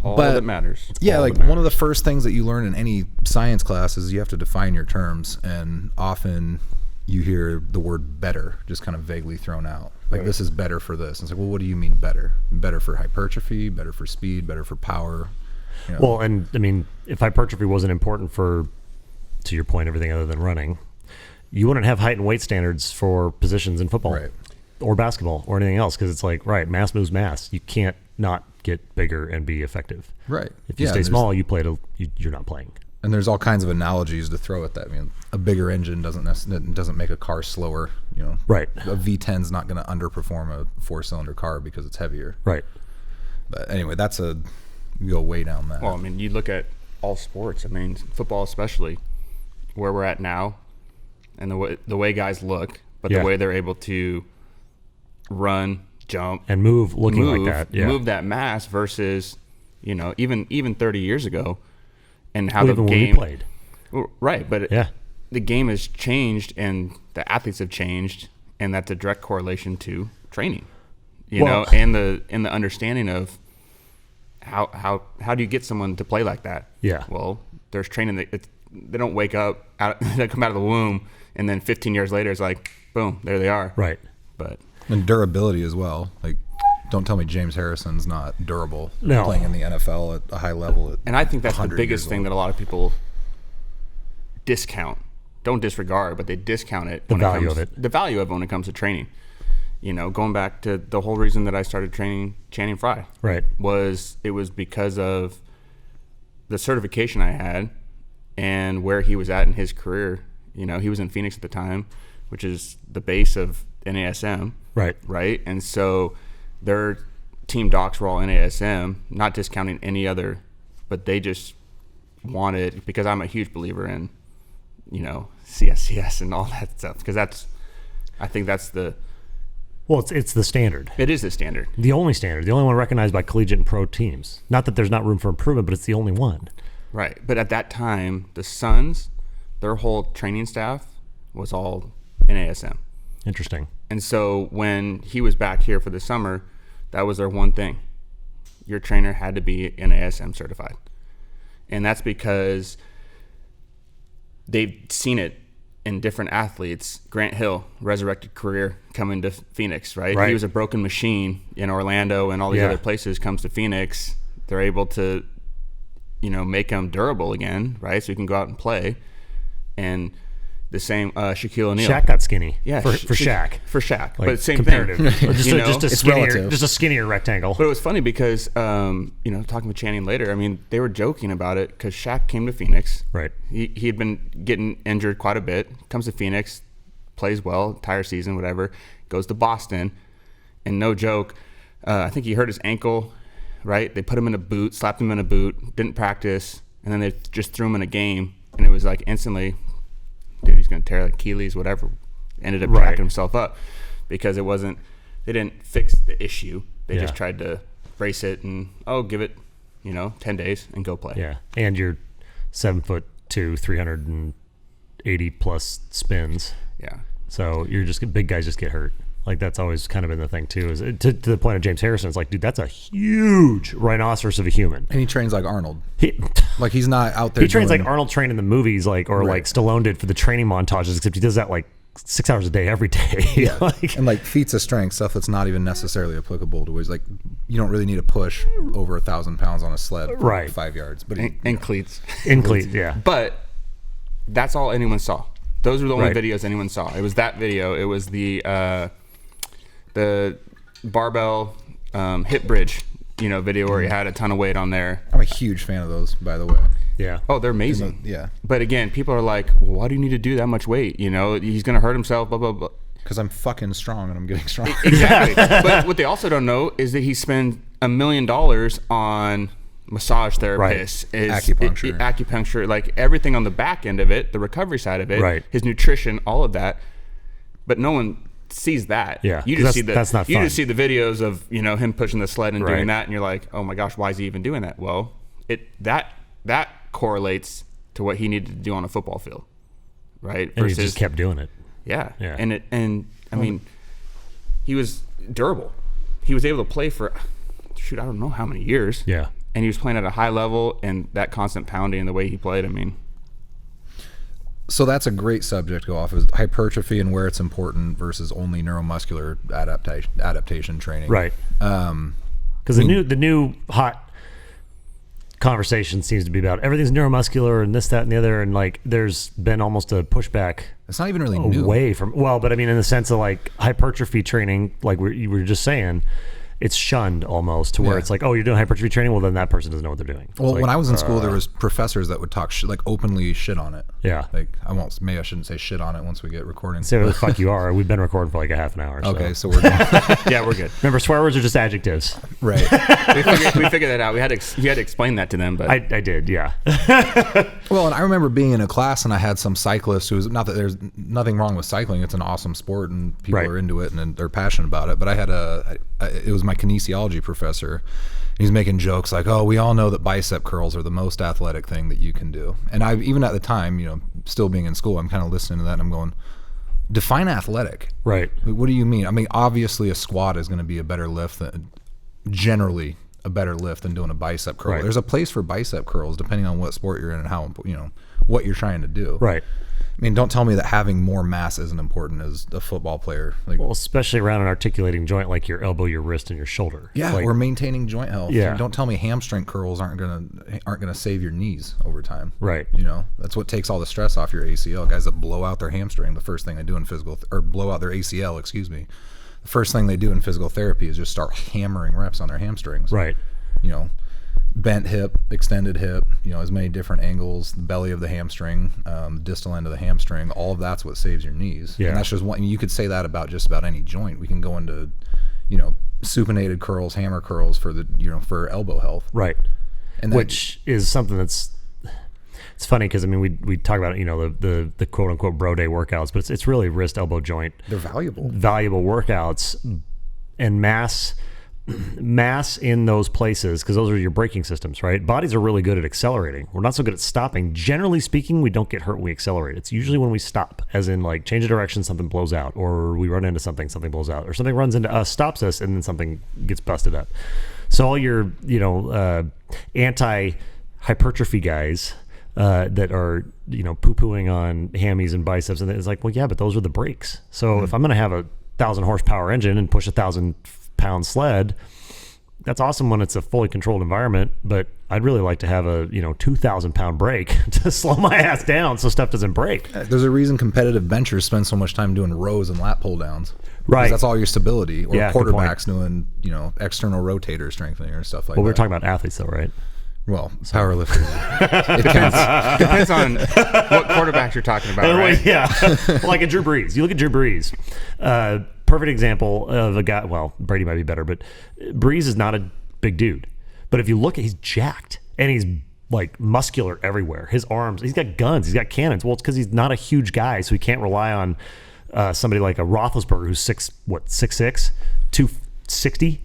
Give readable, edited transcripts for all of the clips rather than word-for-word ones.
all that matters. Yeah, like one of the first things that you learn in any science class is you have to define your terms, and often you hear the word better just kind of vaguely thrown out. Like, this is better for this. And it's like, well, what do you mean better? Better for hypertrophy, better for speed, better for power? You know? Well, and I mean, if hypertrophy wasn't important for, to your point, everything other than running, you wouldn't have height and weight standards for positions in football or basketball or anything else, because it's like, mass moves mass. You can't not get bigger and be effective. Right. If you stay small, you're not playing. And there's all kinds of analogies to throw at that. I mean, a bigger engine doesn't make a car slower. You know, right? A V10's not going to underperform a 4-cylinder car because it's heavier. Right. But anyway, you go way down that. Well, I mean, you look at all sports. I mean, football especially, where we're at now, and the way guys look, but the way they're able to run, jump, and move like that, move that mass versus, you know, even 30 years ago. And how the game played, right? But the game has changed, and the athletes have changed, and that's a direct correlation to training, you know, and the understanding of how do you get someone to play like that? Yeah. Well, there's training that they don't wake up they come out of the womb, and then 15 years later it's like boom, there they are. Right. And durability as well, like. Don't tell me James Harrison's not durable playing in the NFL at a high level. And I think that's the biggest thing that a lot of people discount. Don't disregard, but they discount it. The value of it when it comes to training. You know, going back to the whole reason that I started training Channing Frye. Right. Was because of the certification I had and where he was at in his career. You know, he was in Phoenix at the time, which is the base of NASM. Right. Right. And so their team docs were all NASM, not discounting any other, but they just wanted, because I'm a huge believer in, you know, CSCS and all that stuff, because I think that's the... Well, it's the standard. It is the standard. The only one recognized by collegiate and pro teams. Not that there's not room for improvement, but it's the only one. Right. But at that time, the Suns, their whole training staff was all NASM. Interesting. And so when he was back here for the summer, that was their one thing. Your trainer had to be NASM certified. And that's because they've seen it in different athletes. Grant Hill, resurrected career, coming to Phoenix, right? He was a broken machine in Orlando and all these other places, comes to Phoenix. They're able to, you know, make him durable again, right? So he can go out and play. And the same Shaquille O'Neal. Shaq got skinny. Yeah, for Shaq. For Shaq, like, but same comparative. thing. just a skinnier rectangle. But it was funny because, you know, talking with Channing later, I mean, they were joking about it because Shaq came to Phoenix. Right. He had been getting injured quite a bit. Comes to Phoenix, plays well, entire season, whatever. Goes to Boston, and no joke, I think he hurt his ankle. Right. They put him in a boot, slapped him in a boot, didn't practice, and then they just threw him in a game, and it was like instantly. Dude, he's going to tear Achilles, whatever. Ended up cracking himself up because they didn't fix the issue. They just tried to brace it and, give it, 10 days and go play. Yeah. And you're 7'2", 380 plus spins. Yeah. So big guys just get hurt. Like, that's always kind of been the thing too, is to the point of James Harrison. It's like, dude, that's a huge rhinoceros of a human. And he trains like Arnold. He's not out there. He trains like Arnold trained in the movies, like Stallone did for the training montages, except he does that like 6 hours a day every day. Yeah. And feats of strength, stuff that's not even necessarily applicable to where he's like, you don't really need to push over 1,000 pounds on a sled for 5 yards. But and cleats. In cleats, yeah. But that's all anyone saw. Those were the only videos anyone saw. It was that video. It was the barbell hip bridge, video where he had a ton of weight on there. I'm a huge fan of those, by the way. Yeah. Oh, they're amazing. Yeah. But again, people are like, well, why do you need to do that much weight? He's going to hurt himself, blah, blah, blah. Because I'm fucking strong and I'm getting stronger. Exactly. But what they also don't know is that he spent $1 million on massage therapists, acupuncture, like everything on the back end of it, the recovery side of it, his nutrition, all of that. But no one sees that. Yeah, you just see that's not fun. You just see the videos of him pushing the sled and doing that, and you're like, oh my gosh, why is he even doing that? Well, that correlates to what he needed to do on a football field, right? And he just kept doing it. Yeah. And I mean, he was durable. He was able to play for, I don't know how many years. Yeah. and he was playing at a high level, and that constant pounding and the way he played, I mean. So that's a great subject to go off, is hypertrophy and where it's important versus only neuromuscular adaptation training. Right. Because the new hot conversation seems to be about everything's neuromuscular and this, that, and the other, and like there's been almost a pushback. It's not even really new. Away from, well, but I mean in the sense of like hypertrophy training, like you were just saying, it's shunned almost to where it's like, oh, you're doing hypertrophy training, well then that person doesn't know what they're doing. Well, like, when I was in school, there was professors that would talk like openly shit on it. Yeah. Like maybe I shouldn't say shit on it once we get recording. Say what the fuck you are. We've been recording for like a half an hour. Okay, so we're done. Yeah, we're good. Remember, swear words are just adjectives. Right. we figured that out. You had to explain that to them, but I did, yeah. Well, and I remember being in a class and I had some cyclist who was, not that there's nothing wrong with cycling, it's an awesome sport and people are into it and they're passionate about it, but I had it was my kinesiology professor. He's making jokes like, oh, we all know that bicep curls are the most athletic thing that you can do. And I, even at the time, still being in school, I'm kind of listening to that and I'm going, define athletic. Right. What do you mean? I mean, obviously a squat is going to be a better lift generally a better lift than doing a bicep curl. Right. There's a place for bicep curls depending on what sport you're in and how, what you're trying to do. Right. I mean, don't tell me that having more mass isn't important as a football player. Like, well, especially around an articulating joint like your elbow, your wrist, and your shoulder. Yeah, like, we're maintaining joint health. Yeah. Don't tell me hamstring curls aren't gonna save your knees over time. Right. That's what takes all the stress off your ACL. Guys that blow out their hamstring, the first thing they do in blow out their ACL, excuse me. The first thing they do in physical therapy is just start hammering reps on their hamstrings. Right. Bent hip, extended hip, as many different angles, the belly of the hamstring, distal end of the hamstring, all of that's what saves your knees. Yeah. And that's just one, you could say that about just about any joint. We can go into, supinated curls, hammer curls for for elbow health. Right. And which is something it's funny because I mean we talk about the quote unquote bro day workouts, but it's really wrist, elbow, joint. They're valuable workouts, and mass in those places, because those are your braking systems, right? Bodies are really good at accelerating. We're not so good at stopping. Generally speaking, we don't get hurt when we accelerate. It's usually when we stop, as in like change of direction, something blows out, or we run into something blows out, or something runs into us, stops us, and then something gets busted up. So all your anti-hypertrophy guys that are poo-pooing on hammies and biceps, and it's like, well, yeah, but those are the brakes. So if I'm going to have a 1,000 horsepower engine and push 1,000 pound sled, that's awesome when it's a fully controlled environment, but I'd really like to have a 2,000 pound brake to slow my ass down so stuff doesn't break. There's a reason competitive benchers spend so much time doing rows and lat pull downs. Right. That's all your stability. Or Yeah, quarterbacks doing external rotator strengthening or stuff like that. Well, we're talking about athletes though, right? Well, powerlifters. It counts. Depends on what quarterbacks you're talking about, right? Yeah. Like a Drew Brees. You look at Drew Brees. Perfect example of a guy. Well, Brady might be better, but Brees is not a big dude. But if you look at, he's jacked and he's like muscular everywhere. His arms, he's got guns, he's got cannons. Well, it's because he's not a huge guy, so he can't rely on somebody like a Roethlisberger who's 6'6", 260.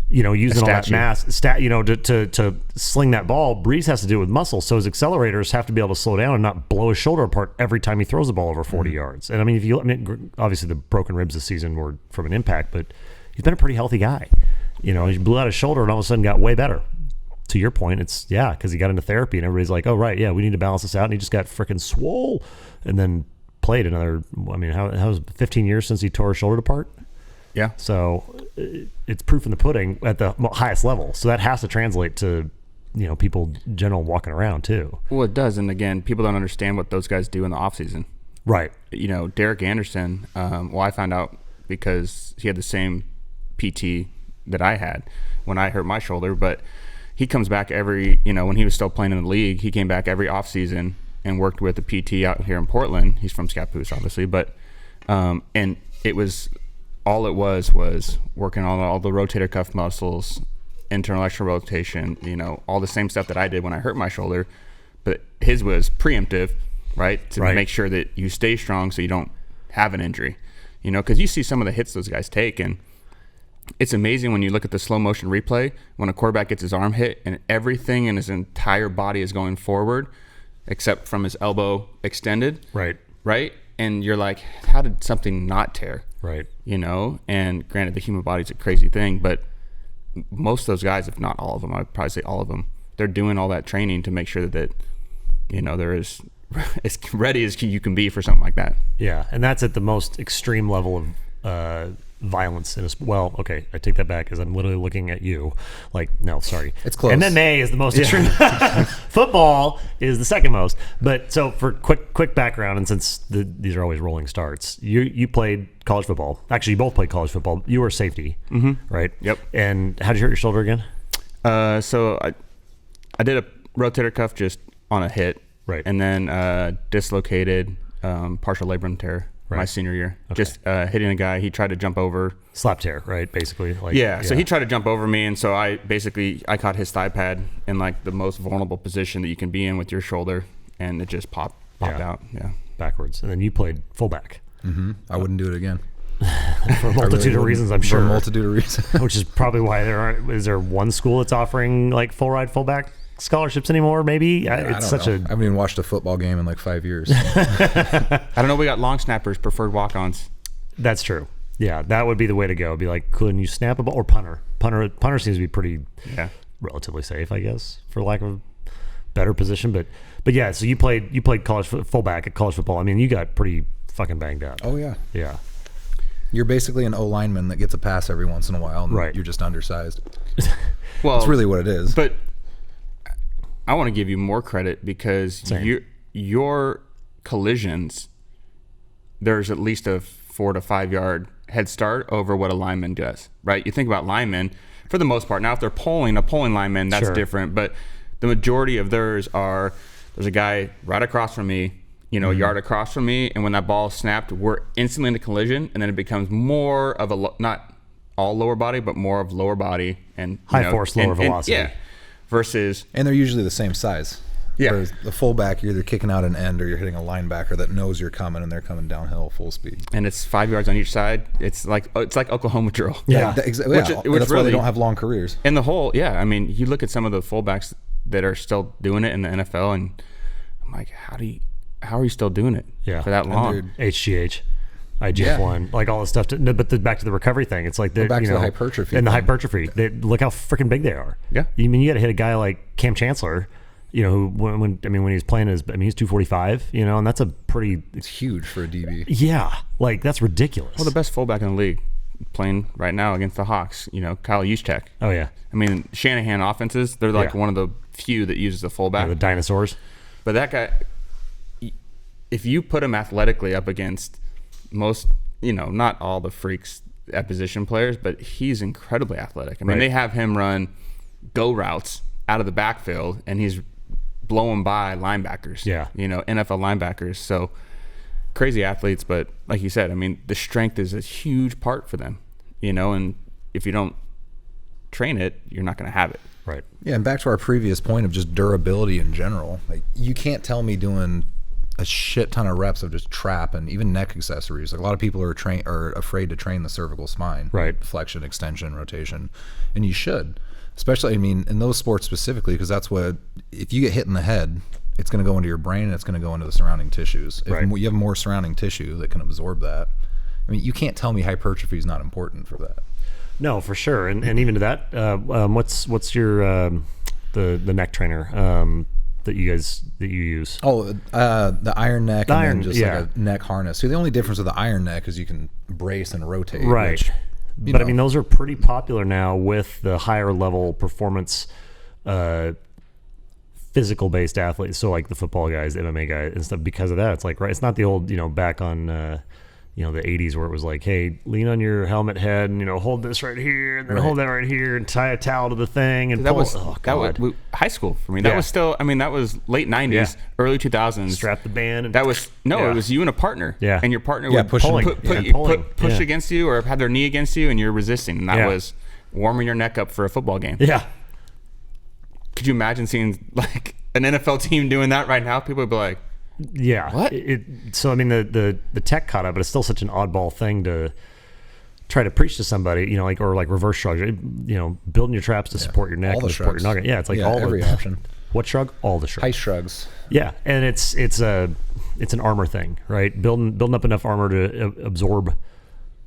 Using all that mass, to sling that ball. Breeze has to do it with muscle, so his accelerators have to be able to slow down and not blow his shoulder apart every time he throws the ball over 40 yards. And I mean, obviously the broken ribs this season were from an impact, but he's been a pretty healthy guy. He blew out his shoulder and all of a sudden got way better. To your point, it's because he got into therapy and everybody's like, oh right, yeah, we need to balance this out, and he just got freaking swole, and then played another. I mean, how was 15 years since he tore his shoulder apart? Yeah. So it's proof in the pudding at the highest level. So that has to translate to, people general walking around too. Well, it does. And again, people don't understand what those guys do in the off season. Right. Derek Anderson, I found out because he had the same PT that I had when I hurt my shoulder, but he comes back every, when he was still playing in the league, he came back every off season and worked with a PT out here in Portland. He's from Scappoose, obviously, but, and it was, all it was working on all the rotator cuff muscles, internal external rotation, all the same stuff that I did when I hurt my shoulder, but his was preemptive, right? To make sure that you stay strong so you don't have an injury, because you see some of the hits those guys take, and it's amazing when you look at the slow motion replay, when a quarterback gets his arm hit and everything in his entire body is going forward except from his elbow extended. Right. Right? And you're like, how did something not tear? Right. And granted, the human body's a crazy thing, but most of those guys, if not all of them, I'd probably say all of them, they're doing all that training to make sure that they're as ready as you can be for something like that. Yeah, and that's at the most extreme level of violence in a well, okay, I take that back because I'm literally looking at you like, no, sorry, it's close. MMA is the most extreme. Football is the second most. But so for quick background, and since these are always rolling starts, you played college football. Actually, you both played college football. You were safety, right? Yep. And how did you hurt your shoulder again? So I did a rotator cuff just on a hit, right, and then dislocated partial labrum tear. Right. My senior year, just hitting a guy. He tried to jump over. Slap tear, right? Basically, like So he tried to jump over me, and so I caught his thigh pad in like the most vulnerable position that you can be in with your shoulder, and it just popped out. Yeah, backwards. And then you played fullback. I wouldn't do it again. For a multitude of reasons, I'm sure. For a multitude of reasons, which is probably why is there one school that's offering like full ride fullback scholarships anymore? Maybe I haven't even watched a football game in like 5 years. I don't know. We got long snappers, preferred walk-ons. That's true. Yeah, that would be the way to go. It'd be like, couldn't you snap a ball or punter? Punter seems to be pretty relatively safe, I guess, for lack of a better position. But yeah, so you played college fullback at college football. I mean, you got pretty fucking banged up. Oh yeah. Yeah. You're basically an O lineman that gets a pass every once in a while, and you're just undersized. Well, that's really what it is. But I want to give you more credit because your collisions, there's at least a 4 to 5 yard head start over what a lineman does, right? You think about linemen, for the most part. Now, if they're a pulling lineman, that's different. But the majority of theirs are, there's a guy right across from me, a yard across from me, and when that ball is snapped, we're instantly in a collision, and then it becomes more of not all lower body, but more of lower body and high force, lower velocity. Versus, and they're usually the same size. Yeah. Whereas the fullback, you're either kicking out an end or you're hitting a linebacker that knows you're coming, and they're coming downhill full speed. And it's 5 yards on each side. It's like Oklahoma drill. Yeah, exactly. That's really, why they don't have long careers. And the whole, I mean, you look at some of the fullbacks that are still doing it in the NFL, and I'm like, how are you still doing it for that long? HGH. IGF-1, like all this stuff. But back to the recovery thing, it's like back to the hypertrophy. And the hypertrophy, look how freaking big they are. Yeah, you got to hit a guy like Cam Chancellor, who when he's playing he's 245, and that's it's huge for a DB. Yeah, like that's ridiculous. Well, the best fullback in the league playing right now against the Hawks, Kyle Juszczyk. Oh yeah, I mean Shanahan offenses, they're like one of the few that uses the fullback. The dinosaurs. But that guy, if you put him athletically up against most, not all the freaks at position players, but he's incredibly athletic. I mean, they have him run go routes out of the backfield, and he's blowing by linebackers. Yeah. NFL linebackers. So crazy athletes, but like you said, I mean, the strength is a huge part for them, and if you don't train it, you're not going to have it. Right. Yeah, and back to our previous point of just durability in general. Like, you can't tell me doing a shit ton of reps of just trap and even neck accessories. Like, a lot of people are afraid to train the cervical spine, right? Flexion, extension, rotation, and you should, especially, I mean, in those sports specifically, because that's what, if you get hit in the head, it's going to go into your brain and it's going to go into the surrounding tissues. If you have more surrounding tissue that can absorb that, I mean, you can't tell me hypertrophy is not important for that. No, for sure, and even to that, what's your the neck trainer that you use? Oh, the iron neck, and then just like a neck harness. So the only difference with the iron neck is you can brace and rotate. Right. Which, I mean, those are pretty popular now with the higher level performance, physical based athletes. So like the football guys, the MMA guys, and stuff. Because of that, it's like it's not the old back on. The 80s where it was like, hey, lean on your helmet head and hold this right here and then hold that right here and tie a towel to the thing and that pull. was high school for me. That was still, I mean, that was late 90s, early 2000s. Strap the band. And, that was it was you and a partner. Yeah. And your partner would push against you or have their knee against you and you're resisting. And that was warming your neck up for a football game. Yeah. Could you imagine seeing like an NFL team doing that right now? People would be like, yeah. What? So I mean, the tech caught up, but it's still such an oddball thing to try to preach to somebody, or like reverse shrugs, building your traps to support your neck, and support your nugget. Yeah, it's like every option. What shrug? All the shrugs. High shrugs. Yeah, and it's an armor thing, right? Building up enough armor to absorb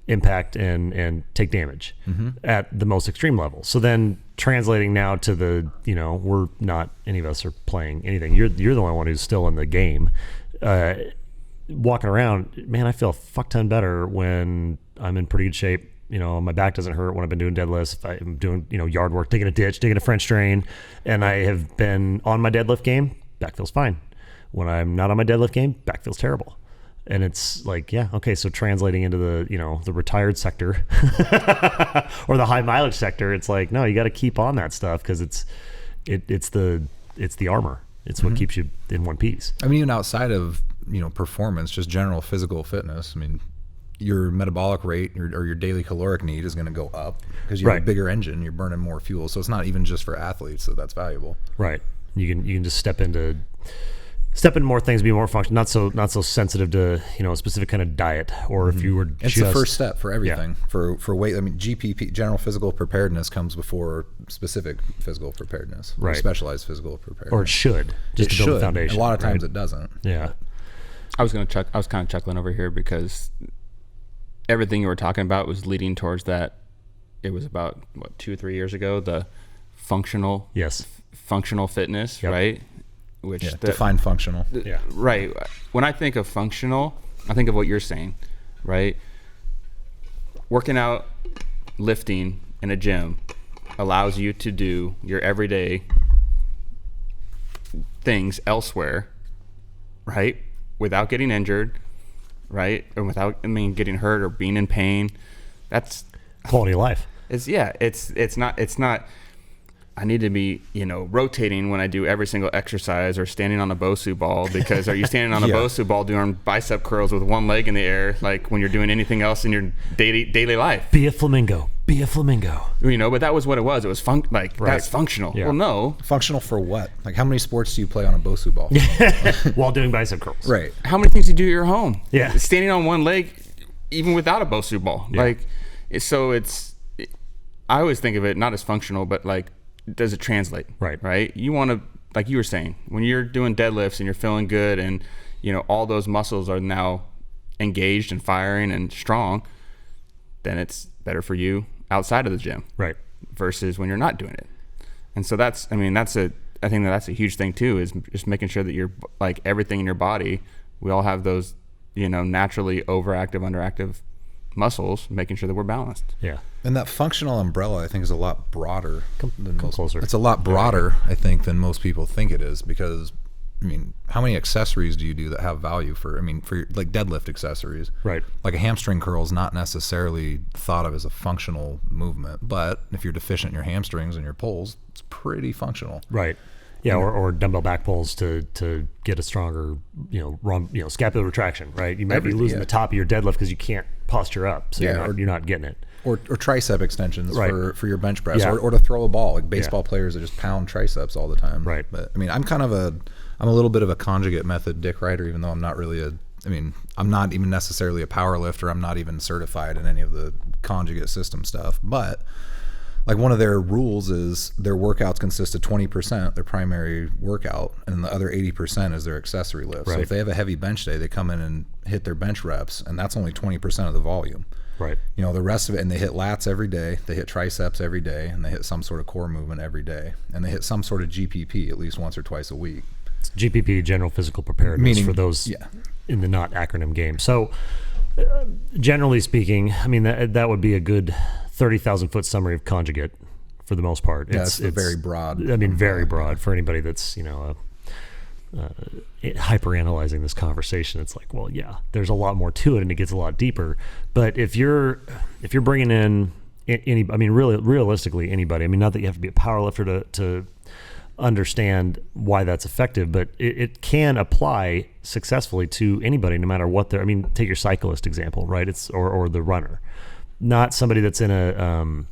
impact and take damage at the most extreme level. So then translating now to the, we're not, any of us are playing anything. You're the only one who's still in the game. Walking around, man, I feel a fuck ton better when I'm in pretty good shape. My back doesn't hurt when I've been doing deadlifts. If I'm doing, yard work, digging a ditch, digging a French drain, and I have been on my deadlift game, back feels fine. When I'm not on my deadlift game, back feels terrible. And it's like, yeah, okay, so translating into the, the retired sector or the high mileage sector, it's like, no, you got to keep on that stuff because it's the armor. It's what keeps you in one piece. I mean, even outside of, performance, just general physical fitness, I mean, your metabolic rate or your daily caloric need is going to go up because you have a bigger engine, you're burning more fuel. So it's not even just for athletes that's valuable. Right. You can just step into more things, be more functional, not so sensitive to a specific kind of diet, or if you were it's the first step for everything. For weight, I mean, GPP, general physical preparedness, comes before specific physical preparedness, or specialized physical preparedness, or it should just to build a foundation. A lot of times it doesn't. Yeah. I was kind of chuckling over here because everything you were talking about was leading towards that. It was about 2 or 3 years ago, the functional fitness, right? Which define functional. Right. When I think of functional, I think of what you're saying, right? Working out, lifting in a gym allows you to do your everyday things elsewhere, right? Without getting injured, right? Or without, getting hurt or being in pain. That's quality of life. It's not I need to be, rotating when I do every single exercise, or standing on a Bosu ball, because are you standing on a Bosu ball doing bicep curls with one leg in the air, like when you're doing anything else in your daily life? Be a flamingo. But that was what it was. It was that's functional. Yeah. Well, no. Functional for what? Like, how many sports do you play on a Bosu ball? While doing bicep curls. Right. How many things do you do at your home? Yeah. Standing on one leg, even without a Bosu ball. Yeah. I always think of it not as functional, but does it translate? Right. You want to, like you were saying, when you're doing deadlifts and you're feeling good and, all those muscles are now engaged and firing and strong, then it's better for you outside of the gym. Right. Versus when you're not doing it. And so I think that's a huge thing too, is just making sure that you're everything in your body, we all have those, naturally overactive, underactive muscles, making sure that we're balanced. Yeah. And that functional umbrella, I think, is a lot broader than most. Closer. It's a lot broader, I think, than most people think it is, because how many accessories do you do that have value for your, deadlift accessories? Right. Like a hamstring curl is not necessarily thought of as a functional movement, but if you're deficient in your hamstrings and your pulls, it's pretty functional. Right. Yeah, or dumbbell back pulls to get a stronger, scapular retraction, right? You might be losing the top of your deadlift because you can't posture up, so you're not getting it. Or tricep extensions for your bench press, or to throw a ball, like baseball players that just pound triceps all the time. Right. But I'm a little bit of a conjugate method dick rider, even though I'm not really I'm not even necessarily a power lifter. I'm not even certified in any of the conjugate system stuff. But one of their rules is their workouts consist of 20% their primary workout, and the other 80% is their accessory lift. Right. So if they have a heavy bench day, they come in and hit their bench reps, and that's only 20% of the volume. Right. The rest of it, and they hit lats every day, they hit triceps every day, and they hit some sort of core movement every day, and they hit some sort of GPP at least once or twice a week. It's GPP, general physical preparedness, for those in the not acronym game. So generally speaking, that would be a good 30,000 foot summary of conjugate for the most part. It's very broad. Very broad for anybody that's, hyper analyzing this conversation. It's like, well, there's a lot more to it, and it gets a lot deeper. But if you're bringing in any, realistically anybody, not that you have to be a power lifter to understand why that's effective, but it can apply successfully to anybody, no matter what they're, take your cyclist example, right? It's, or the runner, not somebody that's in a,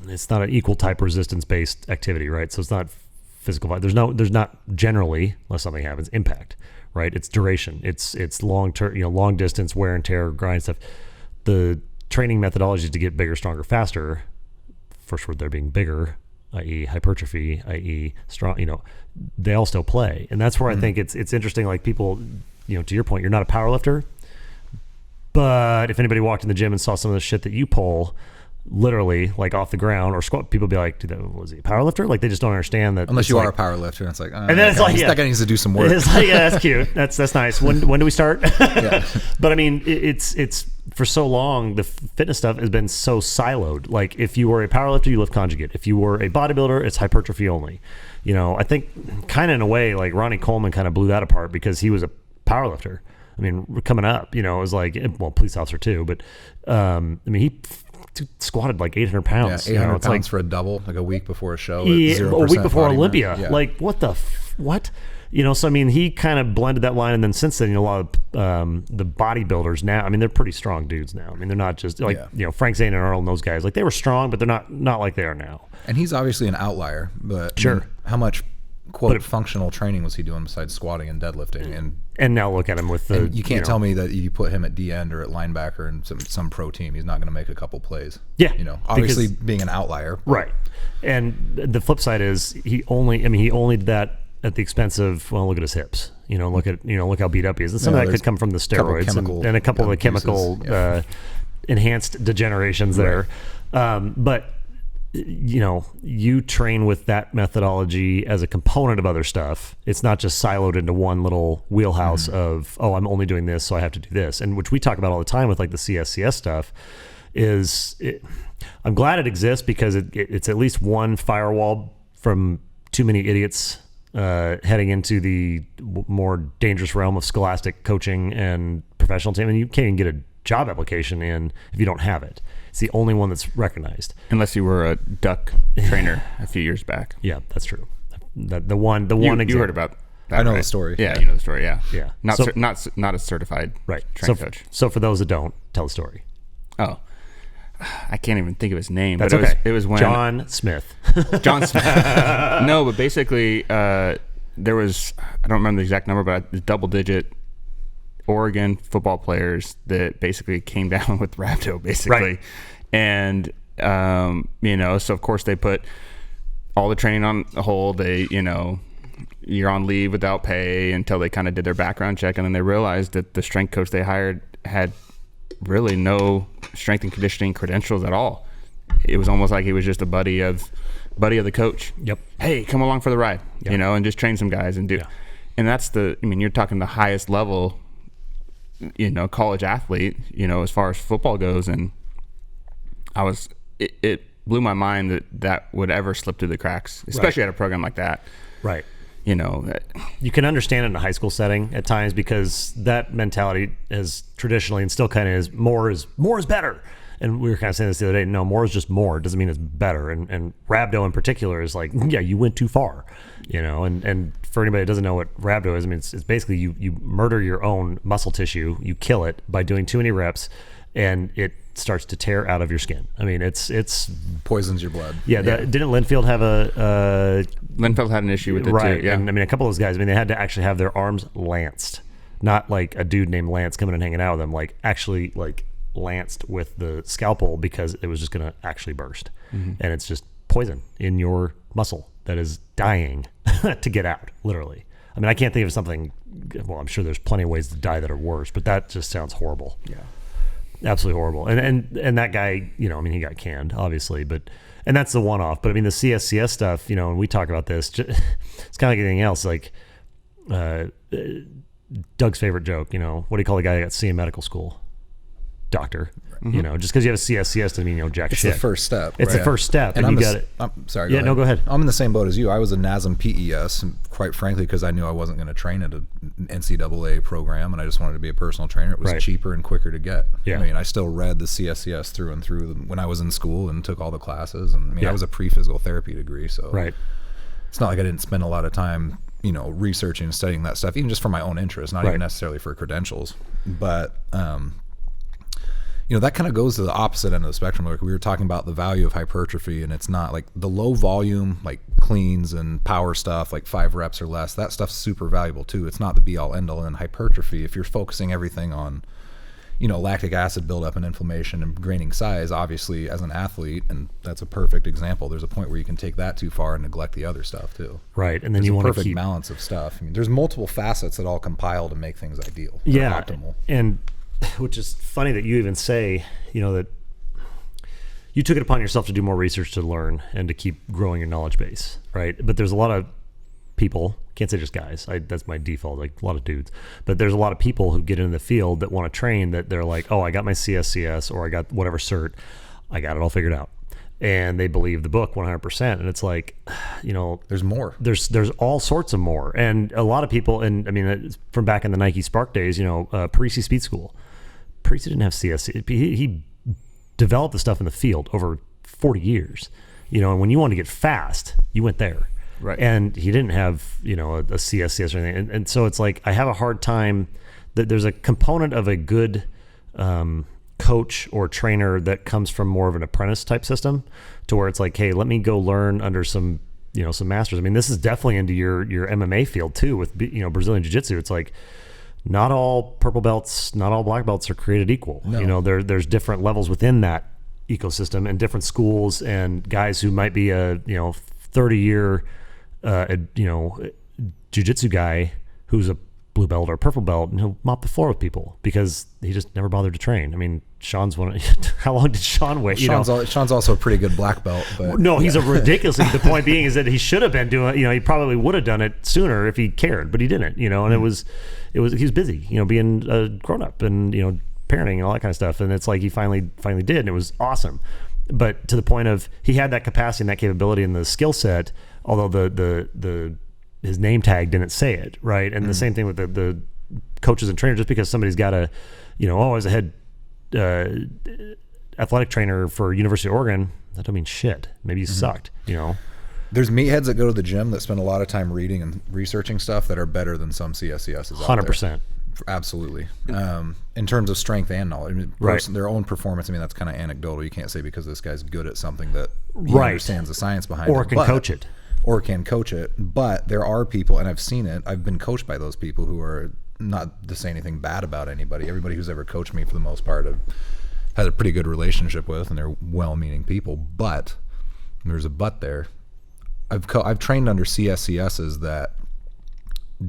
it's not an equal type resistance based activity, right? So it's not physical. There's not generally, unless something happens, impact, right? It's duration. It's long term, long distance wear and tear, grind stuff. The training methodologies to get bigger, stronger, faster. First word there being bigger, i.e. hypertrophy, i.e. strong. They all still play, and that's where I think it's interesting. Like people, to your point, you're not a power lifter, but if anybody walked in the gym and saw some of the shit that you pull, literally like off the ground or squat, people be like, dude, was he a power lifter? Like they just don't understand that. Unless you are a power lifter, and it's like, and then it's like, that guy needs to do some work. It's like, yeah, that's cute. That's nice. When do we start? Yeah. But I mean, it's for so long, the fitness stuff has been so siloed. Like if you were a power lifter, you lift conjugate. If you were a bodybuilder, it's hypertrophy only. You know, I think kind of in a way, like Ronnie Coleman kind of blew that apart because he was a power lifter. I mean, coming up, you know, it was like, well, police officer too, but I mean, he squatted like 800 pounds. Yeah, 800 pounds like, for a double, like a week before a show. Yeah, a week before Olympia. Yeah. Like, what? You know, so I mean, he kind of blended that line, and then since then, you know, a lot of the bodybuilders now, I mean, they're pretty strong dudes now. I mean, they're not just like, you know, Frank Zane and Earl and those guys, like they were strong, but they're not like they are now. And he's obviously an outlier, but sure. I mean, how much quote functional training was he doing besides squatting and deadlifting? And now look at him with the. You can't tell me that if you put him at D end or at linebacker in some pro team, he's not going to make a couple plays. Yeah, you know, obviously being an outlier, right? And the flip side is he only did that at the expense of, well, look at his hips. You know, look how beat up he is. And some of that could come from the steroids and a couple of the chemical enhanced degenerations there. But you know, you train with that methodology as a component of other stuff. It's not just siloed into one little wheelhouse of, oh, I'm only doing this, so I have to do this. And which we talk about all the time with like the CSCS stuff I'm glad it exists because it's at least one firewall from too many idiots heading into the more dangerous realm of scholastic coaching and professional team. And you can't even get a job application in if you don't have it. It's the only one that's recognized. Unless you were a duck trainer a few years back. Yeah, that's true. The one you example. heard about that, I know right? the story. Yeah, you know the story. Yeah. Not Not a certified train coach. So for those that don't, tell the story. Oh, I can't even think of his name. That's but okay. It was when John Smith. John Smith. No, but basically there was, I don't remember the exact number, but double-digit Oregon football players that basically came down with rhabdo, basically. Right. And, you know, so of course they put all the training on hold. They, you know, you're on leave without pay until they kind of did their background check. And then they realized that the strength coach they hired had really no strength and conditioning credentials at all. It was almost like he was just a buddy of the coach. Yep. Hey, come along for the ride, you know, and just train some guys and do. Yeah. And that's you're talking the highest level, you know, college athlete, you know, as far as football goes. And it blew my mind that would ever slip through the cracks, especially at a program like that. Right. You know, you can understand it in a high school setting at times because that mentality is traditionally and still kind of is more is better. And we were kind of saying this the other day. No, more is just more. It doesn't mean it's better. And rhabdo in particular is like, yeah, you went too far, you know. And for anybody that doesn't know what rhabdo is, I mean, it's basically you murder your own muscle tissue, you kill it by doing too many reps, and it starts to tear out of your skin. I mean, it's poisons your blood. Yeah. Didn't Linfield have Linfield had an issue with it right, too. Yeah. And I mean, a couple of those guys, I mean, they had to actually have their arms lanced, not like a dude named Lance coming and hanging out with them, like actually like lanced with the scalpel because it was just going to actually burst. And it's just poison in your muscle that is dying to get out, literally. I mean, I can't think of something, well, I'm sure there's plenty of ways to die that are worse, but that just sounds horrible. Yeah. Absolutely horrible. And that guy, you know, I mean, he got canned, obviously, and that's the one-off. But I mean, the CSCS stuff, you know, and we talk about this, it's kind of like anything else. Like Doug's favorite joke, you know, what do you call the guy that got C in medical school? Doctor. You know, just because you have a CSCS doesn't mean you know jack shit. It's the first step. It's the first step, and you got it. I'm sorry. Yeah, go ahead. I'm in the same boat as you. I was a NASM PES, quite frankly, because I knew I wasn't going to train at an NCAA program, and I just wanted to be a personal trainer. It was cheaper and quicker to get. Yeah. I mean, I still read the CSCS through and through when I was in school and took all the classes. And I mean, I was a pre-physical therapy degree, so it's not like I didn't spend a lot of time, you know, researching and studying that stuff, even just for my own interest, not even necessarily for credentials. But you know, that kind of goes to the opposite end of the spectrum. Like we were talking about the value of hypertrophy, and it's not like the low volume, like cleans and power stuff, like 5 reps or less. That stuff's super valuable too. It's not the be all end all. In hypertrophy, if you're focusing everything on, you know, lactic acid buildup and inflammation and gaining size, obviously as an athlete, and that's a perfect example. There's a point where you can take that too far and neglect the other stuff too. Right, and then you want to perfect balance of stuff. I mean, there's multiple facets that all compile to make things ideal. Yeah, optimal. And which is funny that you even say, you know, that you took it upon yourself to do more research to learn and to keep growing your knowledge base, right? But there's a lot of people, can't say just guys, that's my default, like a lot of dudes, but there's a lot of people who get into the field that want to train, that they're like, oh, I got my CSCS or I got whatever cert, I got it all figured out. And they believe the book 100%. And it's like, there's more. There's all sorts of more. And a lot of people, and I mean, from back in the Nike Spark days, Parisi Speed School, Parisi didn't have CSC. He developed the stuff in the field over 40 years, and when you wanted to get fast, you went there. Right. And he didn't have, a CSCS or anything. And so it's like, I have a hard time that there's a component of a good, coach or trainer that comes from more of an apprentice type system, to where it's like, hey, let me go learn under some masters. I mean, this is definitely into your MMA field too, with Brazilian Jiu-Jitsu. It's like, not all purple belts, not all black belts are created equal. No. There's different levels within that ecosystem, and different schools, and guys who might be a 30-year jiu-jitsu guy who's a blue belt or purple belt, and he'll mop the floor with people because he just never bothered to train. I mean, Sean's how long did Sean wait? Sean's also a pretty good black belt, but no, he's a ridiculously. The point being is that he should have been doing. He probably would have done it sooner if he cared, but he didn't. And he was busy. Being a grown up and parenting and all that kind of stuff. And it's like he finally did, and it was awesome. But to the point of, he had that capacity and that capability and the skill set, although the his name tag didn't say it, right? And the same thing with the coaches and trainers. Just because somebody's got a, I was a head athletic trainer for University of Oregon, that don't mean shit. Maybe you sucked, There's meatheads that go to the gym that spend a lot of time reading and researching stuff that are better than some CSCSs. 100%. Absolutely. In terms of strength and knowledge, their own performance. I mean, that's kind of anecdotal. You can't say because this guy's good at something that he understands the science behind or can coach it. Or can coach it. But there are people, and I've seen it, I've been coached by those people who are, not to say anything bad about anybody, everybody who's ever coached me for the most part I've had a pretty good relationship with, and they're well-meaning people. But there's a but there. I've trained under CSCSs that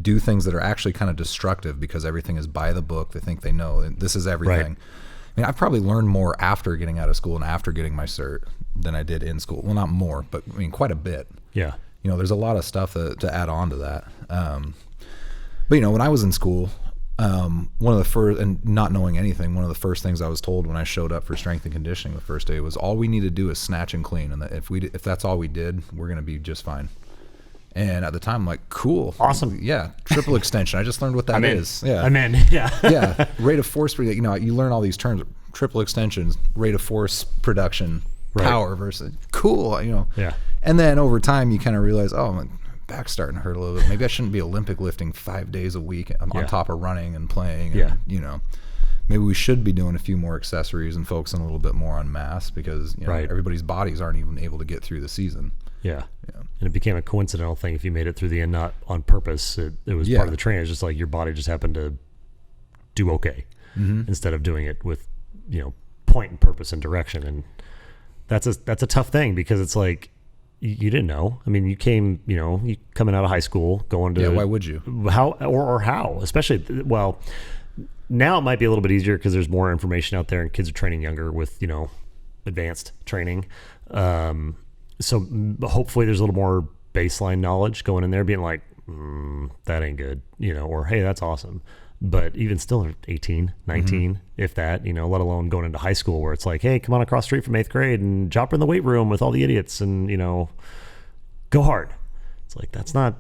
do things that are actually kind of destructive because everything is by the book. They think they know, and this is everything. Right. I mean, I've probably learned more after getting out of school and after getting my cert than I did in school. Well, not more, but I mean, quite a bit. Yeah. There's a lot of stuff to add on to that. But when I was in school, one of the first, and not knowing anything, one of the first things I was told when I showed up for strength and conditioning the first day was, all we need to do is snatch and clean, and that if that's all we did, we're going to be just fine. And at the time, I'm like, cool, awesome, yeah, triple extension. I just learned what that is. Yeah, I'm in. Yeah, yeah. Rate of force, you learn all these terms: triple extensions, rate of force production, power versus cool. Yeah. And then over time, you kind of realize, oh, my back's starting to hurt a little bit. Maybe I shouldn't be Olympic lifting 5 days a week on top of running and playing. And, maybe we should be doing a few more accessories and focusing a little bit more on mass, because everybody's bodies aren't even able to get through the season. Yeah. And it became a coincidental thing if you made it through the end, not on purpose. It was part of the training. It's just like your body just happened to do okay instead of doing it with, point and purpose and direction. And that's a tough thing, because it's like, you didn't know. I mean, you came, you coming out of high school, going to... Yeah, why would you? How, or how? Especially, well, now it might be a little bit easier because there's more information out there and kids are training younger with, advanced training. So hopefully there's a little more baseline knowledge going in there, being like, that ain't good, or, hey, that's awesome. But even still 18, 19, if that, let alone going into high school where it's like, hey, come on across the street from 8th grade and drop her in the weight room with all the idiots and, go hard. It's like, that's not.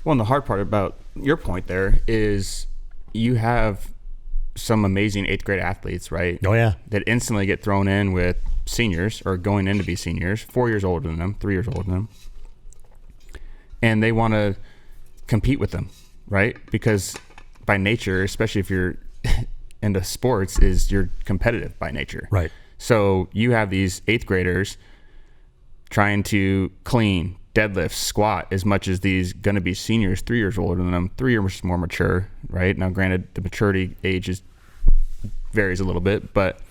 Well, and the hard part about your point there is you have some amazing 8th grade athletes, right? Oh, yeah. That instantly get thrown in with seniors or going in to be seniors, 4 years older than them, 3 years older than them. And they want to compete with them, right? Because by nature, especially if you're into sports, is you're competitive by nature. Right. So you have these 8th graders trying to clean, deadlift, squat as much as these going to be seniors 3 years older than them, 3 years more mature, right? Now, granted, the maturity age varies a little bit, but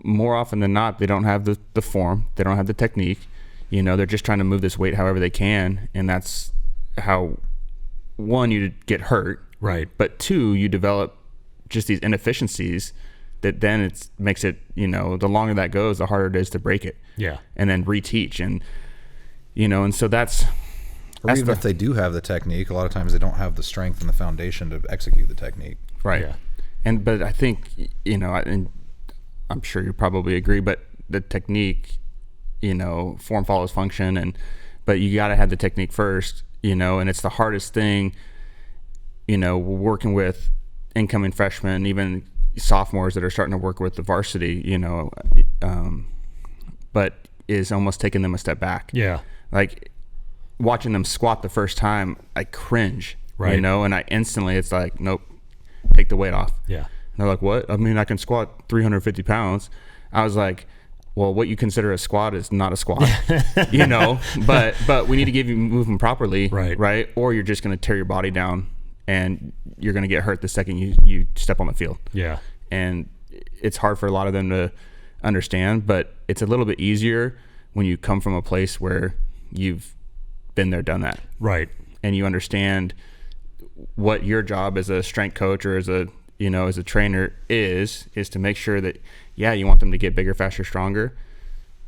more often than not, they don't have the form. They don't have the technique. They're just trying to move this weight however they can, and that's how, one, you get hurt, right? But two, you develop just these inefficiencies that then it makes it, the longer that goes, the harder it is to break it. Yeah. And then reteach. And, and so that's even if they do have the technique, a lot of times they don't have the strength and the foundation to execute the technique. Right. Yeah. But I think, and I'm sure you probably agree, but the technique, form follows function, but you got to have the technique first, and it's the hardest thing, working with incoming freshmen, even sophomores that are starting to work with the varsity, but is almost taking them a step back. Yeah. Like watching them squat the first time, I cringe, right. And I instantly, it's like, nope, take the weight off. Yeah. And they're like, what? I mean, I can squat 350 pounds. I was like, well, what you consider a squat is not a squat, but we need to give you movement properly, right? Or you're just going to tear your body down and you're going to get hurt the second you step on the field. Yeah. And it's hard for a lot of them to understand, but it's a little bit easier when you come from a place where you've been there, done that. Right. And you understand what your job as a strength coach or as a trainer is to make sure that, you want them to get bigger, faster, stronger,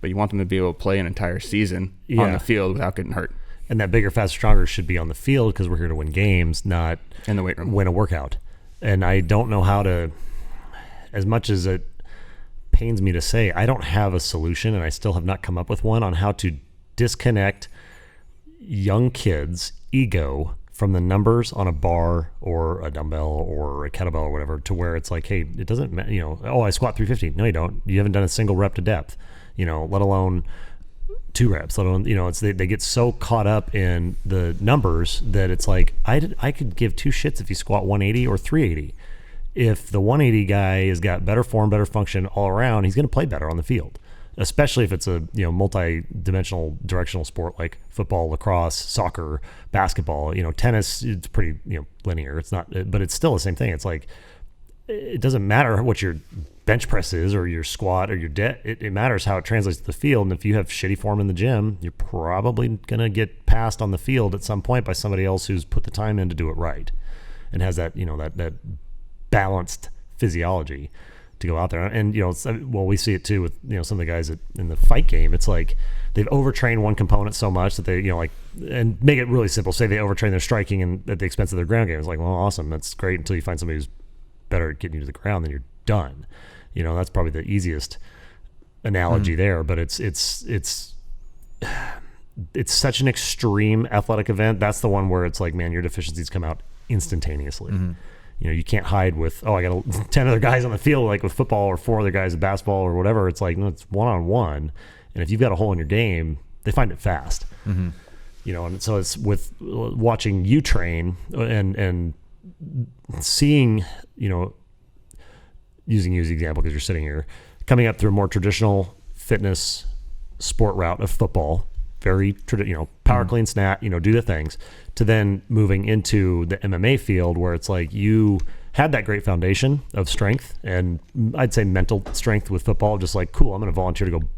but you want them to be able to play an entire season on the field without getting hurt. And that bigger, faster, stronger should be on the field because we're here to win games, not in the weight room, win a workout. And I don't know how to, as much as it pains me to say, I don't have a solution, and I still have not come up with one on how to disconnect young kids' ego from the numbers on a bar or a dumbbell or a kettlebell or whatever, to where it's like, hey, it doesn't matter, I squat 350. No, you don't. You haven't done a single rep to depth, let alone 2 reps, let alone, they get so caught up in the numbers that it's like, I could give 2 shits if you squat 180 or 380. If the 180 guy has got better form, better function all around, he's going to play better on the field. Especially if it's a multi-dimensional directional sport like football, lacrosse, soccer, basketball. Tennis, it's pretty linear. It's not, but it's still the same thing. It's like, it doesn't matter what your bench press is or your squat or your dead. It matters how it translates to the field. And if you have shitty form in the gym, you're probably gonna get passed on the field at some point by somebody else who's put the time in to do it right and has that that balanced physiology to go out there. And we see it too with some of the guys in the fight game. It's like they've overtrained one component so much that they and make it really simple, say they overtrain their striking and at the expense of their ground game. It's like, well, awesome, that's great until you find somebody who's better at getting you to the ground, then you're done. That's probably the easiest analogy there, but it's such an extreme athletic event. That's the one where it's like, man, your deficiencies come out instantaneously. You can't hide with, I got 10 other guys on the field, like with football, or 4 other guys in basketball or whatever. It's like, no, it's one-on-one. And if you've got a hole in your game, they find it fast. And so it's with watching you train and seeing, using you as an example because you're sitting here, coming up through a more traditional fitness sport route of football, very power clean snat, do the things, to then moving into the MMA field where it's like you had that great foundation of strength and I'd say mental strength with football, just like, cool, I'm going to volunteer to go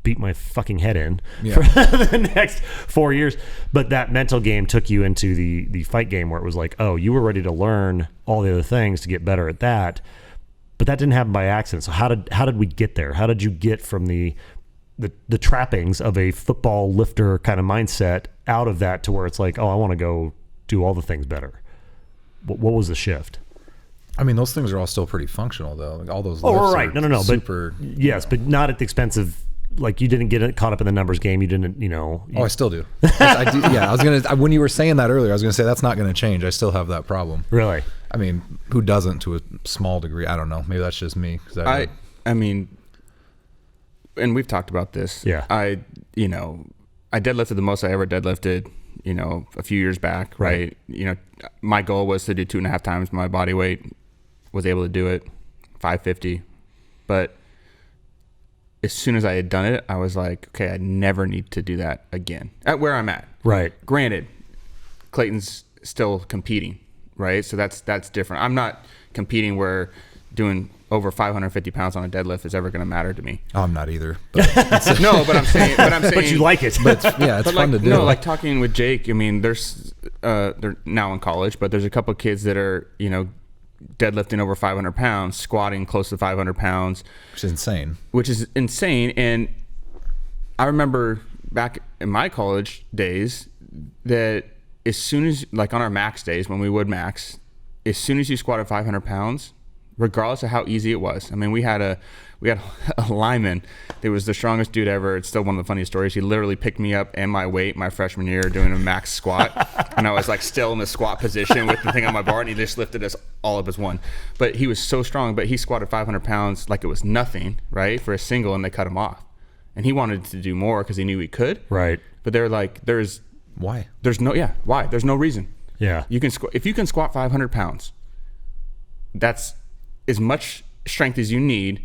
beat my fucking head in for the next 4 years. But that mental game took you into the fight game where it was like, you were ready to learn all the other things to get better at that. But that didn't happen by accident. So how did we get there? How did you get from the trappings of a football lifter kind of mindset out of that to where it's like, I want to go do all the things better? What was the shift? I mean, those things are all still pretty functional, though. Like all those. Right. No. Super. But yes, but not at the expense of, like, you didn't get caught up in the numbers game. You didn't, I still do. I do. Yeah, I was gonna. When you were saying that earlier, I was gonna say that's not gonna change. I still have that problem. Really? I mean, who doesn't to a small degree? I don't know. Maybe that's just me. I mean, and we've talked about this. Yeah. I deadlifted the most I ever deadlifted, a few years back, right? My goal was to do 2.5 times my body weight. Was able to do it, 550. But as soon as I had done it, I was like, okay, I never need to do that again at where I'm at. Right. Granted, Clayton's still competing, right? So that's different. I'm not competing where doing over 550 pounds on a deadlift is ever going to matter to me. I'm not either. But no, but I'm saying, but you like it. But it's fun to do. No, like talking with Jake. I mean, they're now in college, but there's a couple of kids that are, deadlifting over 500 pounds, squatting close to 500 pounds. Which is insane. And I remember back in my college days that as soon as, like on our max days when we would max, as soon as you squatted 500 pounds, regardless of how easy it was. I mean, we had a lineman that was the strongest dude ever. It's still one of the funniest stories. He literally picked me up and my weight my freshman year doing a max squat. And I was like still in the squat position with the thing on my bar, and he just lifted us all up as one. But he was so strong, but he squatted 500 pounds like it was nothing, right, for a single, and they cut him off. And he wanted to do more because he knew he could. Right. But they're like, why? Why? There's no reason. Yeah. If you can squat 500 pounds, that's as much strength as you need.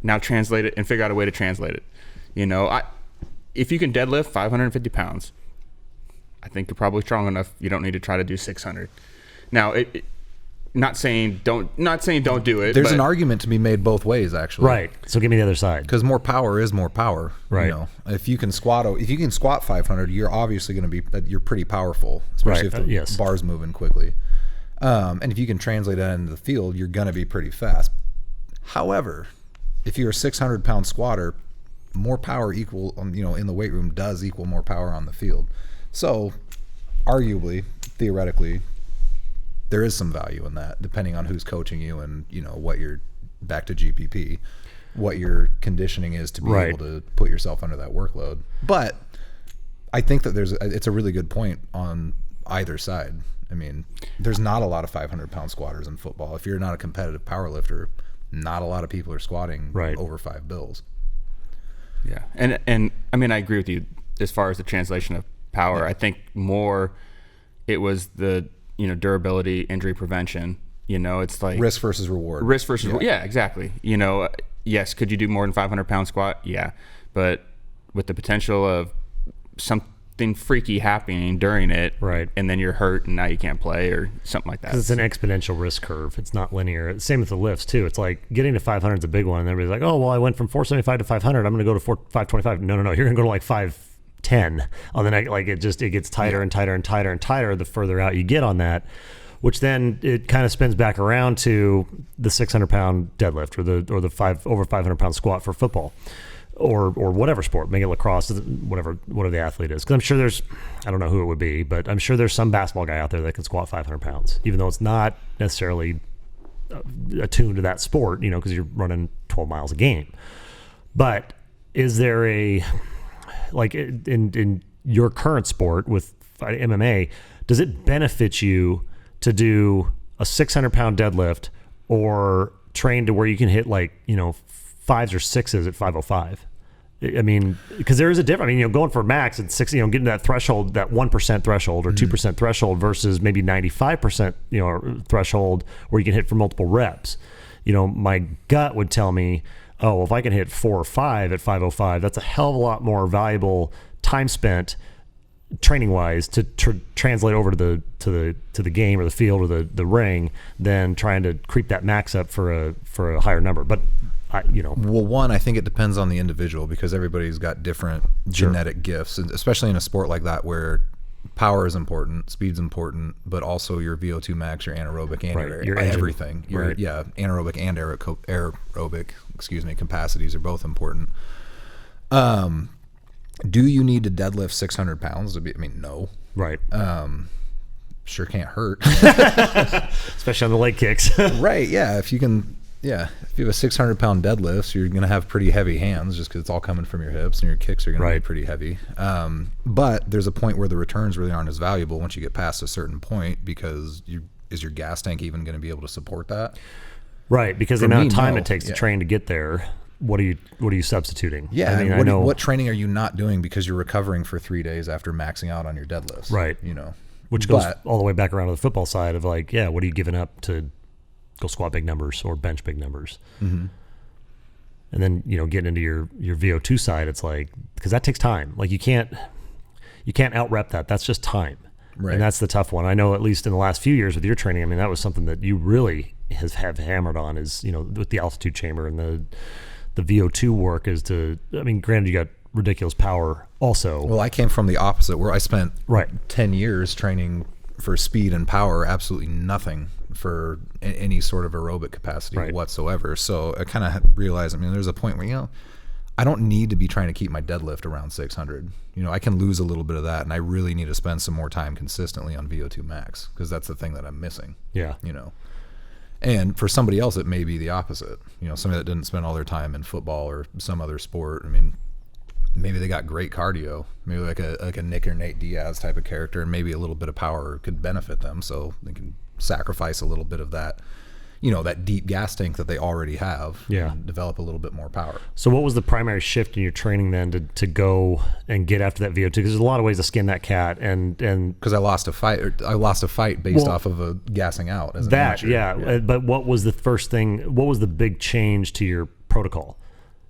Now translate it and figure out a way to translate it. If you can deadlift 550 pounds, I think you're probably strong enough. You don't need to try to do 600. Now, not saying don't do it. There's an argument to be made both ways, actually. Right. So give me the other side. Because more power is more power. Right. If you can squat 500, you're obviously going to be you're pretty powerful, especially if the bar's moving quickly. And if you can translate that into the field, you're going to be pretty fast. However, if you're a 600-pound squatter, more power in the weight room does equal more power on the field. So, arguably, theoretically, there is some value in that, depending on who's coaching you and what your back to GPP, what your conditioning is to be able to put yourself under that workload. But I think that it's a really good point on either side. I mean, there's not a lot of 500-pound squatters in football. If you're not a competitive power lifter, not a lot of people are squatting over 5 bills. Yeah. And I mean, I agree with you as far as the translation of power. Yeah. I think more it was the, durability, injury prevention. It's like risk versus reward. Yeah, exactly. Yes, could you do more than 500-pound squat? Yeah. But with the potential of something freaky happening during it, right, and then you're hurt and now you can't play or something like that. It's an exponential risk curve. It's not linear. Same with the lifts too. It's like getting to 500 is a big one, and everybody's like, oh well, I went from 475 to 500, I'm going to go to 525. No, you're going to go to like 510 on the next. Like it gets tighter and tighter and tighter and tighter the further out you get on that, which then it kind of spins back around to the 600-pound deadlift or the over 500-pound squat for football. Or whatever sport, make it lacrosse, whatever the athlete is. Because I'm sure I don't know who it would be, but I'm sure there's some basketball guy out there that can squat 500 pounds, even though it's not necessarily attuned to that sport, because you're running 12 miles a game. But is there in your current sport with MMA, does it benefit you to do a 600-pound deadlift or train to where you can hit 5s or 6s at 505? I mean, because there is a difference. I mean, going for max at 6, getting that threshold, that 1% threshold or 2% threshold versus maybe 95%, threshold where you can hit for multiple reps. My gut would tell me, oh, well, if I can hit 4 or 5 at 505, that's a hell of a lot more valuable time spent training wise to translate over to the game or the field or the ring than trying to creep that max up for a higher number. But well, one, I think it depends on the individual because everybody's got different genetic gifts, and especially in a sport like that where power is important, speed's important, but also your VO2 max, your anaerobic, and your everything. Anaerobic and aerobic, capacities are both important. Do you need to deadlift 600 pounds to be? I mean, no. Right. Sure can't hurt. Especially on the leg kicks. Right. Yeah. If you have a 600-pound deadlift, so you're going to have pretty heavy hands just because it's all coming from your hips, and your kicks are going to be pretty heavy. But there's a point where the returns really aren't as valuable once you get past a certain point because is your gas tank even going to be able to support that? Right. Because the amount of time it takes to train to get there. What are you substituting? Yeah, I mean, what training are you not doing because you're recovering for 3 days after maxing out on your deadlifts? Right. Which goes all the way back around to the football side of what are you giving up to go squat big numbers or bench big numbers? Mm-hmm. And then, getting into your VO2 side, it's because that takes time. You can't out-rep that. That's just time. Right. And that's the tough one. I know at least in the last few years with your training, I mean, that was something that you really have hammered on is, with the altitude chamber and the VO2 work granted you got ridiculous power also. Well, I came from the opposite where I spent 10 years training for speed and power, absolutely nothing for any sort of aerobic capacity Right. whatsoever. So I kind of realized, I mean, there's a point where, I don't need to be trying to keep my deadlift around 600. I can lose a little bit of that, and I really need to spend some more time consistently on VO2 max, because that's the thing that I'm missing. Yeah. And for somebody else, it may be the opposite. Somebody that didn't spend all their time in football or some other sport. I mean, maybe they got great cardio, maybe like a Nick or Nate Diaz type of character, and maybe a little bit of power could benefit them, so they can sacrifice a little bit of that, that deep gas tank that they already have, and develop a little bit more power. So what was the primary shift in your training then to go and get after that VO2? Because there's a lot of ways to skin that cat, and because I lost a fight based off of a gassing out as an amateur. But what was the first thing? What was the big change to your protocol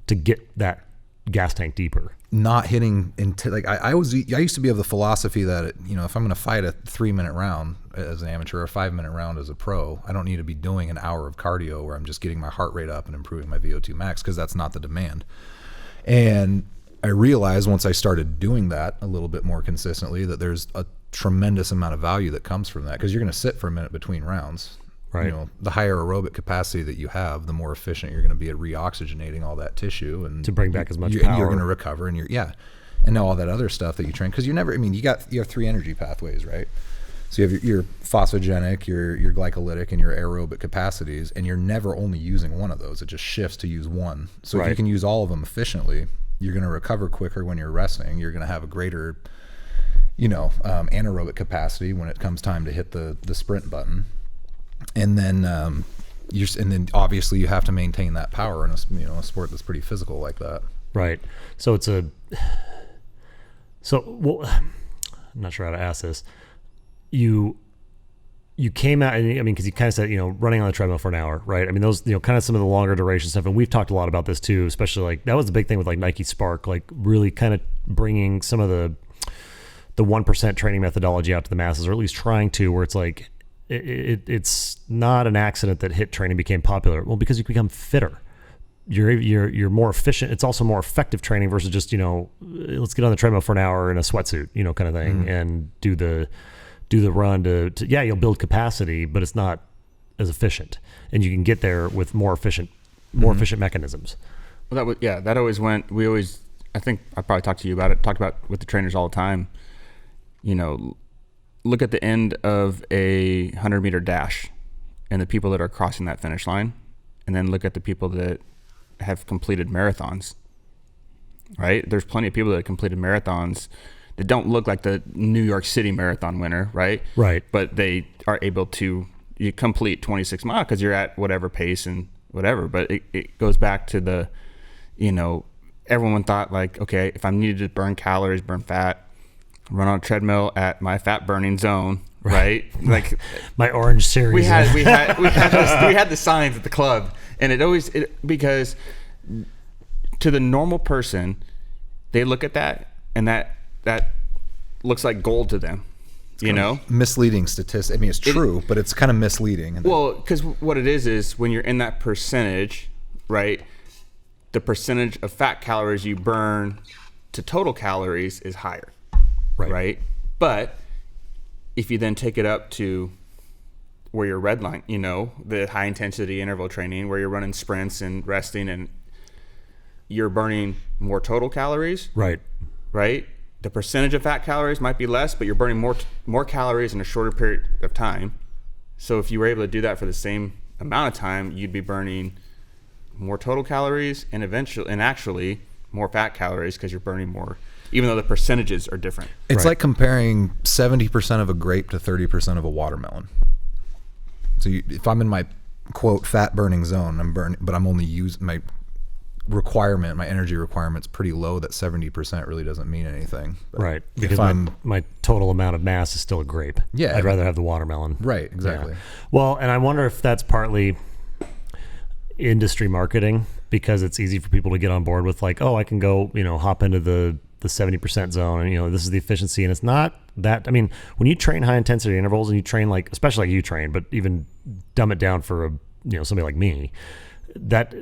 to get that gas tank deeper? Not hitting into I used to be of the philosophy that if I'm going to fight a 3-minute round as an amateur or a 5-minute round as a pro, I don't need to be doing an hour of cardio where I'm just getting my heart rate up and improving my VO2 max, because that's not the demand. And I realized once I started doing that a little bit more consistently that there's a tremendous amount of value that comes from that, because you're going to sit for a minute between rounds. Right. The higher aerobic capacity that you have, the more efficient you're going to be at reoxygenating all that tissue and to bring back as much power. And you're going to recover, and and now all that other stuff that you train, because you have 3 energy pathways, right? So you have your phosphogenic, your glycolytic, and your aerobic capacities, and you're never only using one of those. It just shifts to use one. So if you can use all of them efficiently, you're going to recover quicker when you're resting. You're going to have a greater, anaerobic capacity when it comes time to hit the sprint button. And then obviously you have to maintain that power in a sport that's pretty physical like that. Right. So I'm not sure how to ask this. You came out, and because you kind of said, running on the treadmill for an hour, right? I mean, those, kind of some of the longer duration stuff. And we've talked a lot about this too, especially that was the big thing with Nike Spark, really kind of bringing some of the 1% training methodology out to the masses, or at least trying to, where it's it's not an accident that HIIT training became popular. Well, because you become fitter. You're more efficient. It's also more effective training versus just, let's get on the treadmill for an hour in a sweatsuit, kind of thing, and do the run to you'll build capacity, but it's not as efficient, and you can get there with more efficient mechanisms. Well, that always went. I think I probably talked to you about it. Talked about with the trainers all the time. Look at the end of a 100-meter dash and the people that are crossing that finish line, and then look at the people that have completed marathons, right? There's plenty of people that have completed marathons that don't look like the New York City marathon winner, right? Right. But they are able to complete 26 miles because you're at whatever pace and whatever. But it goes back to the, everyone thought okay, if I'm needed to burn calories, burn fat, run on a treadmill at my fat burning zone, right? My orange series. We had the signs at the club, and because to the normal person, they look at that and that looks like gold to them, misleading statistic. I mean, it's true, but it's kind of misleading. Well, because what it is when you're in that percentage, right? The percentage of fat calories you burn to total calories is higher. Right. But if you then take it up to where you're redline, the high intensity interval training where you're running sprints and resting, and you're burning more total calories. Right. The percentage of fat calories might be less, but you're burning more calories in a shorter period of time. So if you were able to do that for the same amount of time, you'd be burning more total calories and actually more fat calories, because you're burning more, even though the percentages are different. It's like comparing 70% of a grape to 30% of a watermelon. So if I'm in my quote fat burning zone, I'm burning, but I'm only using my energy requirement's pretty low. That 70% really doesn't mean anything. But right. Because my total amount of mass is still a grape. Yeah. I'd rather have the watermelon. Right. Exactly. Yeah. Well, and I wonder if that's partly industry marketing, because it's easy for people to get on board with I can go, hop into the 70% zone, and this is the efficiency. And it's not that, when you train high intensity intervals, and you train especially you train, but even dumb it down for somebody like me, that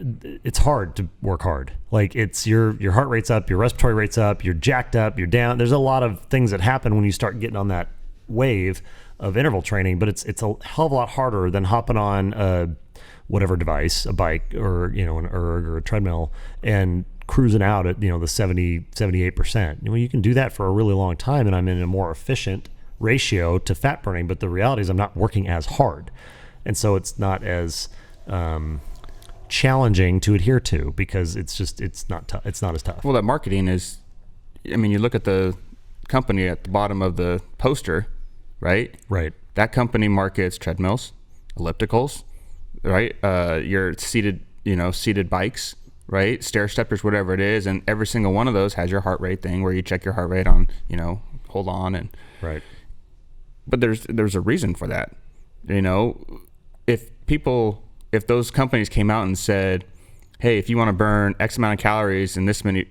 it's hard to work hard. It's your heart rate's up, your respiratory rate's up, you're jacked up, you're down. There's a lot of things that happen when you start getting on that wave of interval training, but it's a hell of a lot harder than hopping on whatever device, a bike or an erg or a treadmill, and cruising out at the 78%. You can do that for a really long time, and I'm in a more efficient ratio to fat burning. But the reality is I'm not working as hard, and so it's not as challenging to adhere to, because it's not as tough. Well, that marketing is, you look at the company at the bottom of the poster, right? Right. That company markets treadmills, ellipticals, right? Your seated bikes, right? Stair steppers, whatever it is. And every single one of those has your heart rate thing where you check your heart rate on, hold on. And right. But there's a reason for that. If those companies came out and said, hey, if you want to burn X amount of calories in this many,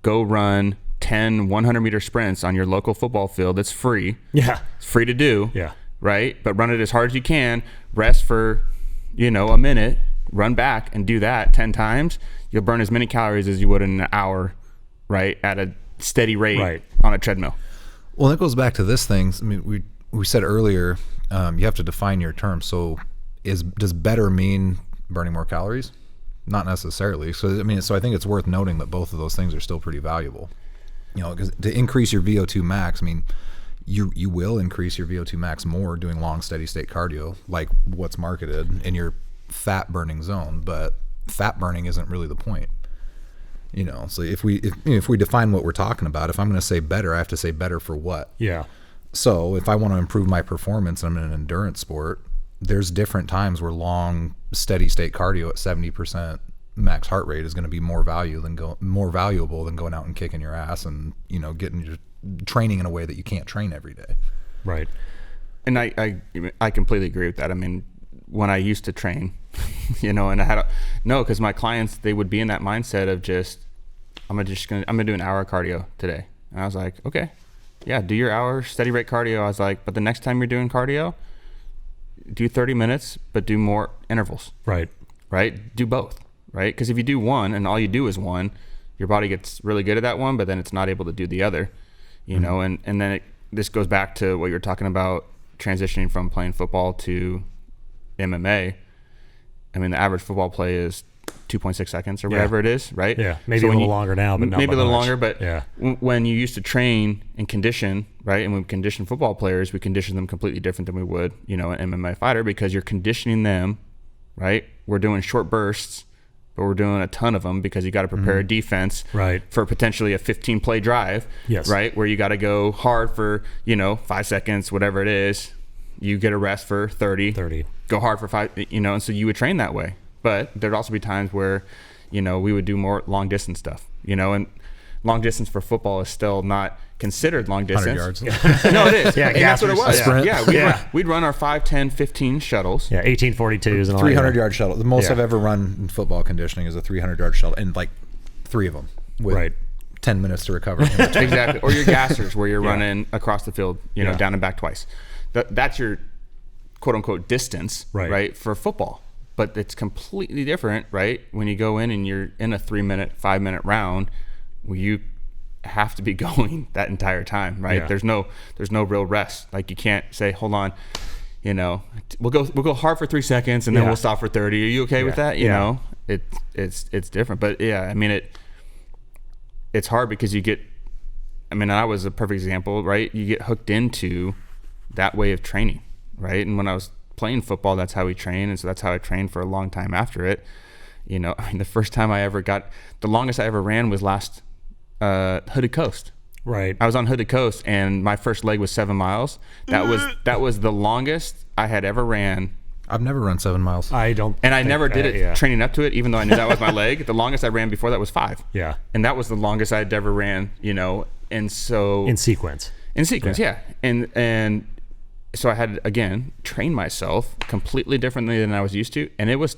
go run 10 100-meter sprints on your local football field. It's free. Yeah. It's free to do. Yeah. Right? But run it as hard as you can. Rest for, a minute. Run back and do that 10 times. You'll burn as many calories as you would in an hour, right? At a steady rate on a treadmill. Well, that goes back to this thing. We said earlier, you have to define your term. So does better mean burning more calories? Not necessarily. So I think it's worth noting that both of those things are still pretty valuable. Because to increase your VO2 max, you will increase your VO2 max more doing long steady state cardio, like what's marketed in your fat burning zone. But fat burning isn't really the point. So if we define what we're talking about, if I'm going to say better, I have to say better for what? Yeah. So if I want to improve my performance, and I'm in an endurance sport, there's different times where long steady state cardio at 70% max heart rate is going to be more valuable than going out and kicking your ass and getting your training in a way that you can't train every day. Right. And I completely agree with that. When I used to train, and I had because my clients, they would be in that mindset of just I'm gonna do an hour of cardio today, and I was like, okay, yeah, do your hour steady rate cardio. I was like, but the next time you're doing cardio, do 30 minutes, but do more intervals. Right. Do both. Right? Because if you do one and all you do is one, your body gets really good at that one, but then it's not able to do the other, and then this goes back to what you're talking about, transitioning from playing football to MMA. The average football play is 2.6 seconds or whatever it is, right? Yeah, maybe a little longer now, but not maybe a little much. longer. But when you used to train and condition, right, and when we condition football players, we condition them completely different than we would, an MMA fighter, because you're conditioning them, right? We're doing short bursts, but we're doing a ton of them because you got to prepare a defense for potentially a 15-play drive, right? Where you got to go hard for 5 seconds, whatever it is. You get a rest for 30. Go hard for 5, and so you would train that way. But there'd also be times where, we would do more long distance stuff, and long distance for football is still not considered long distance. 100 yards. No, it is. Yeah, and that's what it was. Sprint. We'd run our 5, 10, 15 shuttles. Yeah, 1842s and all 300-yard shuttle. The most I've ever run in football conditioning is a 300-yard shuttle, and like 3 of them with 10 minutes to recover. Exactly. Or your gassers where you're running across the field, down and back twice. That's your quote-unquote distance, right, for football. But it's completely different, right, when you go in and you're in a 3-minute, 5-minute round where you have to be going that entire time, right? There's no real rest. Like, you can't say, hold on, we'll go hard for 3 seconds and then we'll stop for 30. Are you okay with that? It's different. But it's hard because you get, I was a perfect example, right? You get hooked into that way of training, right? And when I was playing football, that's how we train, and so that's how I trained for a long time after it. The first time the longest I ever ran was last Hooded Coast. Right. I was on Hooded Coast, and my first leg was 7 miles. That was the longest I had ever ran. I've never run 7 miles. I never did it training up to it, even though I knew that was my leg. The longest I ran before that was 5. Yeah. And that was the longest I'd ever ran, and so in sequence, yeah. And so I had to, again, train myself completely differently than I was used to, and it was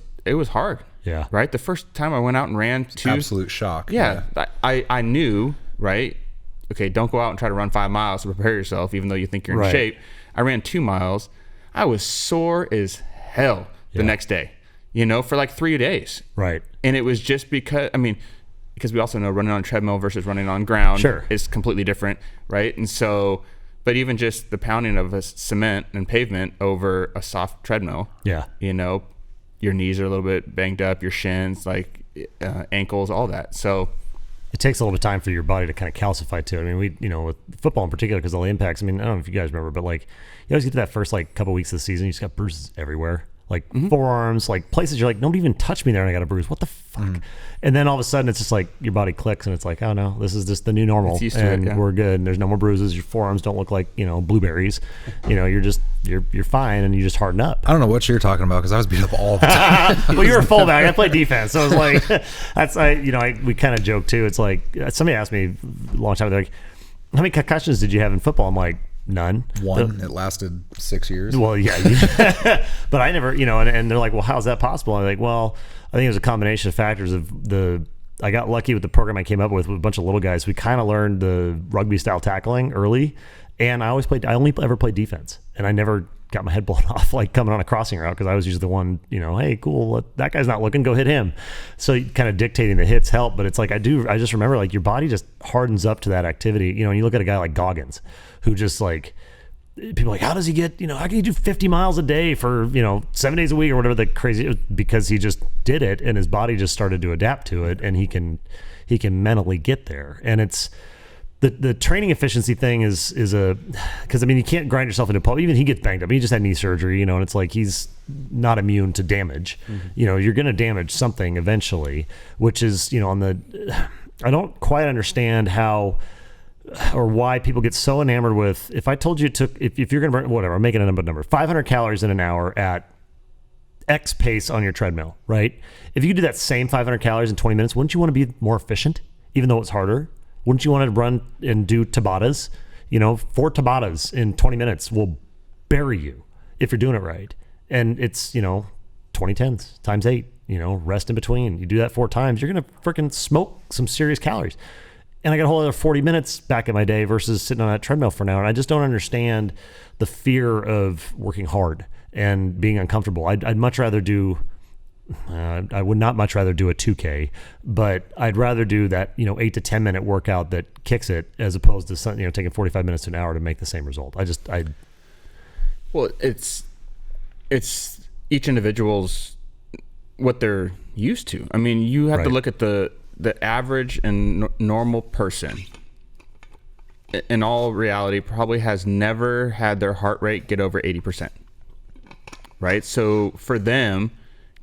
hard. Yeah. Right. The first time I went out and ran absolute shock. Yeah. I knew, right. Okay, don't go out and try to run 5 miles to prepare yourself, even though you think you're in shape. I ran 2 miles. I was sore as hell the next day, for like 3 days. Right. And it was just because we also know running on a treadmill versus running on ground is completely different, right? And so, But even just the pounding of a cement and pavement over a soft treadmill, Yeah. you know, your knees are a little bit banged up, your shins, like ankles, all that. So it takes a little bit of time for your body to kind of calcify to it. I mean, we, you know, with football in particular, because all the impacts, I mean, I don't know if you guys remember, but like you always get to that first like couple weeks of the season, you just got bruises everywhere. Like forearms, like places you're like, nobody even touched me there and I got a bruise. What the fuck? And then all of a sudden it's just like your body clicks and it's like, oh no, this is just the new normal. It's used to and it, yeah. we're good. And there's no more bruises. Your forearms don't look like, you know, blueberries. You know, you're fine and you just harden up. I don't know what you're talking about because I was beat up all the time. Well, you're a fullback. I played defense. So it was like, we kind of joke too. It's like somebody asked me a long time, they're like, how many concussions did you have in football? I'm like, none. One. It lasted 6 years. Well, yeah. But I never, you know, and they're like, well, how's that possible? I'm like, well, I think it was a combination of factors I got lucky with the program I came up with a bunch of little guys. We kind of learned the rugby style tackling early. And I only ever played defense. And I never got my head blown off like coming on a crossing route because I was usually the one, you know, hey, cool, that guy's not looking, go hit him. So kind of dictating the hits help. But it's like I just remember like your body just hardens up to that activity. You know, and you look at a guy like Goggins who just like, people are like, how does he get, you know, how can he do 50 miles a day for, you know, 7 days a week or whatever the crazy, because he just did it and his body just started to adapt to it and he can mentally get there. And it's the training efficiency thing is because I mean, you can't grind yourself into pulp. Even he gets banged up. He just had knee surgery, you know, and it's like he's not immune to damage. You know, you're going to damage something eventually, which is, you know, I don't quite understand how or why people get so enamored with, if I told you if you're going to burn, whatever, I'm making a number, 500 calories in an hour at X pace on your treadmill, right? If you could do that same 500 calories in 20 minutes, wouldn't you want to be more efficient, even though it's harder? Wouldn't you want to run and do Tabatas? You know, 4 Tabatas in 20 minutes will bury you if you're doing it right. And it's, you know, 2010s times 8, you know, rest in between. You do that 4 times, you're going to freaking smoke some serious calories. And I got a whole other 40 minutes back in my day versus sitting on that treadmill for an hour. And I just don't understand the fear of working hard and being uncomfortable. I'd much rather do, I would not much rather do a 2K, but I'd rather do that, you know, 8 to 10 minute workout that kicks it as opposed to, you know, taking 45 minutes to an hour to make the same result. Well, it's each individual's what they're used to. I mean, you have to look at the average and normal person in all reality probably has never had their heart rate get over 80%, right? So for them,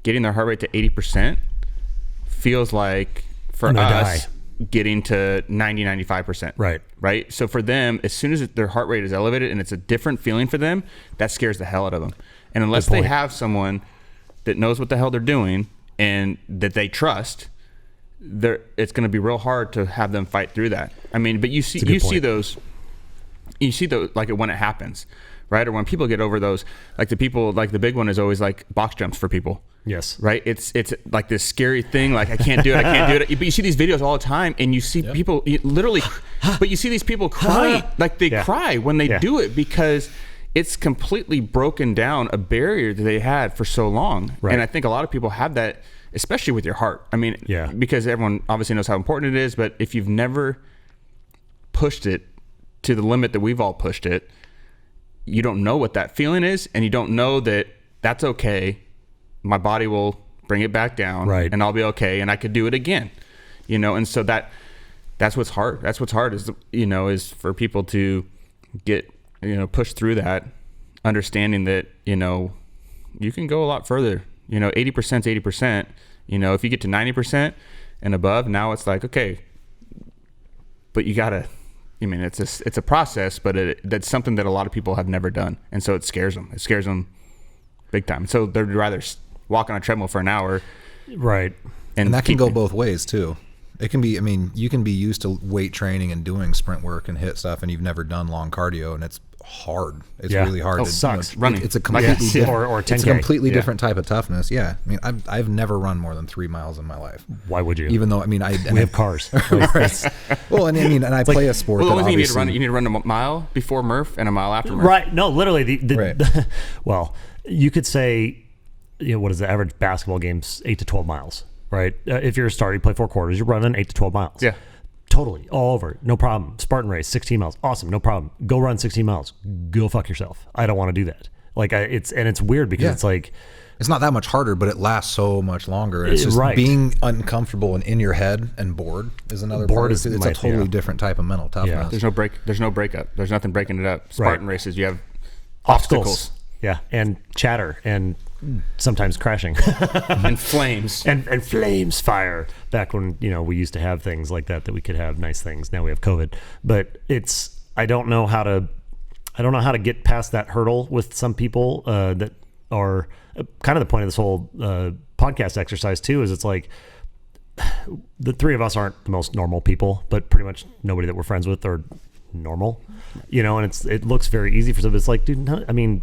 getting their heart rate to 80% feels like for us getting to 95%. Right. So for them, as soon as their heart rate is elevated and it's a different feeling for them, that scares the hell out of them. And unless they have someone that knows what the hell they're doing and that they trust, it's going to be real hard to have them fight through that. I mean, but you see those like when it happens, right? Or when people get over those, like the big one is always like box jumps for people. Yes. Right. It's like this scary thing. Like I can't do it. But you see these videos all the time and you see people literally, but you see these people cry, like they cry when they do it because it's completely broken down a barrier that they had for so long. Right. And I think a lot of people have that, especially with your heart. I mean, because everyone obviously knows how important it is, but if you've never pushed it to the limit that we've all pushed it, you don't know what that feeling is, and you don't know that that's okay. My body will bring it back down, and I'll be okay, and I could do it again, you know. And so that's what's hard. That's what's hard is, you know, is for people to get, you know, push through that, understanding that, you know, you can go a lot further. You know, 80% is 80%. You know, if you get to 90% and above, now it's like, okay, but you gotta, I mean, it's a process, but that's something that a lot of people have never done. And so it scares them. It scares them big time. So they'd rather walk on a treadmill for an hour. Right. And that can go both ways too. It can be, I mean, you can be used to weight training and doing sprint work and hit stuff, and you've never done long cardio, and it's hard. It's really hard. It sucks. You know, running. It's a completely different, or 10K. It's a completely different type of toughness. Yeah. I mean, I've never run more than 3 miles in my life. Why would you? Even though, I mean, we have cars. Well, and I mean, and I play a sport. Well, the that only thing you need to run a mile before Murph and a mile after Murph. Right. No, literally. Well, you could say, you know, what is the average basketball game's 8 to 12 miles, right? If you're a starter, you play 4 quarters, you're running 8 to 12 miles. Yeah. Totally. All over. No problem. Spartan race, 16 miles. Awesome. No problem. Go run 16 miles. Go fuck yourself. I don't want to do that. Like it's weird because it's like, it's not that much harder, but it lasts so much longer. It's just being uncomfortable and in your head and bored is another part. It's a totally different type of mental toughness. Yeah. There's no breakup. There's nothing breaking it up. Spartan races, you have obstacles. Yeah, and chatter and sometimes crashing and flames and flames fire. Back when we used to have things like that we could have nice things. Now we have COVID, but I don't know how to get past that hurdle with some people that are kind of the point of this whole podcast exercise too. Is it's like the three of us aren't the most normal people, but pretty much nobody that we're friends with are normal, and it looks very easy for some. It's like, dude, I mean,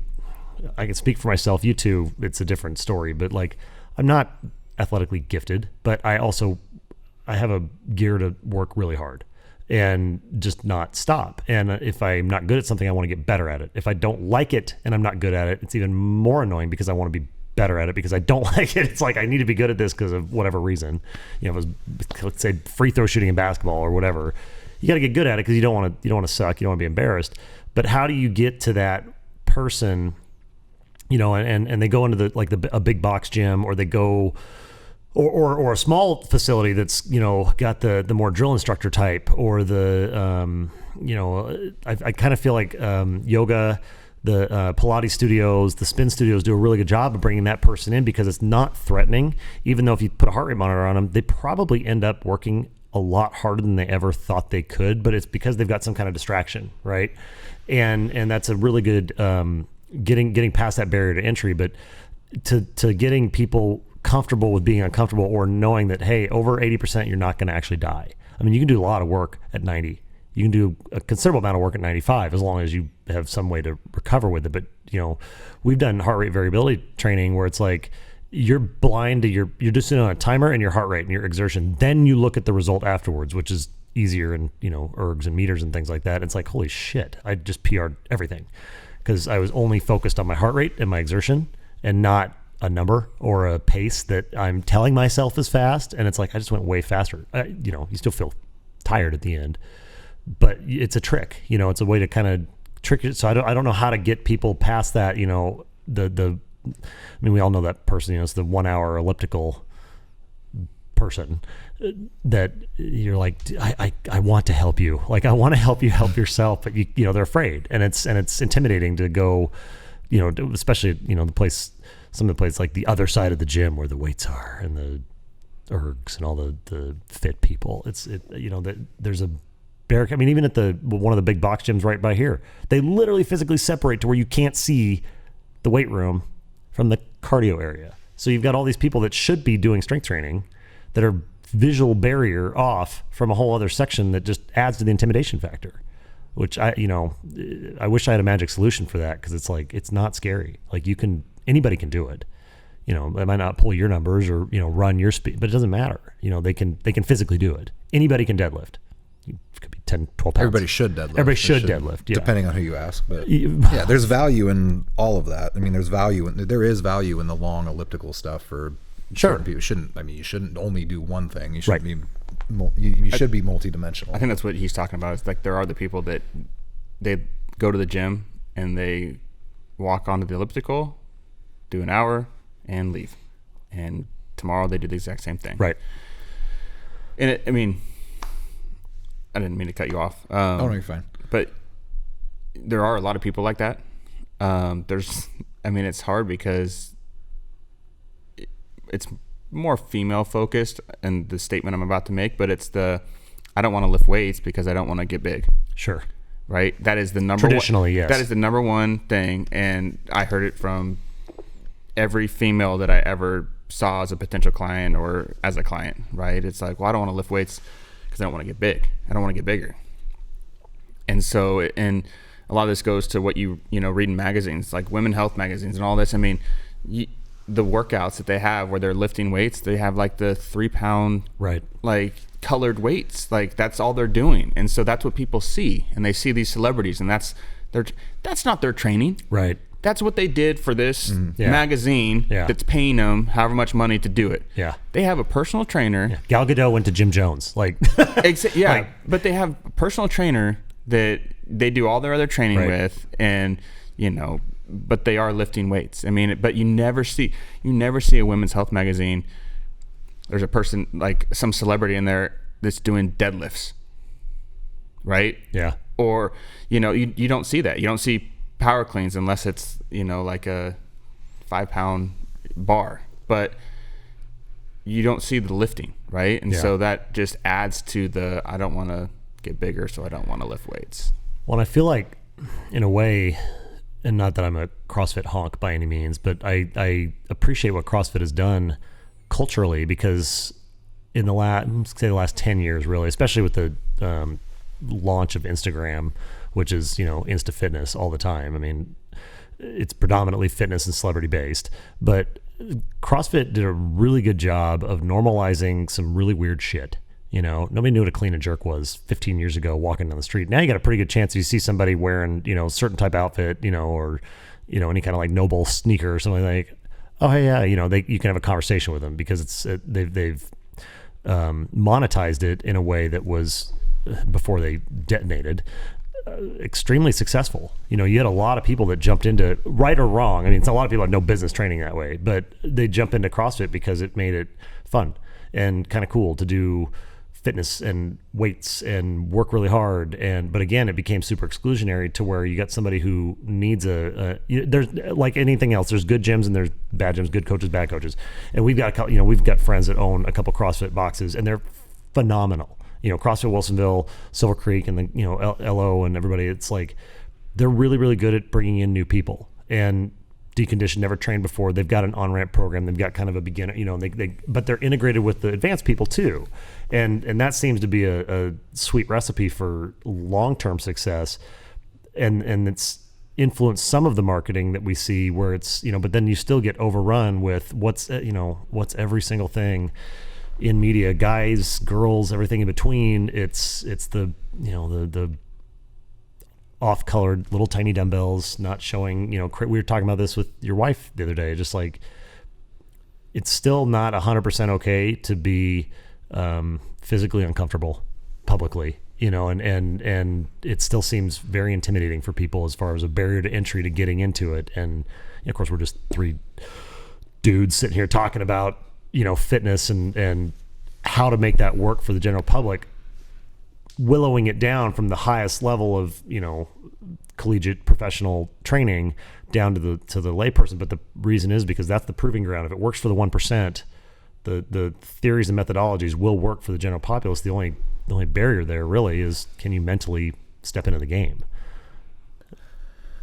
I can speak for myself. You two, it's a different story, but like, I'm not athletically gifted, but I have a gear to work really hard and just not stop. And if I'm not good at something, I want to get better at it. If I don't like it and I'm not good at it, it's even more annoying because I want to be better at it because I don't like it. It's like, I need to be good at this because of whatever reason. If it was, let's say, free throw shooting in basketball or whatever, you got to get good at it because you don't want to suck. You don't want to be embarrassed. But how do you get to that person, and they go into a big box gym, or they go or a small facility that's got the more drill instructor type, or the I kind of feel like yoga, the Pilates studios, the spin studios do a really good job of bringing that person in because it's not threatening. Even though if you put a heart rate monitor on them, they probably end up working a lot harder than they ever thought they could, but it's because they've got some kind of distraction, right? And that's a really good getting past that barrier to entry. But to getting people comfortable with being uncomfortable, or knowing that, hey, over 80% you're not going to actually die. I mean, you can do a lot of work at 90. You can do a considerable amount of work at 95 as long as you have some way to recover with it. But we've done heart rate variability training where it's like you're blind to you're just on a timer and your heart rate and your exertion. Then you look at the result afterwards, which is easier, and ergs and meters and things like that. It's like, holy shit, I just PR'd everything because I was only focused on my heart rate and my exertion and not a number or a pace that I'm telling myself is fast. And it's like, I just went way faster. You still feel tired at the end, but it's a trick, it's a way to kind of trick it. So I don't know how to get people past that, I mean, we all know that person, it's the 1 hour elliptical person that you're like, I want to help you. Like, I want to help you help yourself, but they're afraid, and it's intimidating to go, especially, some of the places like the other side of the gym where the weights are and the ergs and all the fit people. That there's a barricade. I mean, even at one of the big box gyms right by here, they literally physically separate to where you can't see the weight room from the cardio area. So you've got all these people that should be doing strength training that are visual barrier off from a whole other section that just adds to the intimidation factor, which I wish I had a magic solution for that. Cause it's like, it's not scary. Like anybody can do it. It might not pull your numbers or, run your speed, but it doesn't matter. They can physically do it. Anybody can deadlift. It could be 10, 12 pounds. Everybody should deadlift. Everybody should deadlift, yeah. Depending on who you ask. But yeah, there's value in all of that. I mean, there is value in the long elliptical stuff for certain people. You shouldn't only do one thing. You should be you should be multidimensional. I think that's what he's talking about. It's like there are the people that they go to the gym and they walk onto the elliptical, do an hour, and leave. And tomorrow they do the exact same thing. Right. And I didn't mean to cut you off. Oh, no, you're fine. But there are a lot of people like that. It's hard because it's more female focused in the statement I'm about to make, but it's I don't want to lift weights because I don't want to get big. Sure. Right? That is the number Traditionally, yes. That is the number one thing. And I heard it from every female that I ever saw as a potential client or as a client, right? It's like, well, I don't want to lift weights because I don't want to get big. I don't want to get bigger. And so, and a lot of this goes to what you read in magazines, like women health magazines and all this. I mean, the workouts that they have where they're lifting weights, they have like the 3 pound, right, like colored weights, like that's all they're doing. And so that's what people see, and they see these celebrities, and that's not their training. Right. That's what they did for this Yeah. magazine Yeah. that's paying them however much money to do it. Yeah. They have a personal trainer. Yeah. Gal Gadot went to Jim Jones. Like, Yeah, but they have a personal trainer that they do all their other training Right. with, and but they are lifting weights. I mean, but you never see a women's health magazine. There's a person, like some celebrity in there, that's doing deadlifts, right? yeah. Or you don't see that. You don't see power cleans unless it's like a 5-pound bar, but you don't see the lifting, right? And so that just adds to the I don't want to get bigger, so I don't want to lift weights. Well, I feel like, in a way, and not that I'm a CrossFit honk by any means, but I appreciate what CrossFit has done culturally, because in the last 10 years, really, especially with the launch of Instagram, which is Insta fitness all the time. I mean, it's predominantly fitness and celebrity based, but CrossFit did a really good job of normalizing some really weird shit. Nobody knew what a clean and jerk was 15 years ago walking down the street. Now you got a pretty good chance if you see somebody wearing, certain type outfit, or, any kind of like noble sneaker or something, like, oh, hey, yeah, you can have a conversation with them, because they've monetized it in a way that was, before they detonated, extremely successful. You had a lot of people that jumped into, right or wrong. I mean, it's a lot of people had no business training that way, but they jump into CrossFit because it made it fun and kind of cool to do fitness and weights and work really hard. But again, it became super exclusionary to where you got somebody who needs there's like anything else. There's good gyms and there's bad gyms, good coaches, bad coaches. And we've got we've got friends that own a couple CrossFit boxes, and they're phenomenal. CrossFit Wilsonville, Silver Creek, and the LO and everybody. It's like they're really, really good at bringing in new people and deconditioned, never trained before. They've got an on-ramp program. They've got kind of a beginner, but they're integrated with the advanced people too. And that seems to be a sweet recipe for long-term success. And it's influenced some of the marketing that we see where it's, but then you still get overrun with what's every single thing in media, guys, girls, everything in between. It's the off-colored little tiny dumbbells, not showing, we were talking about this with your wife the other day, just like, it's still not 100% okay to be physically uncomfortable publicly, and it still seems very intimidating for people as far as a barrier to entry to getting into it. And of course, we're just three dudes sitting here talking about, fitness and how to make that work for the general public, willowing it down from the highest level of, collegiate professional training down to the layperson. But the reason is because that's the proving ground. If it works for the 1%, the theories and methodologies will work for the general populace. The only barrier there really is, can you mentally step into the game?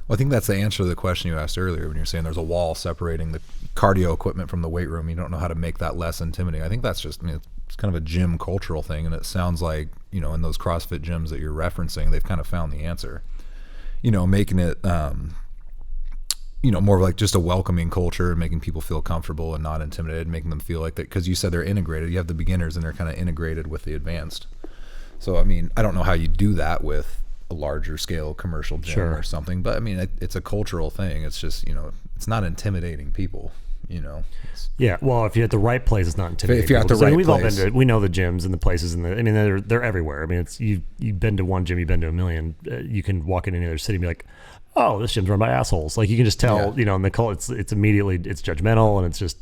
Well, I think that's the answer to the question you asked earlier when you're saying there's a wall separating the cardio equipment from the weight room. You don't know how to make that less intimidating. I think that's just, it's kind of a gym cultural thing, and it sounds like, in those CrossFit gyms that you're referencing, they've kind of found the answer. Making it, more of like just a welcoming culture, making people feel comfortable and not intimidated, making them feel like that, because you said they're integrated. You have the beginners and they're kind of integrated with the advanced. So, I don't know how you do that with a larger scale commercial gym or something, but it's a cultural thing. It's just, it's not intimidating people, Yeah. Well, if you're at the right place, it's not intimidating. If you're at the right we've place. all been to, we know the gyms and the places, and they're everywhere. It's you've been to one gym, you've been to a million. You can walk in any other city and be like, oh, this gym's run by assholes. Like, you can just tell, in the cult, it's immediately, it's judgmental, and it's just,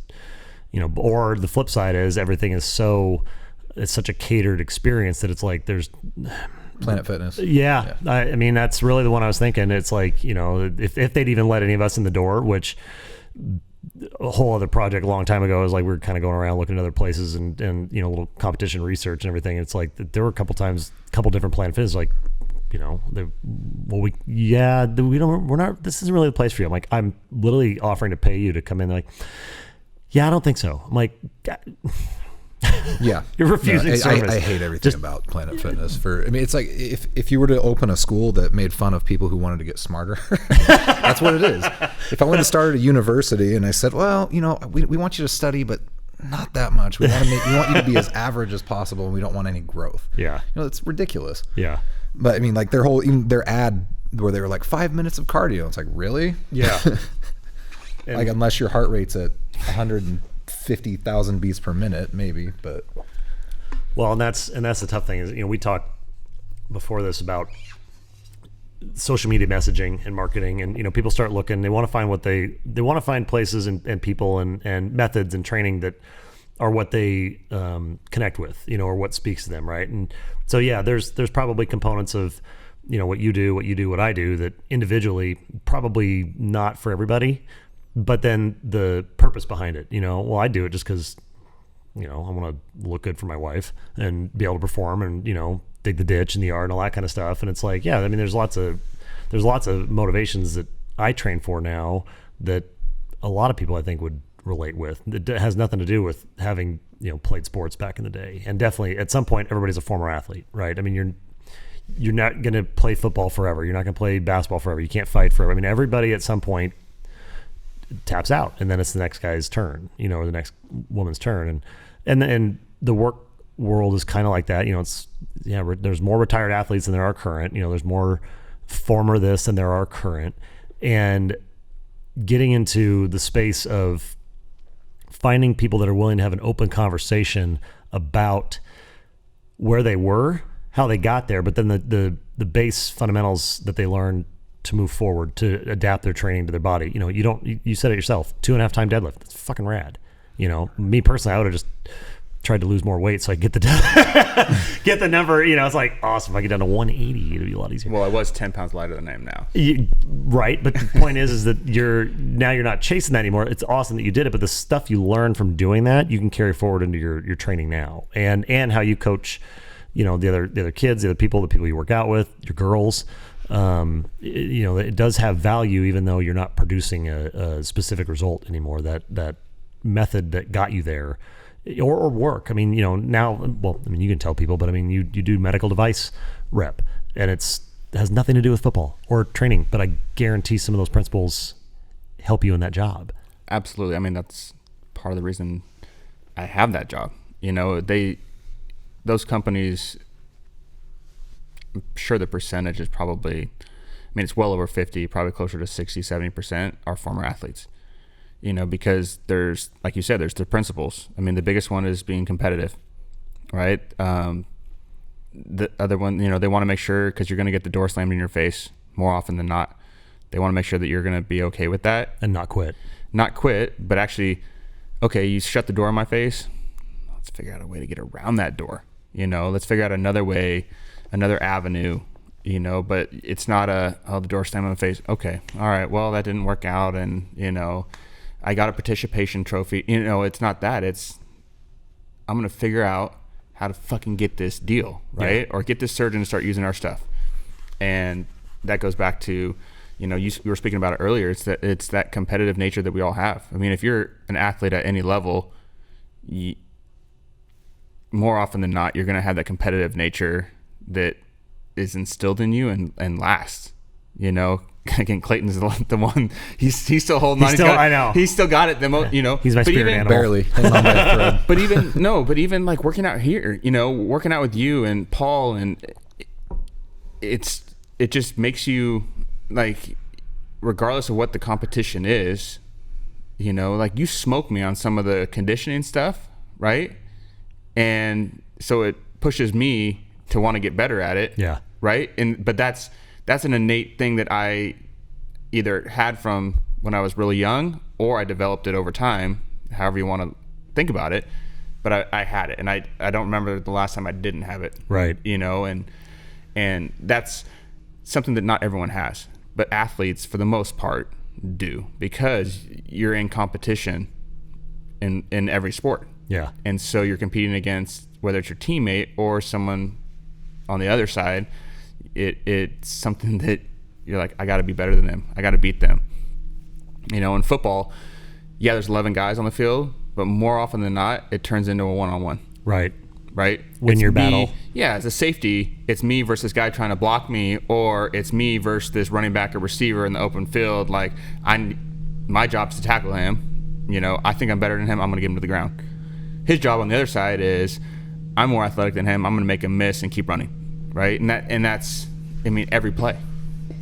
or the flip side is everything is it's such a catered experience that it's like there's Planet Fitness. Yeah. That's really the one I was thinking. It's like, if they'd even let any of us in the door, which a whole other project a long time ago is like, we were kind of going around looking at other places and little competition research and everything. It's like there were a couple different Planet Fitness, like, this isn't really the place for you. I'm like, I'm literally offering to pay you to come in. They're like, yeah, I don't think so. I'm like, yeah, you're refusing service. I hate everything about Planet Fitness. It's like if you were to open a school that made fun of people who wanted to get smarter, that's what it is. If I wanted to start at a university and I said, well, we want you to study, but not that much. We want you to be as average as possible, and we don't want any growth. Yeah, it's ridiculous. Yeah. But their ad where they were like 5 minutes of cardio. It's like, really? Yeah. Like, unless your heart rate's at 150,000 beats per minute, maybe. But well, and that's the tough thing is, we talked before this about social media messaging and marketing, and people start looking. They want to find they want to find places and people and methods and training that are what they connect with, or what speaks to them, right? And so there's probably components of what you do, what I do, that individually probably not for everybody, but then the purpose behind it, well, I do it just because I want to look good for my wife and be able to perform and dig the ditch in the yard and all that kind of stuff. And it's like, there's lots of motivations that I train for now that a lot of people I think would relate with. It has nothing to do with having played sports back in the day. And definitely at some point everybody's a former athlete, right? I mean, you're not going to play football forever. You're not going to play basketball forever. You can't fight forever. I mean, everybody at some point taps out, and then it's the next guy's turn, or the next woman's turn. And the work world is kind of like that. There's more retired athletes than there are current. There's more former this than there are current. And getting into the space of finding people that are willing to have an open conversation about where they were, how they got there, but then the base fundamentals that they learned to move forward, to adapt their training to their body. You said it yourself, 2.5 time deadlift. That's fucking rad. Me personally, I would have just tried to lose more weight so I get the number. It's like, awesome. If I get down to 180, it'd be a lot easier. Well, I was 10 pounds lighter than I am now. Right, but the point is that you're not chasing that anymore. It's awesome that you did it, but the stuff you learned from doing that, you can carry forward into your training now, and how you coach, the other kids, the people you work out with, your girls. It does have value, even though you're not producing a specific result anymore. That method that got you there, or work. I mean, now, well, I mean, you can tell people, but I mean, you do medical device rep, and it has nothing to do with football or training, but I guarantee some of those principles help you in that job. Absolutely. I mean, that's part of the reason I have that job. Those companies, I'm sure the percentage is probably, it's well over 50, probably closer to 60, 70% are former athletes, because there's, like you said, there's the principles. I mean, the biggest one is being competitive, right? The other one, they want to make sure, because you're going to get the door slammed in your face more often than not. They want to make sure that you're going to be okay with that. And not quit. Not quit, but actually, okay, you shut the door in my face. Let's figure out a way to get around that door. Let's figure out another way, another avenue, but it's not the door slammed in my face. Okay. All right. Well, that didn't work out. And, I got a participation trophy. It's not that. It's, I'm going to figure out how to fucking get this deal, right? Yeah. Or get this surgeon to start using our stuff. And that goes back to, you were speaking about it earlier. It's that competitive nature that we all have. I mean, if you're an athlete at any level, more often than not, you're going to have that competitive nature that is instilled in you and lasts. Again, Clayton's the one. He's still holding on. I know. He's still got it. He's my spirit animal. Barely. Hanging on by a thread. But even like working out here, working out with you and Paul, and it just makes you, like, regardless of what the competition is, like, you smoke me on some of the conditioning stuff, right? And so it pushes me to want to get better at it. Yeah. Right. But that's an innate thing that I either had from when I was really young, or I developed it over time, however you want to think about it. But I had it, and I don't remember the last time I didn't have it. Right. And that's something that not everyone has, but athletes for the most part do, because you're in competition in every sport. Yeah. And so you're competing against, whether it's your teammate or someone on the other side, it's something that you're like, I got to be better than them. I got to beat them. In football, there's 11 guys on the field, but more often than not, it turns into a one-on-one. Right. Right? Win your battle. Yeah, as a safety, it's me versus this guy trying to block me, or it's me versus this running back or receiver in the open field. Like, my job is to tackle him. I think I'm better than him. I'm going to get him to the ground. His job on the other side is, I'm more athletic than him. I'm going to make him miss and keep running, right? And that's, every play.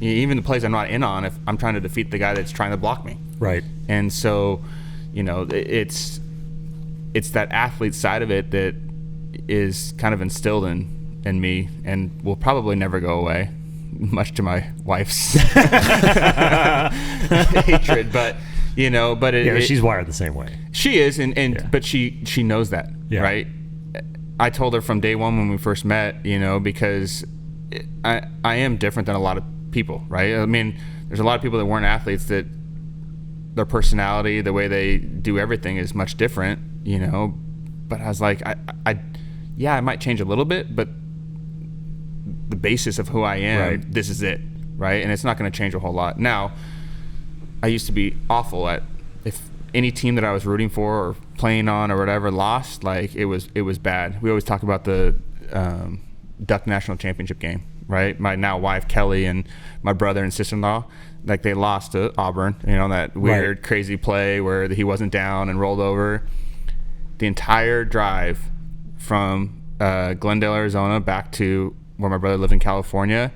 even the plays I'm not in on, if I'm trying to defeat the guy that's trying to block me. Right. And so, it's that athlete side of it that is kind of instilled in me and will probably never go away, much to my wife's hatred. But she's wired the same way. She is, but she knows that, right? I told her from day one when we first met, because I am different than a lot of people, right? I mean, there's a lot of people that weren't athletes that their personality, the way they do everything is much different, But I was like, I might change a little bit, but the basis of who I am, this is it, right? And it's not going to change a whole lot. Now, I used to be awful at if any team that I was rooting for or playing on or whatever lost, like it was bad. We always talk about the Duck National Championship game, right? My now wife Kelly and my brother and sister-in-law, like they lost to Auburn, that weird crazy play where he wasn't down and rolled over. The entire drive from Glendale, Arizona back to where my brother lived in California,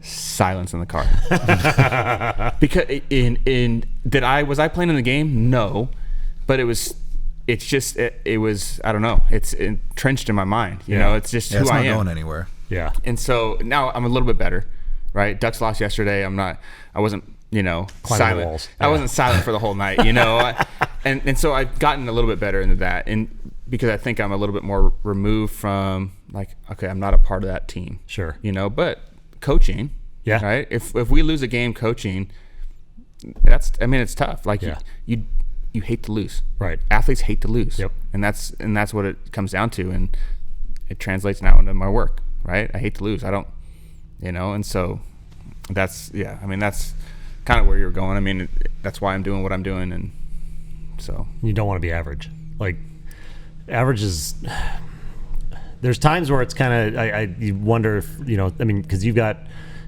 silence in the car. Because was I playing in the game? No, but it was I don't know. It's entrenched in my mind. It's just who I am. It's not going anywhere. Yeah. And so now I'm a little bit better, right? Ducks lost yesterday. I wasn't, silent. Walls. I wasn't silent for the whole night, and so I've gotten a little bit better into that. And because I think I'm a little bit more removed from like, okay, I'm not a part of that team. Sure. But coaching, right? If we lose a game coaching, it's tough. Like you hate to lose. Right. Athletes hate to lose. Yep. And that's what it comes down to, and it translates now into my work, right? I hate to lose. I don't, and so that's kind of where you're going. That's why I'm doing what I'm doing, and so you don't want to be average. Like average is. There's times where it's kind of you wonder if because you've got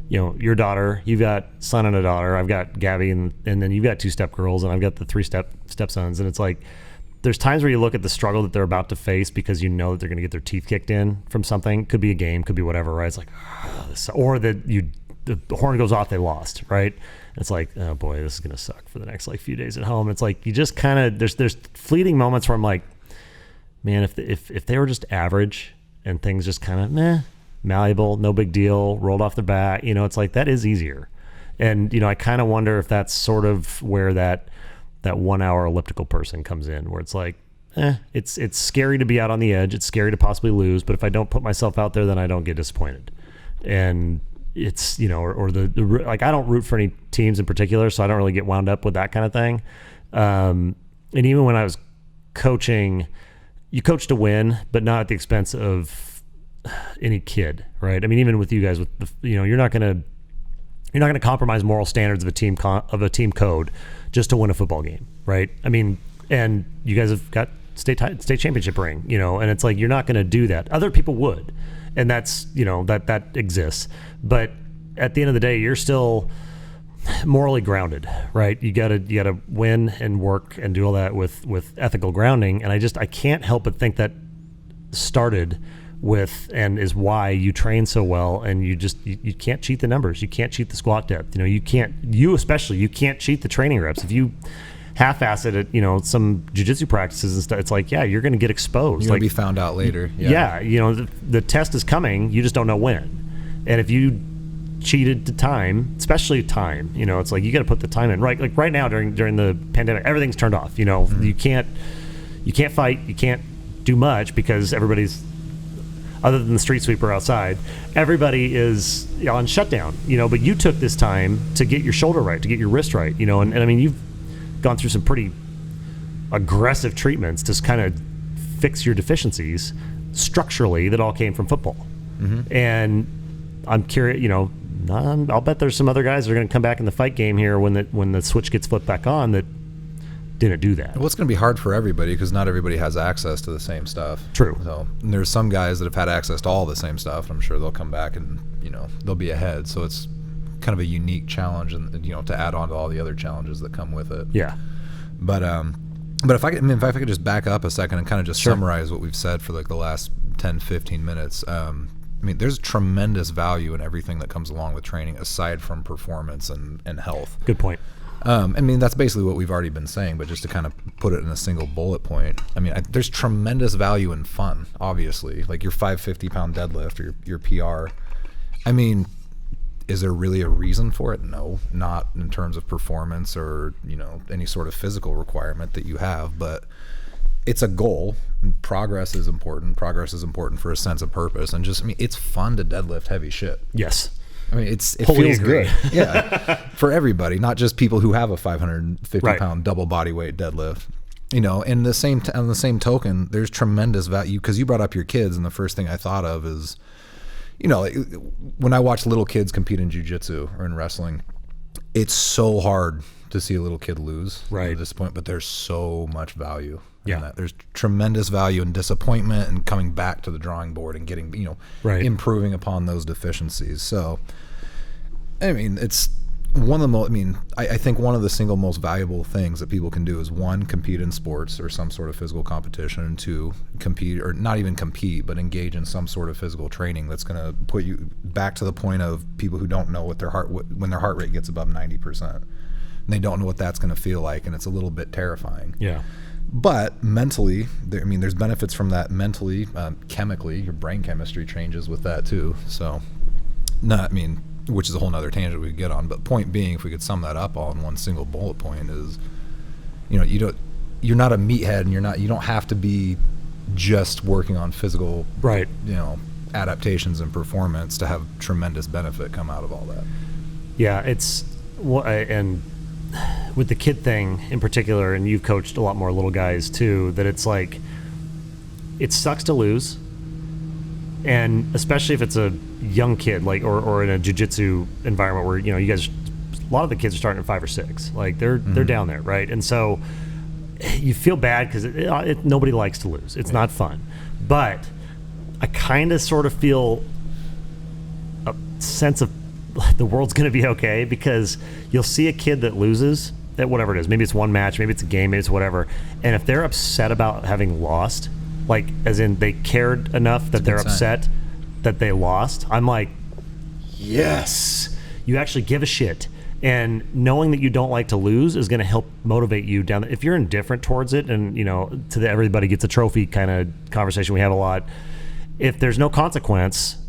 your daughter, you've got son and a daughter, I've got Gabby, and then you've got 2 stepgirls, and I've got the 3 stepsons, and it's like there's times where you look at the struggle that they're about to face because that they're going to get their teeth kicked in from something. Could be a game, could be whatever, right? It's like or that the horn goes off, they lost, right? It's like, oh boy, this is going to suck for the next few days at home. It's like you just kind of there's fleeting moments where I'm like, man, if they were just average and things just kind of malleable, no big deal, rolled off the bat, it's like that is easier. And I kind of wonder if that's sort of where that 1 hour elliptical person comes in, where it's like, it's scary to be out on the edge, it's scary to possibly lose, but if I don't put myself out there, then I don't get disappointed. And it's or I don't root for any teams in particular, so I don't really get wound up with that kind of thing. And even when I was coaching, you coach to win, but not at the expense of any kid, right? Even with you guys, with you're not going to compromise moral standards of a team code just to win a football game, right? And you guys have got state championship ring, and it's like you're not going to do that. Other people would, and that's that exists. But at the end of the day, you're still morally grounded, right? You gotta win and work and do all that with ethical grounding. And I can't help but think that started with and is why you train so well, and you can't cheat the numbers, you can't cheat the squat depth, you can't cheat the training reps. If you half-ass it at some jiu-jitsu practices and stuff, it's like, you're going to get exposed. You're going to be found out later. The test is coming, you just don't know when. And if you cheated to time, especially time, it's like you got to put the time in, right? Like right now during the pandemic, everything's turned off. You can't fight, you can't do much because everybody's, other than the street sweeper outside, everybody is on shutdown. But you took this time to get your shoulder right, to get your wrist right. And you've gone through some pretty aggressive treatments to kind of fix your deficiencies structurally that all came from football. Mm-hmm. And I'm curious, I'll bet there's some other guys that are going to come back in the fight game here when the switch gets flipped back on that didn't do that. Well, it's going to be hard for everybody because not everybody has access to the same stuff. True. So there's some guys that have had access to all the same stuff, and I'm sure they'll come back and they'll be ahead. So it's kind of a unique challenge, and to add on to all the other challenges that come with it. Yeah. But if I could just back up a second and kind of just summarize what we've said for the last 10-15 minutes. I mean, there's tremendous value in everything that comes along with training aside from performance and health. Good point. I mean, that's basically what we've already been saying, but just to kind of put it in a single bullet point, I mean, there's tremendous value in fun, obviously. Like your 550-pound deadlift or your PR. I mean, is there really a reason for it? No, not in terms of performance or, any sort of physical requirement that you have, but it's a goal. And progress is important. Progress is important for a sense of purpose. And just, I mean, it's fun to deadlift heavy shit. Yes. I mean, it Wholly feels agree. good. Yeah. For everybody, not just people who have a 550 pound double body weight deadlift. And on the same token, there's tremendous value, because you brought up your kids, and the first thing I thought of is, when I watch little kids compete in jiu-jitsu or in wrestling, it's so hard to see a little kid lose at this point, but there's so much value in that. There's tremendous value in disappointment and coming back to the drawing board and getting, improving upon those deficiencies. So, I mean, it's one of the most, I think one of the single most valuable things that people can do is, one, compete in sports or some sort of physical competition, and two, compete, or not even compete, but engage in some sort of physical training that's going to put you back to the point of people who don't know when their heart rate gets above 90%. And they don't know what that's going to feel like, and it's a little bit terrifying. Yeah. But mentally, there's benefits from that mentally, chemically. Your brain chemistry changes with that too. So, which is a whole nother tangent we could get on. But point being, if we could sum that up all in one single bullet point, is, you're not a meathead, and you don't have to be just working on physical, adaptations and performance to have tremendous benefit come out of all that. Yeah, and with the kid thing in particular, and you've coached a lot more little guys too, that it's like, it sucks to lose, and especially if it's a young kid, like or in a jiu-jitsu environment where you guys, a lot of the kids are starting at 5 or 6, like they're down there, right? And so you feel bad because nobody likes to lose. It's not fun, but I kind of sort of feel a sense of the world's going to be okay, because you'll see a kid that loses at whatever it is. Maybe it's one match, maybe it's a game, maybe it's whatever. And if they're upset about having lost, like as in they cared enough that they're upset that they lost, I'm like, yes, you actually give a shit. And knowing that you don't like to lose is going to help motivate you down. If you're indifferent towards it, and to the everybody gets a trophy kind of conversation we have a lot, if there's no consequences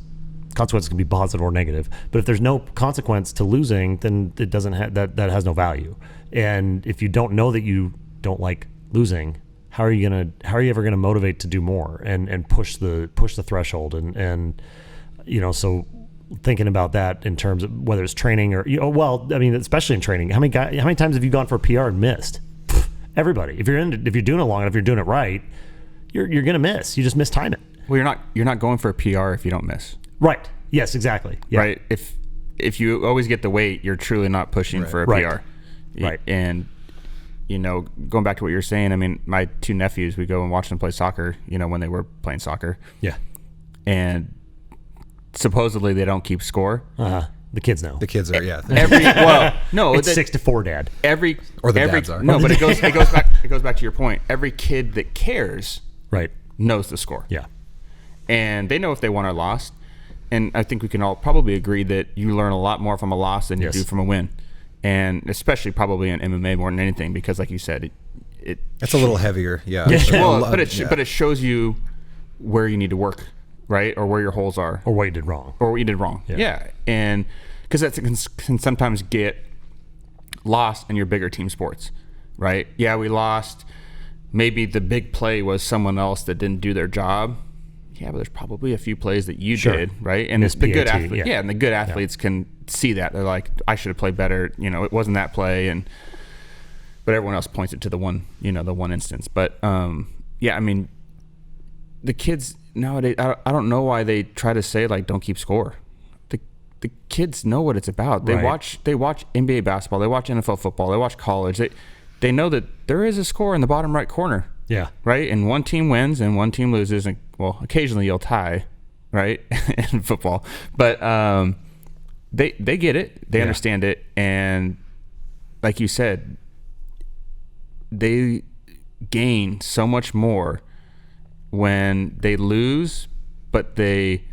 can be positive or negative, but if there's no consequence to losing, then it doesn't have that has no value. And if you don't know that you don't like losing, how are you ever gonna motivate to do more and push the threshold? And so thinking about that in terms of whether it's training or especially in training, how many times have you gone for a PR and missed? Everybody. If you're doing it long enough, if you're doing it right, you're gonna miss. You just mistime it. Well, you're not going for a PR if you don't miss. Right. Yes, exactly. Yeah. Right. If you always get the weight, you're truly not pushing for a PR. Right. And, going back to what you're saying, my 2 nephews, we go and watch them play soccer, when they were playing soccer. Yeah. And supposedly they don't keep score. Uh-huh. The kids know. The kids are, yeah. It's 6-4, Dad. Dads are. No, but it goes back to your point. Every kid that cares knows the score. Yeah. And they know if they won or lost. And I think we can all probably agree that you learn a lot more from a loss than you do from a win. And especially probably in MMA more than anything, because like you said, it's a little heavier. Yeah. But it shows you where you need to work, right? Or where your holes are. Or what you did wrong. Yeah. And because that can sometimes get lost in your bigger team sports, right? Yeah, we lost. Maybe the big play was someone else that didn't do their job. Yeah, but there's probably a few plays that you did, right? And the good athletes, and the good athletes can see that. They're like, I should have played better. It wasn't that play, but everyone else points it to the one instance. But the kids nowadays, I don't know why they try to say like don't keep score. The kids know what it's about. They watch NBA basketball, they watch NFL football, they watch college. They know that there is a score in the bottom right corner. Yeah. Right? And one team wins and one team loses. And, occasionally you'll tie, right? in football. But they get it. They understand it. And like you said, they gain so much more when they lose, but they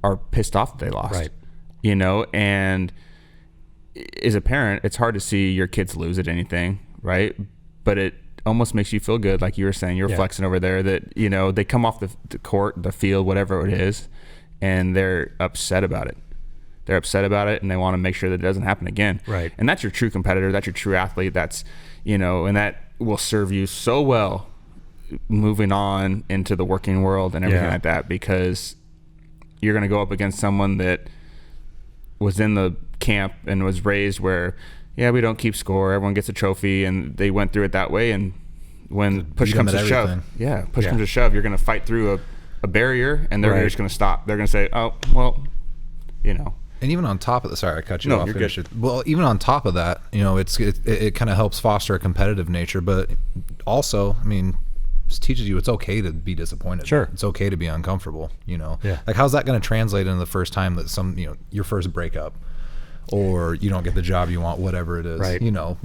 are pissed off that they lost. Right. You know, and as a parent, it's hard to see your kids lose at anything, right? But it almost makes you feel good, like you were saying, you're flexing over there, that, you know, they come off the court, the field, whatever it is, and they're upset about it. They're upset about it, and they want to make sure that it doesn't happen again. Right. And that's your true competitor. That's your true athlete. That's, you know, and that will serve you so well moving on into the working world and everything like that, because you're going to go up against someone that was in the camp and was raised where, we don't keep score, everyone gets a trophy, and they went through it that way. And when push comes to shove, comes to shove, you're going to fight through a barrier, and they're just going to stop. They're going to say, oh, well, you know. And even on top of the, sorry, I cut you off. You're good. Well, even on top of that, you know, it kind of helps foster a competitive nature, but also, I mean, just teaches you it's okay to be disappointed. Sure. It's okay to be uncomfortable, you know. Yeah. Like, how's that going to translate into the first time that you know, your first breakup, or you don't get the job you want, whatever it is. Right. You know,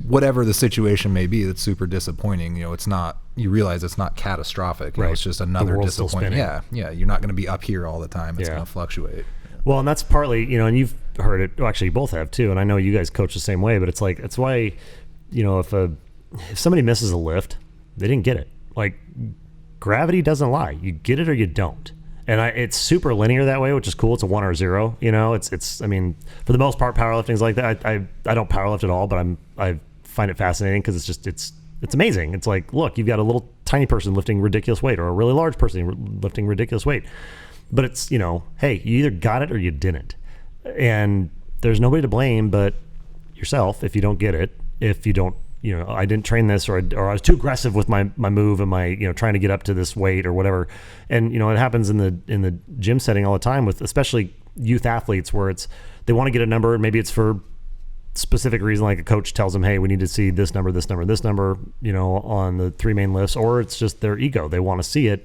whatever the situation may be that's super disappointing, you know, it's not, you realize it's not catastrophic. You know, it's just another disappointment. Yeah. You're not going to be up here all the time. It's going to fluctuate. Well, and that's partly, you know, and you've heard it, well, actually you both have too, and I know you guys coach the same way, but it's like, that's why, you know, if somebody misses a lift, they didn't get it. Like, gravity doesn't lie. You get it or you don't. And it's super linear that way, which is cool. It's a 1 or 0, you know. It's I mean, for the most part, powerlifting's like that. I don't powerlift at all, but I find it fascinating because it's amazing. It's like, look, you've got a little tiny person lifting ridiculous weight, or a really large person lifting ridiculous weight. But it's, you know, hey, you either got it or you didn't. And there's nobody to blame but yourself if you don't get it, if you don't, you know, I didn't train this, or I was too aggressive with my move and my, you know, trying to get up to this weight or whatever. And, you know, it happens in the gym setting all the time with especially youth athletes, where they want to get a number, and maybe it's for specific reason, like a coach tells them, hey, we need to see this number, you know, on the 3 main lifts, or it's just their ego. They want to see it.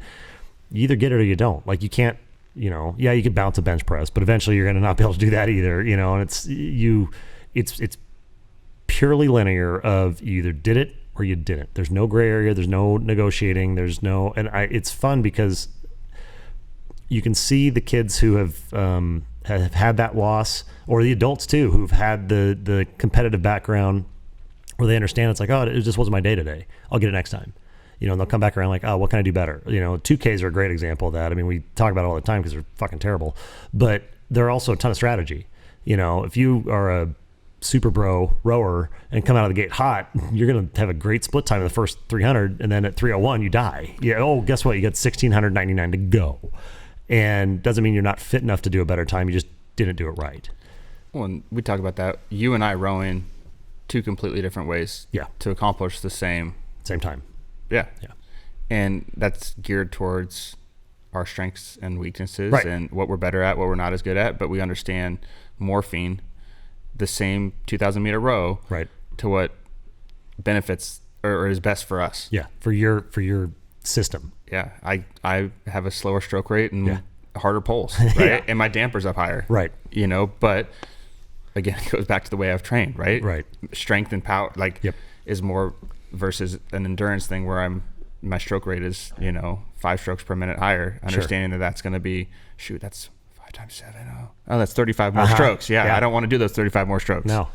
You either get it or you don't. Like, you can't, you know, you could bounce a bench press, but eventually you're going to not be able to do that either, you know, and it's purely linear of you either did it or you didn't. There's no gray area. There's no negotiating. It's fun because you can see the kids who have had that loss, or the adults too, who've had the competitive background where they understand it's like, oh, it just wasn't my day today. I'll get it next time. You know, and they'll come back around like, oh, what can I do better? You know, 2Ks are a great example of that. I mean, we talk about it all the time because they're fucking terrible, but they're also a ton of strategy. You know, if you are a super bro rower and come out of the gate hot, you're going to have a great split time in the first 300, and then at 301 you die. Yeah. Oh, guess what? You got 1,699 to go, and doesn't mean you're not fit enough to do a better time. You just didn't do it right. Well, and we talk about that. You and I rowing 2 completely different ways. To accomplish the same time. Yeah. And that's geared towards our strengths and weaknesses, and what we're better at, what we're not as good at. But we understand morphing the same 2,000 meter row to what benefits or is best for us. For your system. I have a slower stroke rate and harder pulls, right? And my damper's up higher, you know. But again, it goes back to the way I've trained, right? Strength and power is more versus an endurance thing where my stroke rate is, you know, 5 strokes per minute higher, understanding that that's going to be, that's 5 times 7. Oh, that's 35 more strokes. I don't want to do those 35 more strokes. No.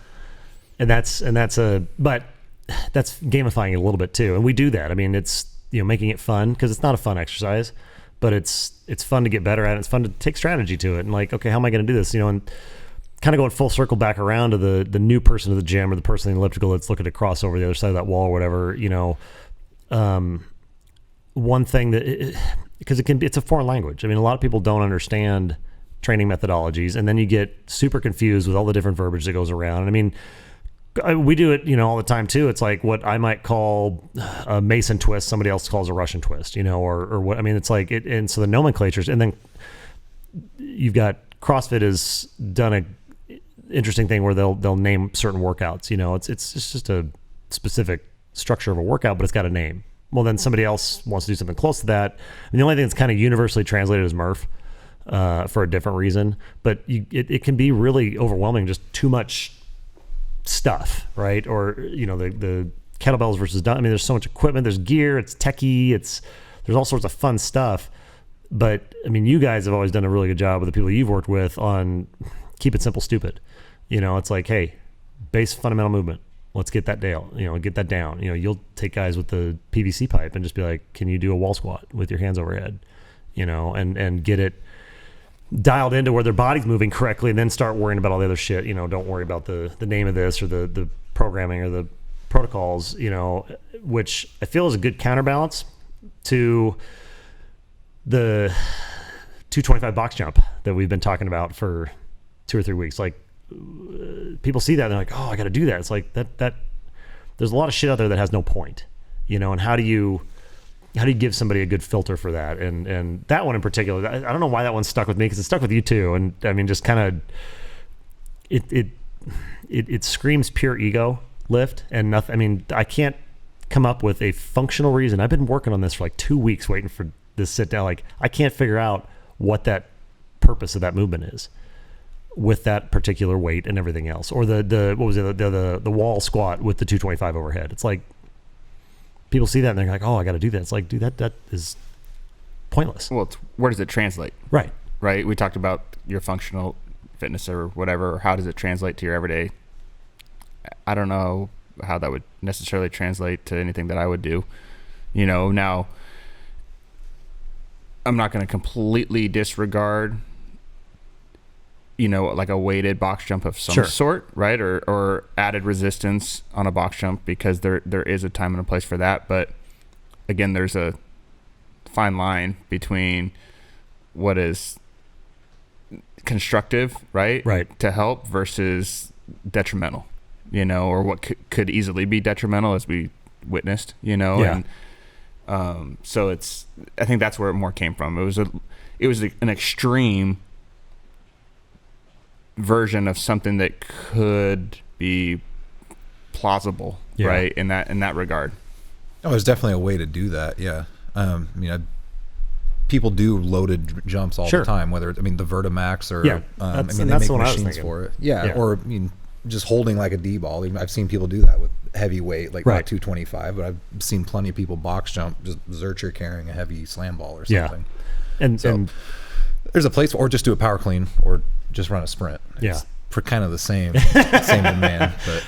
But that's gamifying it a little bit too. And we do that. I mean, it's, you know, making it fun, because it's not a fun exercise, but it's fun to get better at it. It's fun to take strategy to it. And like, okay, how am I going to do this? You know, and kind of going full circle back around to the new person to the gym, or the person in the elliptical that's looking to cross over the other side of that wall or whatever, you know, one thing that, because it's a foreign language. I mean, a lot of people don't understand training methodologies, and then you get super confused with all the different verbiage that goes around. And I mean, we do it, you know, all the time too. It's like what I might call a Mason twist, somebody else calls a Russian twist, you know, or what, I mean, it's like it, and so the nomenclatures, and then you've got CrossFit has done a interesting thing where they'll name certain workouts. You know, it's just a specific structure of a workout, but it's got a name. Well, then somebody else wants to do something close to that. And the only thing that's kind of universally translated is Murph, for a different reason. But it can be really overwhelming, just too much stuff, right? Or, you know, the kettlebells versus dumbbells. I mean, there's so much equipment, there's gear, it's techie, there's all sorts of fun stuff. But I mean, you guys have always done a really good job with the people you've worked with on keep it simple, stupid. It's like, hey, base fundamental movement. Let's get that down. Get that down. You'll take guys with the PVC pipe and just be like, can you do a wall squat with your hands overhead? And get it dialed into where their body's moving correctly, and then start worrying about all the other shit. Don't worry about the name of this or the programming or the protocols, which I feel is a good counterbalance to the 225 box jump that we've been talking about for 2 or 3 weeks. Like, people see that and they're like, oh, I got to do that. It's like that there's a lot of shit out there that has no point, and how do you give somebody a good filter for that? And that one in particular, I don't know why that one stuck with me, because it stuck with you too. And I mean, just kind of, it screams pure ego lift and nothing. I mean, I can't come up with a functional reason. I've been working on this for like 2 weeks waiting for this sit down. Like, I can't figure out what that purpose of that movement is with that particular weight and everything else. Or the what was it, the wall squat with the 225 overhead. It's like, people see that and they're like, oh, I got to do that. It's like, dude, that is pointless. Well, where does it translate? Right. We talked about your functional fitness or whatever. Or how does it translate to your everyday? I don't know how that would necessarily translate to anything that I would do. Now I'm not going to completely disregard, like a weighted box jump of some sort, right? Or added resistance on a box jump, because there is a time and a place for that. But again, there's a fine line between what is constructive, right? To help versus detrimental, or what could easily be detrimental, as we witnessed, Yeah. And so I think that's where it more came from. It was an extreme version of something that could be plausible, right? In that regard. Oh, there's definitely a way to do that. Yeah. People do loaded jumps all the time, whether the Vertimax or, they make machines for it. Yeah. Or, just holding like a D-ball. I've seen people do that with heavy weight, like not 225, but I've seen plenty of people box jump, just Zercher carrying a heavy slam ball or something. And there's a place, or just do a power clean, or just run a sprint. It's for kind of the same demand. But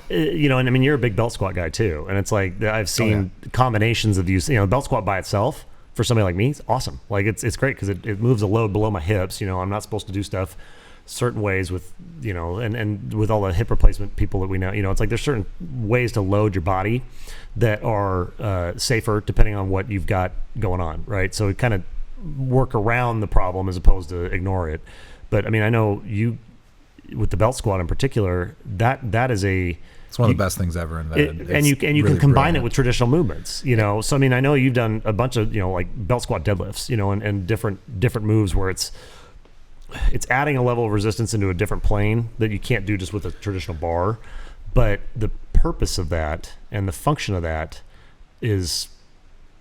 and I mean, you're a big belt squat guy too, and it's like I've seen combinations of use. Belt squat by itself for somebody like me, it's awesome. Like it's great because it moves a load below my hips. I'm not supposed to do stuff certain ways with and with all the hip replacement people that we know, it's like there's certain ways to load your body that are safer depending on what you've got going on, right? So it kind of work around the problem as opposed to ignore it. But I mean, I know you with the belt squat in particular, that is it's one of the best things ever invented. And you can really combine it with traditional movements, So I mean, I know you've done a bunch of like belt squat deadlifts, and different moves where it's adding a level of resistance into a different plane that you can't do just with a traditional bar. But the purpose of that and the function of that is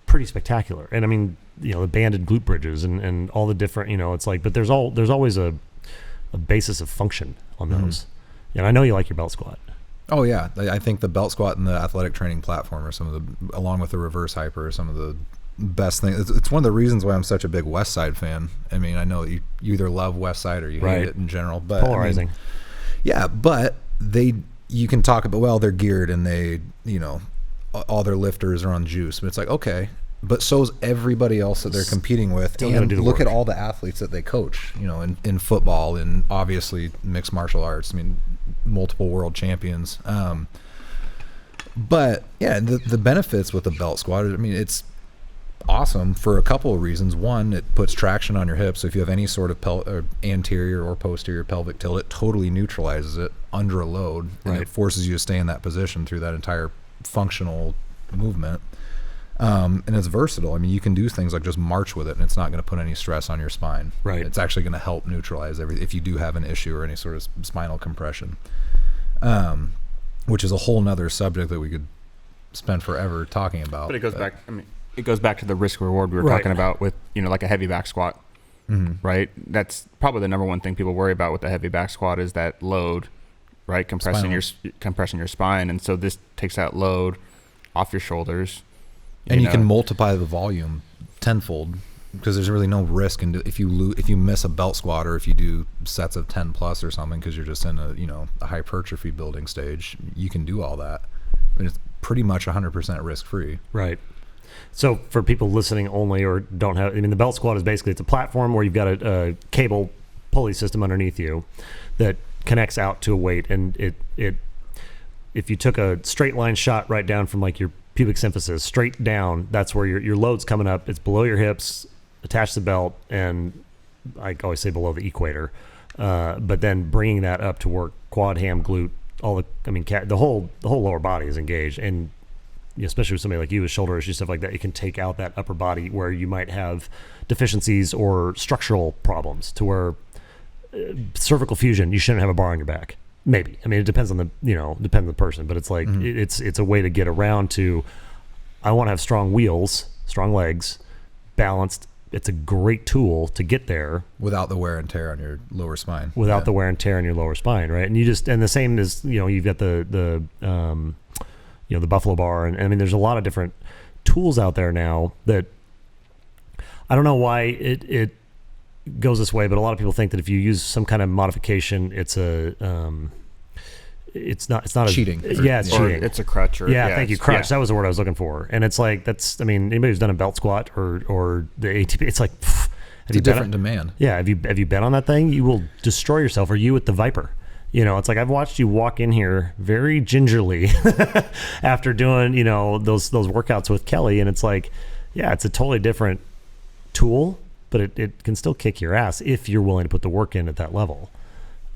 pretty spectacular. And I mean, the banded glute bridges and all the different, it's like, but there's always a basis of function on those. And I know you like your belt squat. Oh yeah. I think the belt squat and the athletic training platform are some of the, along with the reverse hyper, are some of the best thing. It's one of the reasons why I'm such a big West Side fan. I mean, I know you either love West Side or you hate it in general, but polarizing. But you can talk about, well, they're geared and they, all their lifters are on juice, but it's like, okay, but so's everybody else that they're competing with. Still and look at all the athletes that they coach, in football and obviously mixed martial arts. I mean, multiple world champions. But yeah, the benefits with the belt squat, I mean, it's awesome for a couple of reasons. One, it puts traction on your hips. So if you have any sort of anterior or posterior pelvic tilt, it totally neutralizes it under a load, and it forces you to stay in that position through that entire functional movement. And it's versatile. I mean, you can do things like just march with it, and it's not going to put any stress on your spine. Right. It's actually going to help neutralize everything if you do have an issue or any sort of spinal compression, which is a whole nother subject that we could spend forever talking about. But it goes back. I mean, it goes back to the risk reward we were talking about with, like a heavy back squat, right? That's probably the number one thing people worry about with a heavy back squat is that load, right? Compressing your spine. And so this takes that load off your shoulders. And you can multiply the volume tenfold because there's really no risk if you miss a belt squat or if you do sets of 10 plus or something because you're just in a hypertrophy building stage. You can do all that. I mean, it's pretty much 100% risk free. Right. So for people listening only or don't have, I mean, the belt squat is basically, it's a platform where you've got a cable pulley system underneath you that connects out to a weight, and it if you took a straight line shot right down from like your pubic symphysis straight down, that's where your load's coming up. It's below your hips, attached to the belt, and I always say below the equator. But then bringing that up to work quad, ham, glute, the whole lower body is engaged, and especially with somebody like you with shoulder issues, stuff like that, you can take out that upper body where you might have deficiencies or structural problems to where cervical fusion, you shouldn't have a bar on your back. Maybe. I mean, it depends on the person, but it's like, it's a way to get around to, I want to have strong wheels, strong legs, balanced. It's a great tool to get there without the wear and tear on your lower spine. Without the wear and tear on your lower spine, right? And the same as, you've got the buffalo bar, and I mean, there's a lot of different tools out there now that I don't know why it goes this way, but a lot of people think that if you use some kind of modification, it's not cheating. It's cheating. It's a crutch. Thank you, crutch. That was the word I was looking for. And it's like, anybody who's done a belt squat or the ATP, it's like, it's a different demand. Yeah, have you been on that thing? You will destroy yourself. Or you with the Viper. It's like, I've watched you walk in here very gingerly after doing, those workouts with Kelly, and it's like, yeah, it's a totally different tool, but it can still kick your ass if you're willing to put the work in at that level.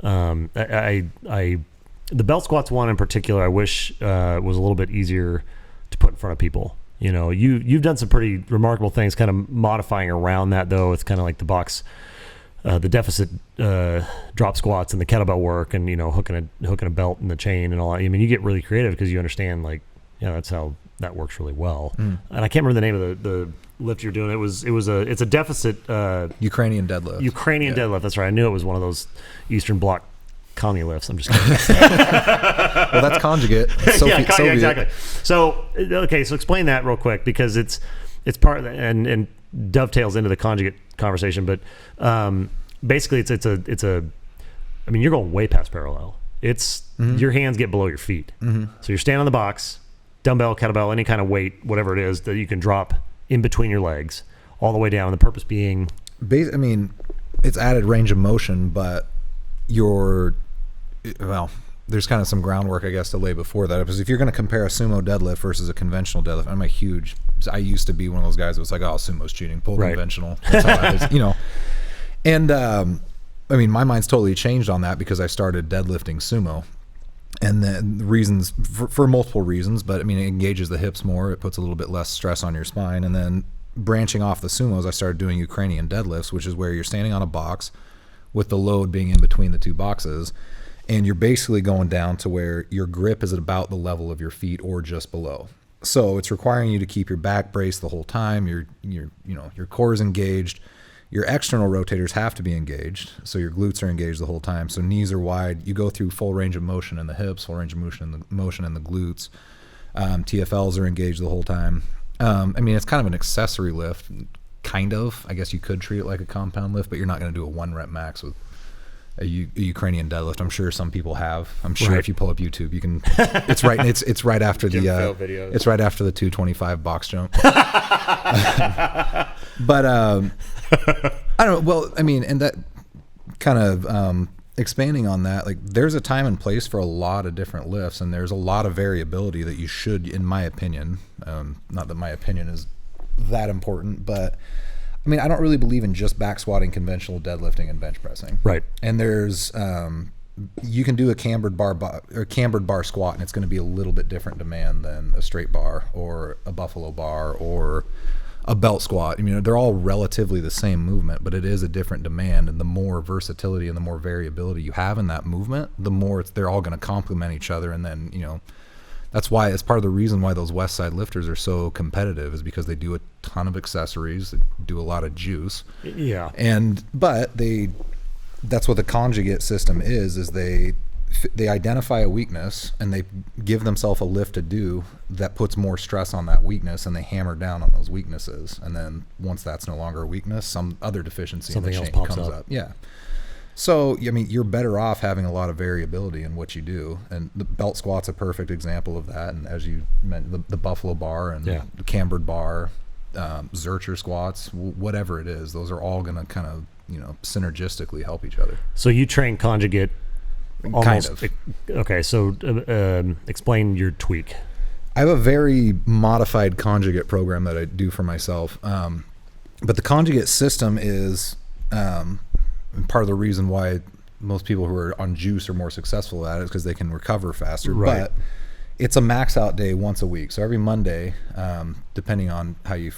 The belt squats one in particular, I wish was a little bit easier to put in front of people. You've done some pretty remarkable things, kind of modifying around that though. It's kind of like the box, the deficit drop squats and the kettlebell work, and hooking a belt in the chain and all that. I mean, you get really creative because you understand, like, that's how that works really well. And I can't remember the name of the lift you're doing. It's a deficit Ukrainian deadlift. Deadlift. That's right. I knew it was one of those Eastern Bloc commie lifts. I'm just kidding. Well, that's conjugate. Soviet. Exactly. So explain that real quick, because it's part of the, and dovetails into the conjugate conversation. But basically, it's a. I mean, you're going way past parallel. It's your hands get below your feet, so you're standing on the box, dumbbell, kettlebell, any kind of weight, whatever it is that you can drop in between your legs, all the way down. The purpose being, it's added range of motion, but there's kind of some groundwork, I guess, to lay before that. Because if you're going to compare a sumo deadlift versus a conventional deadlift, I used to be one of those guys that was like, oh, sumo's cheating, pull conventional. That's how I was, And my mind's totally changed on that because I started deadlifting sumo. And the reasons, for multiple reasons, but it engages the hips more. It puts a little bit less stress on your spine. And then branching off the sumos, I started doing Ukrainian deadlifts, which is where you're standing on a box with the load being in between the two boxes. And you're basically going down to where your grip is at about the level of your feet or just below. So it's requiring you to keep your back braced the whole time. Your core is engaged. Your external rotators have to be engaged, so your glutes are engaged the whole time. So knees are wide. You go through full range of motion in the hips, full range of motion in the glutes. TFLs are engaged the whole time. It's kind of an accessory lift, kind of. I guess you could treat it like a compound lift, but you're not going to do a 1 rep max with a Ukrainian deadlift. I'm sure some people have. I'm sure if you pull up YouTube, you can. It's right. It's right after the. It's right after the 225 box jump. But I don't know. Well, and that kind of expanding on that, like, there's a time and place for a lot of different lifts, and there's a lot of variability that you should, in my opinion. Not that my opinion is that important, but. I don't really believe in just back squatting, conventional deadlifting, and bench pressing. Right. And there's, you can do a cambered bar squat, and it's going to be a little bit different demand than a straight bar or a buffalo bar or a belt squat. They're all relatively the same movement, but it is a different demand. And the more versatility and the more variability you have in that movement, the more they're all going to complement each other. And then, that's why it's part of the reason why those West Side lifters are so competitive, is because they do a ton of accessories, they do a lot of juice. Yeah. But that's what the conjugate system is they they identify a weakness and they give themselves a lift to do that puts more stress on that weakness, and they hammer down on those weaknesses. And then once that's no longer a weakness, some other deficiency Something in the else chain pops comes up. up. Yeah. So, I mean, you're better off having a lot of variability in what you do. And the belt squat's a perfect example of that. And as you mentioned, the buffalo bar and the cambered bar, Zercher squats, whatever it is, those are all going to kind of, synergistically help each other. So you train conjugate almost. Kind of. Okay, so explain your tweak. I have a very modified conjugate program that I do for myself. But the conjugate system is part of the reason why most people who are on juice are more successful at it is because they can recover faster. Right. But it's a max out day once a week. So every Monday, depending on how you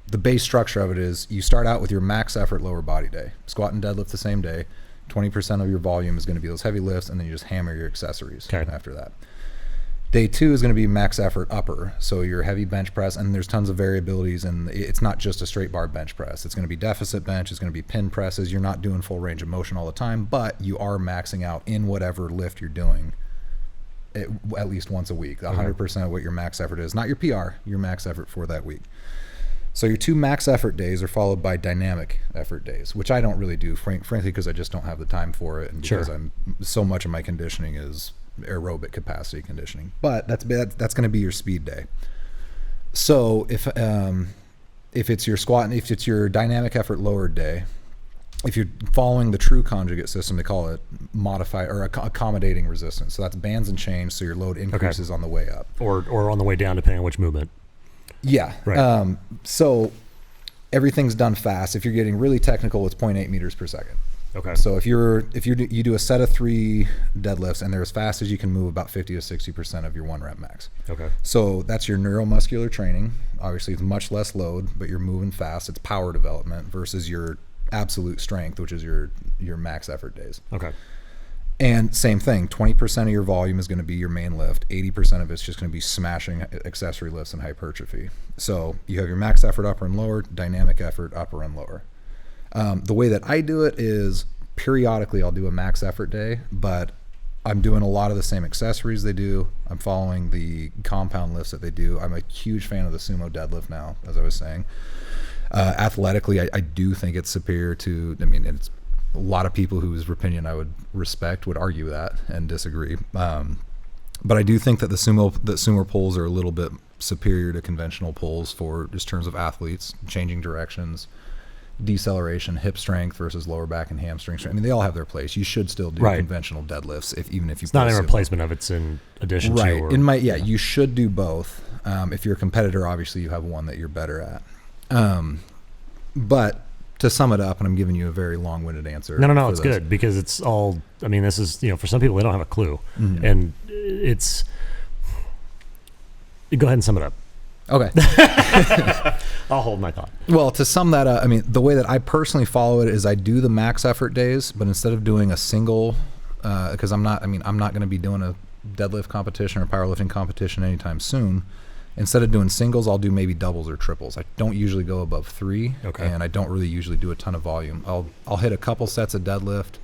the base structure of it is you start out with your max effort lower body day, squat and deadlift the same day. 20% of your volume is going to be those heavy lifts, and then you just hammer your accessories after that. Day 2 is going to be max effort upper, so your heavy bench press, and there's tons of variabilities, and it's not just a straight bar bench press. It's going to be deficit bench, it's going to be pin presses. You're not doing full range of motion all the time, but you are maxing out in whatever lift you're doing at least once a week. 100% of what your max effort is, not your PR, your max effort for that week. So your 2 max effort days are followed by dynamic effort days, which I don't really do, frankly, because I just don't have the time for it, and because so much of my conditioning is aerobic capacity conditioning. But that's going to be your speed day. So if it's your squat and if it's your dynamic effort lowered day, if you're following the true conjugate system, they call it modified or accommodating resistance. So that's bands and chains, so your load increases on the way up or on the way down, depending on which movement. Yeah. Right. So everything's done fast. If you're getting really technical, it's 0.8 meters per second. Okay. So if you do a set of 3 deadlifts and they're as fast as you can move about 50 to 60% of your 1 rep max. Okay. So that's your neuromuscular training. Obviously, it's much less load, but you're moving fast. It's power development versus your absolute strength, which is your max effort days. Okay. And same thing, 20% of your volume is going to be your main lift. 80% of it's just going to be smashing accessory lifts and hypertrophy. So you have your max effort upper and lower, dynamic effort upper and lower. The way that I do it is periodically I'll do a max effort day, but I'm doing a lot of the same accessories they do. I'm following the compound lifts that they do. I'm a huge fan of the sumo deadlift now, as I was saying. Athletically, I do think it's superior to, it's a lot of people whose opinion I would respect would argue that and disagree. But I do think that sumo pulls are a little bit superior to conventional pulls for just terms of athletes, changing directions, deceleration, hip strength versus lower back and hamstring strength. They all have their place. You should still do conventional deadlifts even if you. It's not in replacement of, it's in addition to. Right. You should do both. If you're a competitor, obviously you have one that you're better at. But to sum it up, and I'm giving you a very long-winded answer. No, it's good because it's all, this is, for some people, they don't have a clue. Mm-hmm. And it's, go ahead and sum it up. Okay. I'll hold my thought. Well, to sum that up, the way that I personally follow it is I do the max effort days, but instead of doing a single, because I'm not going to be doing a deadlift competition or powerlifting competition anytime soon. Instead of doing singles, I'll do maybe doubles or triples. I don't usually go above 3, and I don't really usually do a ton of volume. I'll hit a couple sets of deadlift,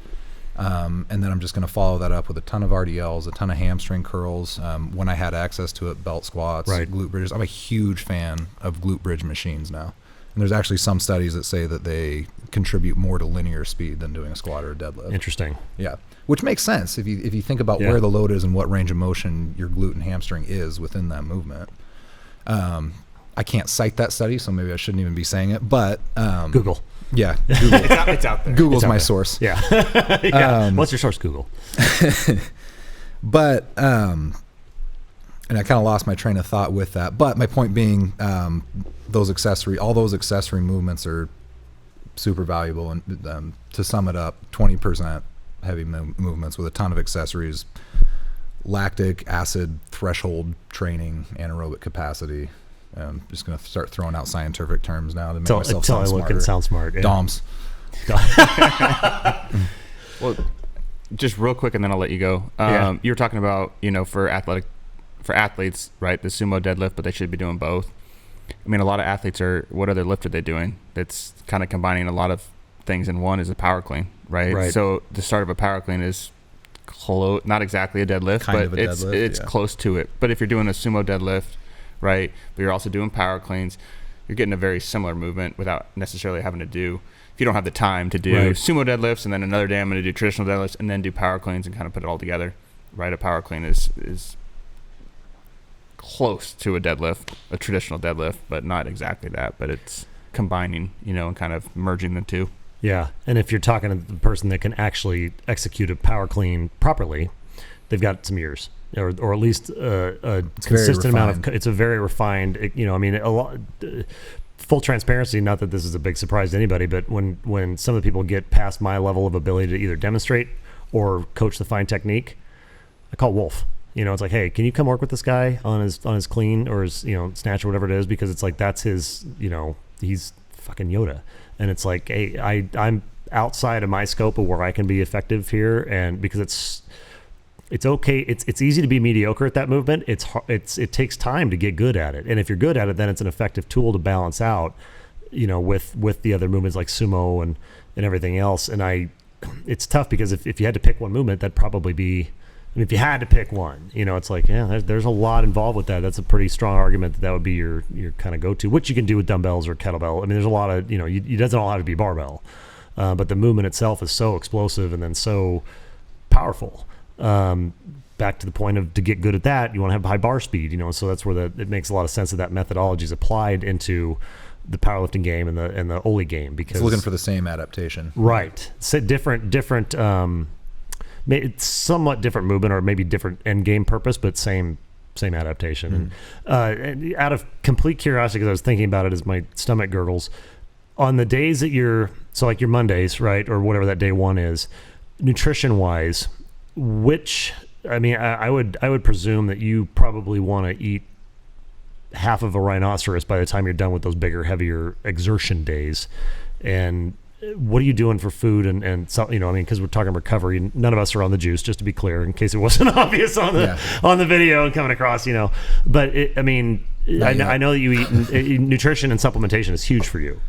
and then I'm just going to follow that up with a ton of RDLs, a ton of hamstring curls. When I had access to it, belt squats, glute bridges. I'm a huge fan of glute bridge machines now. And there's actually some studies that say that they contribute more to linear speed than doing a squat or a deadlift. Interesting. Yeah, which makes sense if you think about where the load is and what range of motion your glute and hamstring is within that movement. I can't cite that study, so maybe I shouldn't even be saying it, but Google. Yeah, Google. It's out there. Google's my source. Yeah. What's your source? Google. But and I kind of lost my train of thought with that. But my point being, all those accessory movements are super valuable. And to sum it up, 20% heavy movements with a ton of accessories. Lactic acid threshold training, anaerobic capacity. I'm just going to start throwing out scientific terms now to make myself sound smarter. I look and sound smart. Yeah. DOMS. Well, just real quick, and then I'll let you go. You were talking about, for athletes, right? The sumo deadlift, but they should be doing both. A lot of athletes what other lift are they doing? That's kind of combining a lot of things in one is a power clean, right? Right. So the start of a power clean is not exactly a deadlift, Kind but of a it's deadlift, close to it. But if you're doing a sumo deadlift, right, but you're also doing power cleans, you're getting a very similar movement without necessarily having to do, if you don't have the time to do sumo deadlifts and then another day I'm going to do traditional deadlifts and then do power cleans and kind of put it all together, right? A power clean is close to a deadlift, a traditional deadlift, but not exactly that, but it's combining, and kind of merging the two. Yeah, and if you're talking to the person that can actually execute a power clean properly, they've got some years, or at least a consistent amount of. It's a very refined. A lot. Full transparency, not that this is a big surprise to anybody, but when some of the people get past my level of ability to either demonstrate or coach the fine technique, I call Wolf. It's like, hey, can you come work with this guy on his clean or his snatch or whatever it is, because it's like that's his he's fucking Yoda. And it's like, hey, I'm outside of my scope of where I can be effective here, and because it's okay, it's easy to be mediocre at that movement. It takes time to get good at it, and if you're good at it, then it's an effective tool to balance out, with the other movements like sumo and everything else. And it's tough because if you had to pick one movement, that'd probably be. If you had to pick one, it's like, yeah, there's a lot involved with that. That's a pretty strong argument that would be your kind of go-to, which you can do with dumbbells or kettlebell. There's a lot of, it doesn't all have to be barbell, but the movement itself is so explosive and then so powerful. Back to the point of, to get good at that, you want to have high bar speed, so that's where it makes a lot of sense that methodology is applied into the powerlifting game and the Oli game, because it's looking for the same adaptation. Right. So different, it's somewhat different movement or maybe different end game purpose, but same adaptation. And out of complete curiosity, because I was thinking about it as my stomach gurgles, on the days that so like your Mondays, right, or whatever that day one is, nutrition wise, I would presume that you probably want to eat half of a rhinoceros by the time you're done with those bigger, heavier exertion days. And what are you doing for food and so, because we're talking recovery, none of us are on the juice, just to be clear, in case it wasn't obvious on the video and coming across, but I know that you eat nutrition and supplementation is huge for you,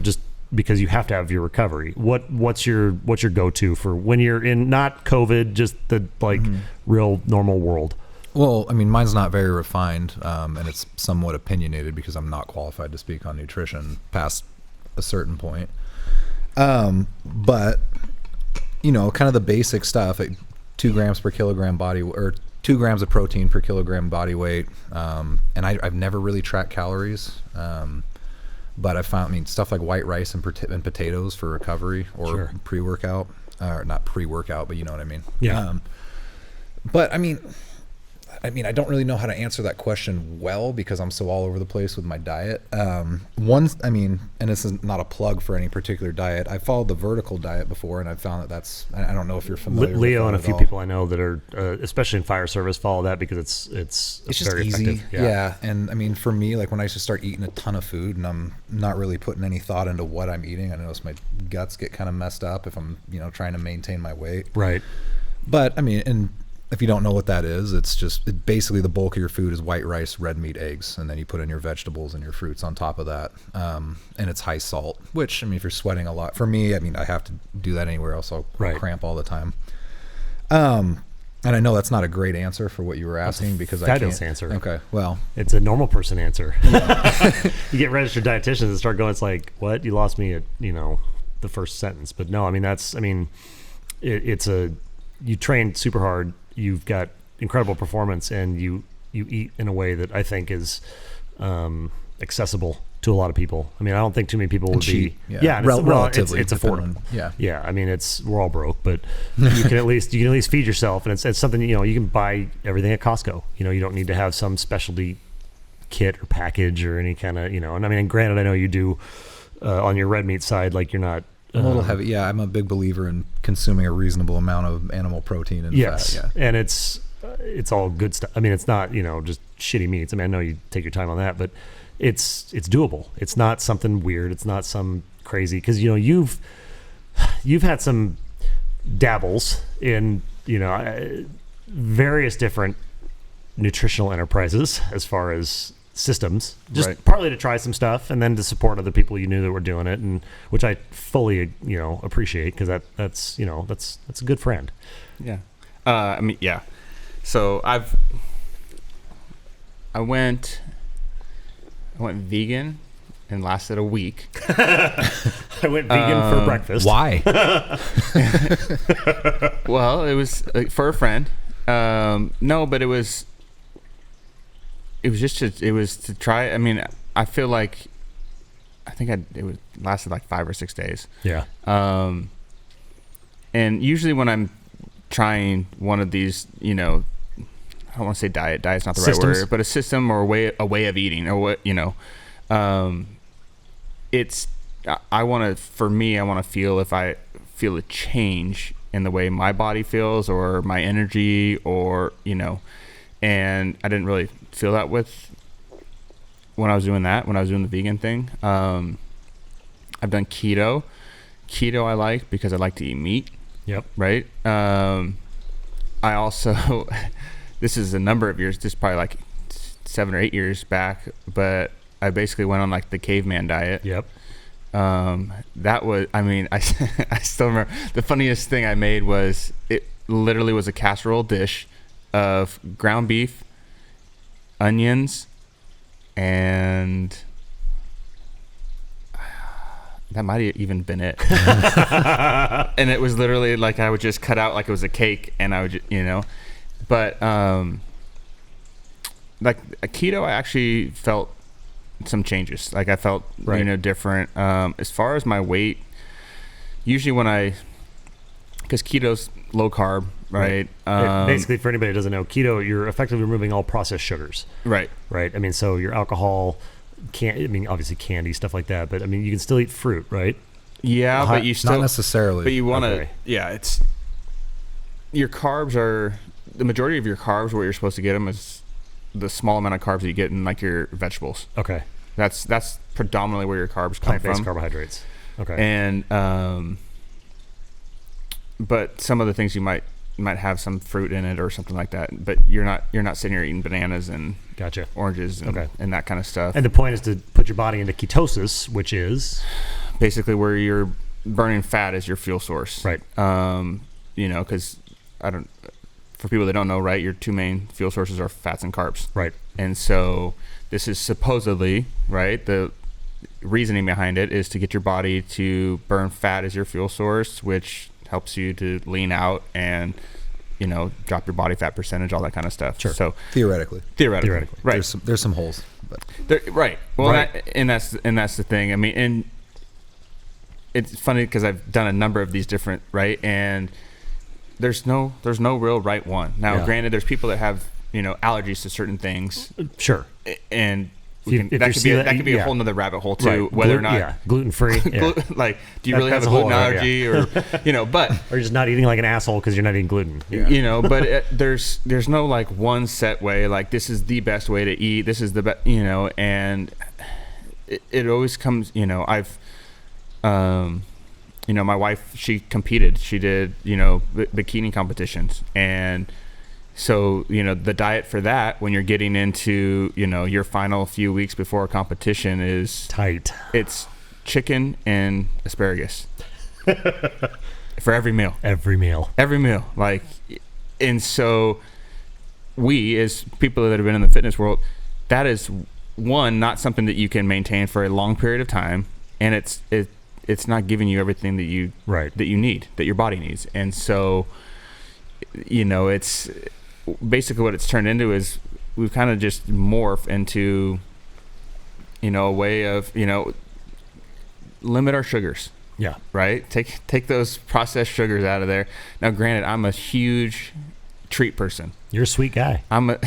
just because you have to have your recovery. What's your go-to for when you're in not COVID, just the real normal world? Well, mine's not very refined, and it's somewhat opinionated because I'm not qualified to speak on nutrition past a certain point. But kind of the basic stuff, 2 grams per kilogram body, or 2 grams of protein per kilogram body weight. And I've never really tracked calories. But I found, stuff like white rice and potatoes for recovery or pre-workout, or not pre-workout, but you know what I mean? Yeah. But I don't really know how to answer that question well because I'm so all over the place with my diet. And this is not a plug for any particular diet. I followed the vertical diet before, and I found that I don't know if you're familiar with Leo that and a at few all. people I know that are, especially in fire service, follow that because it's just very easy. effective. Yeah. And for me, like when I used to start eating a ton of food and I'm not really putting any thought into what I'm eating, I notice my guts get kind of messed up if I'm, trying to maintain my weight. Right. But and if you don't know what that is, basically the bulk of your food is white rice, red meat, eggs, and then you put in your vegetables and your fruits on top of that. And it's high salt, which, if you're sweating a lot, for me, I have to do that anywhere else. I'll cramp all the time. And I know that's not a great answer for what you were asking because I can't. Answer. Okay, well. It's a normal person answer. You get registered dietitians and start going, it's like, what? You lost me at, the first sentence. But no, you train super hard. You've got incredible performance, and you eat in a way that I think is accessible to a lot of people. I don't think too many people would cheap, be. Yeah, relatively, it's affordable. Yeah. We're all broke, but you can at least feed yourself, and it's something you can buy everything at Costco. You don't need to have some specialty kit or package or any kind of And granted, I know you do on your red meat side, like you're not. A little heavy. Yeah, I'm a big believer in consuming a reasonable amount of animal protein and fat. Yeah. And it's all good stuff. It's not, just shitty meats. I know you take your time on that, but it's doable. It's not something weird. It's not some crazy, because you've had some dabbles in, various different nutritional enterprises as far as systems, just Right. partly to try some stuff, and then to support other people you knew that were doing it, and which I fully appreciate, because that's a good friend. Yeah. I mean, yeah. So I went vegan and lasted a week. I went vegan for breakfast. Why? Well, it was for a friend. No, but it was just to try. I mean, I feel like it lasted like 5 or 6 days. Yeah. And usually when I'm trying one of these, I don't want to say diet. Diet's not the right word, but a system or a way of eating, or what, I want to feel if I feel a change in the way my body feels or my energy, or, and I didn't really feel that when I was doing the vegan thing. I've done keto. Keto I like because I like to eat meat. Yep. Right. I also, this is a number of years, this is probably like 7 or 8 years back, but I basically went on like the caveman diet. Yep. That was, I still remember the funniest thing I made was, it literally was a casserole dish of ground beef, onions, and that might have even been it. And it was literally like, I would just cut out like it was a cake, and I would, but like a keto, I actually felt some changes. Like I felt, different. As far as my weight, usually because keto's low carb, right? Basically, for anybody who doesn't know, keto, you're effectively removing all processed sugars. Right. Right. I mean, so your alcohol, obviously candy, stuff like that, but I mean, you can still eat fruit, right? Yeah, but you still not necessarily. But you want to, Okay. yeah. It's your carbs are the majority of your carbs. Where you're supposed to get them is the small amount of carbs that you get in like your vegetables. Okay. That's predominantly where your carbs come Plant-based from. carbohydrates. Okay. And but some of the things you might have some fruit in it or something like that. But you're not sitting here eating bananas and Gotcha. oranges and that kind of stuff. And the point is to put your body into ketosis, which is basically where you're burning fat as your fuel source. right. Because for people that don't know, right, your two main fuel sources are fats and carbs. Right. And so this is supposedly, right, the reasoning behind it is to get your body to burn fat as your fuel source, which helps you to lean out and, drop your body fat percentage, all that kind of stuff. Sure. So Theoretically. right. There's some holes, but Right. Well, Right. And that's the thing. I mean, and it's funny because I've done a number of these different, right, and there's no real right one. Now, Yeah. granted, there's people that have allergies to certain things, Sure. and If that could be a yeah. whole nother rabbit hole too. Right. Whether or not gluten free. Yeah. like, do you really have That's a a whole gluten other, allergy, or but Or you're just not eating like an asshole because you're not eating gluten. Yeah. but there's no like one set way. Like this is the best way to eat. This is the best, and it always comes. I've my wife, she competed. She did, bikini competitions. And so, the diet for that, when you're getting into, your final few weeks before a competition is Tight. It's chicken and asparagus for every meal. Every meal. Like, and so we, as people that have been in the fitness world, that is one, not something that you can maintain for a long period of time. And it's not giving you everything that you need, that your body needs. And so, it's basically what it's turned into is we've kind of just morphed into, a way of, limit our sugars. Yeah. Right. Take those processed sugars out of there. Now, granted, I'm a huge treat person. You're a sweet guy. But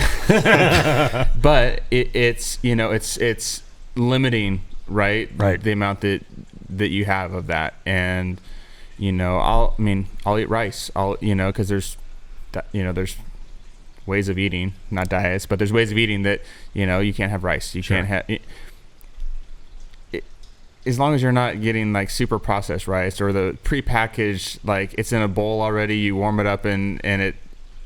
it's limiting, right? The amount that you have of that. And, I'll eat rice. Cause there's ways of eating, not diets, but there's ways of eating that, you can't have rice. You can't have as long as you're not getting like super processed rice or the prepackaged, like it's in a bowl already, you warm it up and it,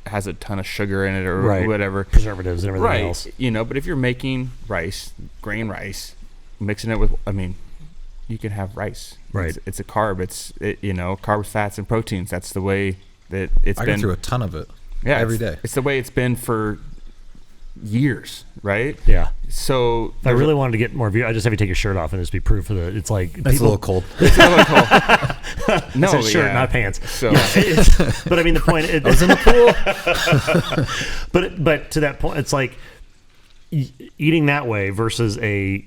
has a ton of sugar in it or Right. whatever. Preservatives and everything Right. else. But if you're making rice, grain rice, mixing it with, you can have rice. Right. It's a carb. Carbs, fats, and proteins. That's the way that it's I been. go through a ton of it. Yeah, every day. It's the way it's been for years, right? Yeah. So If I really wanted to get more view, I just have you take your shirt off and just be proof of the. It's like It's a little cold. it's a little cold. No, It's a shirt, yeah. not pants. So But I mean, the point. I was in the pool. But to that point, it's like eating that way versus a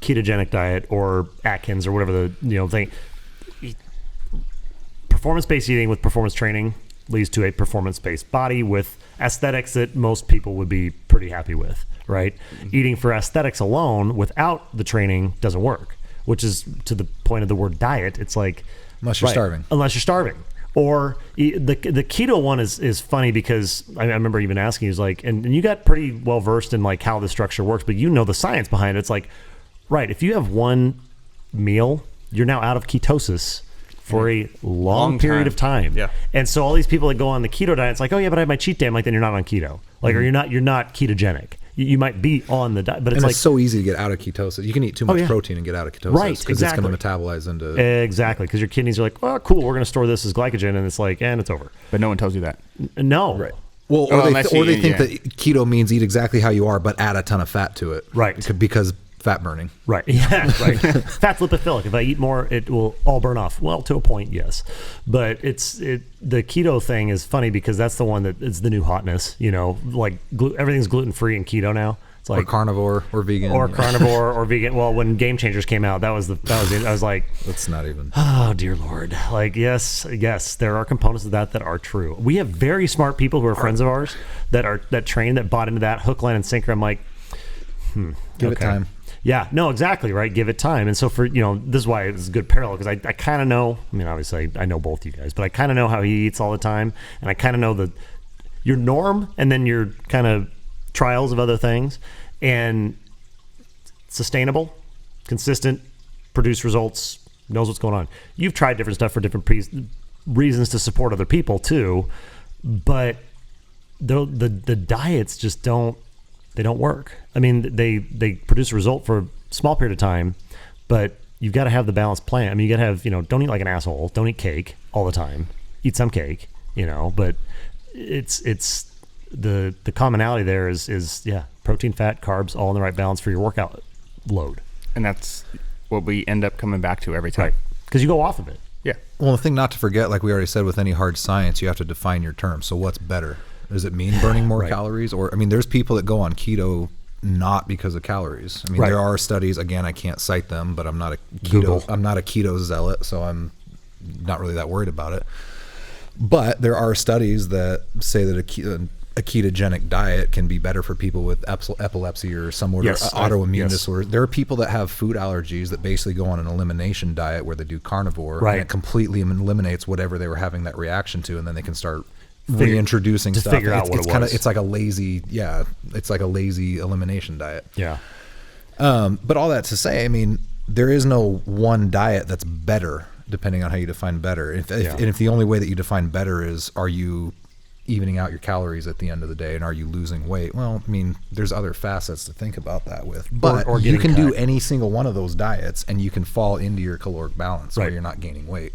ketogenic diet or Atkins or whatever the thing. Performance-based eating with performance training leads to a performance-based body with aesthetics that most people would be pretty happy with, right? Mm-hmm. Eating for aesthetics alone without the training doesn't work, which is to the point of the word diet. It's like Unless you're starving. Unless you're starving. Or the keto one is funny because I remember even asking, he was like, and you got pretty well versed in like how the structure works, but you know the science behind it. It's like, right, if you have one meal, you're now out of ketosis for a long period of time. Yeah. And so all these people that go on the keto diet, it's like, oh yeah, but I have my cheat day. I'm like, then you're not on keto. Like, or you're not ketogenic. You might be on the diet, but it's And like it's so easy to get out of ketosis. You can eat too much protein and get out of ketosis. Right, Because exactly. it's going to metabolize into... Exactly, because your kidneys are like, oh, cool, we're going to store this as glycogen, and it's like, and it's over. But no one tells you that. No. Right. Well, Oh, or unless they you- think yeah. that keto means eat exactly how you are, but add a ton of fat to it. Right. Because fat burning. Right. Yeah. Right. Fat's lipophilic. If I eat more, it will all burn off. Well, to a point, yes. But the keto thing is funny because that's the one that is the new hotness. Like everything's gluten free and keto now. It's like Or carnivore or vegan. or carnivore or vegan. Well, when Game Changers came out, I was like, That's not even... oh dear Lord. Like yes, there are components of that are true. We have very smart people who are friends of ours that train, that bought into that hook, line, and sinker. I'm like, Give it time. Yeah, no, exactly, right? Give it time. And so this is why it's a good parallel, because I kind of know, obviously I know both you guys, but I kind of know how he eats all the time, and I kind of know your norm and then your kind of trials of other things, and sustainable, consistent, produce results, knows what's going on. You've tried different stuff for different reasons to support other people too, but the diets just don't work. They produce a result for a small period of time, but you've got to have the balanced plan. You got to have, don't eat like an asshole. Don't eat cake all the time. Eat some cake, but it's the commonality there is protein, fat, carbs, all in the right balance for your workout load. And that's what we end up coming back to every time. Right. Because you go off of it. Yeah. Well, the thing not to forget, like we already said, with any hard science, you have to define your terms. So what's better? Does it mean burning more Right. calories? Or, there's people that go on keto not because of calories. Right. There are studies, again, I can't cite them, but I'm not a Google. keto zealot, so I'm not really that worried about it. But there are studies that say that a ketogenic diet can be better for people with epilepsy or some order Yes, autoimmune disorder. There are people that have food allergies that basically go on an elimination diet where they do carnivore, Right. and it completely eliminates whatever they were having that reaction to, and then they can start reintroducing to stuff. figure out what it was. It's like a lazy, it's like a lazy elimination diet. Yeah. But all that to say, there is no one diet that's better, depending on how you define better. And if the only way that you define better is, are you evening out your calories at the end of the day, and are you losing weight? Well, there's other facets to think about that with. But or you getting can do cut. any single one of those diets, and you can fall into your caloric balance where Right. you're not gaining weight.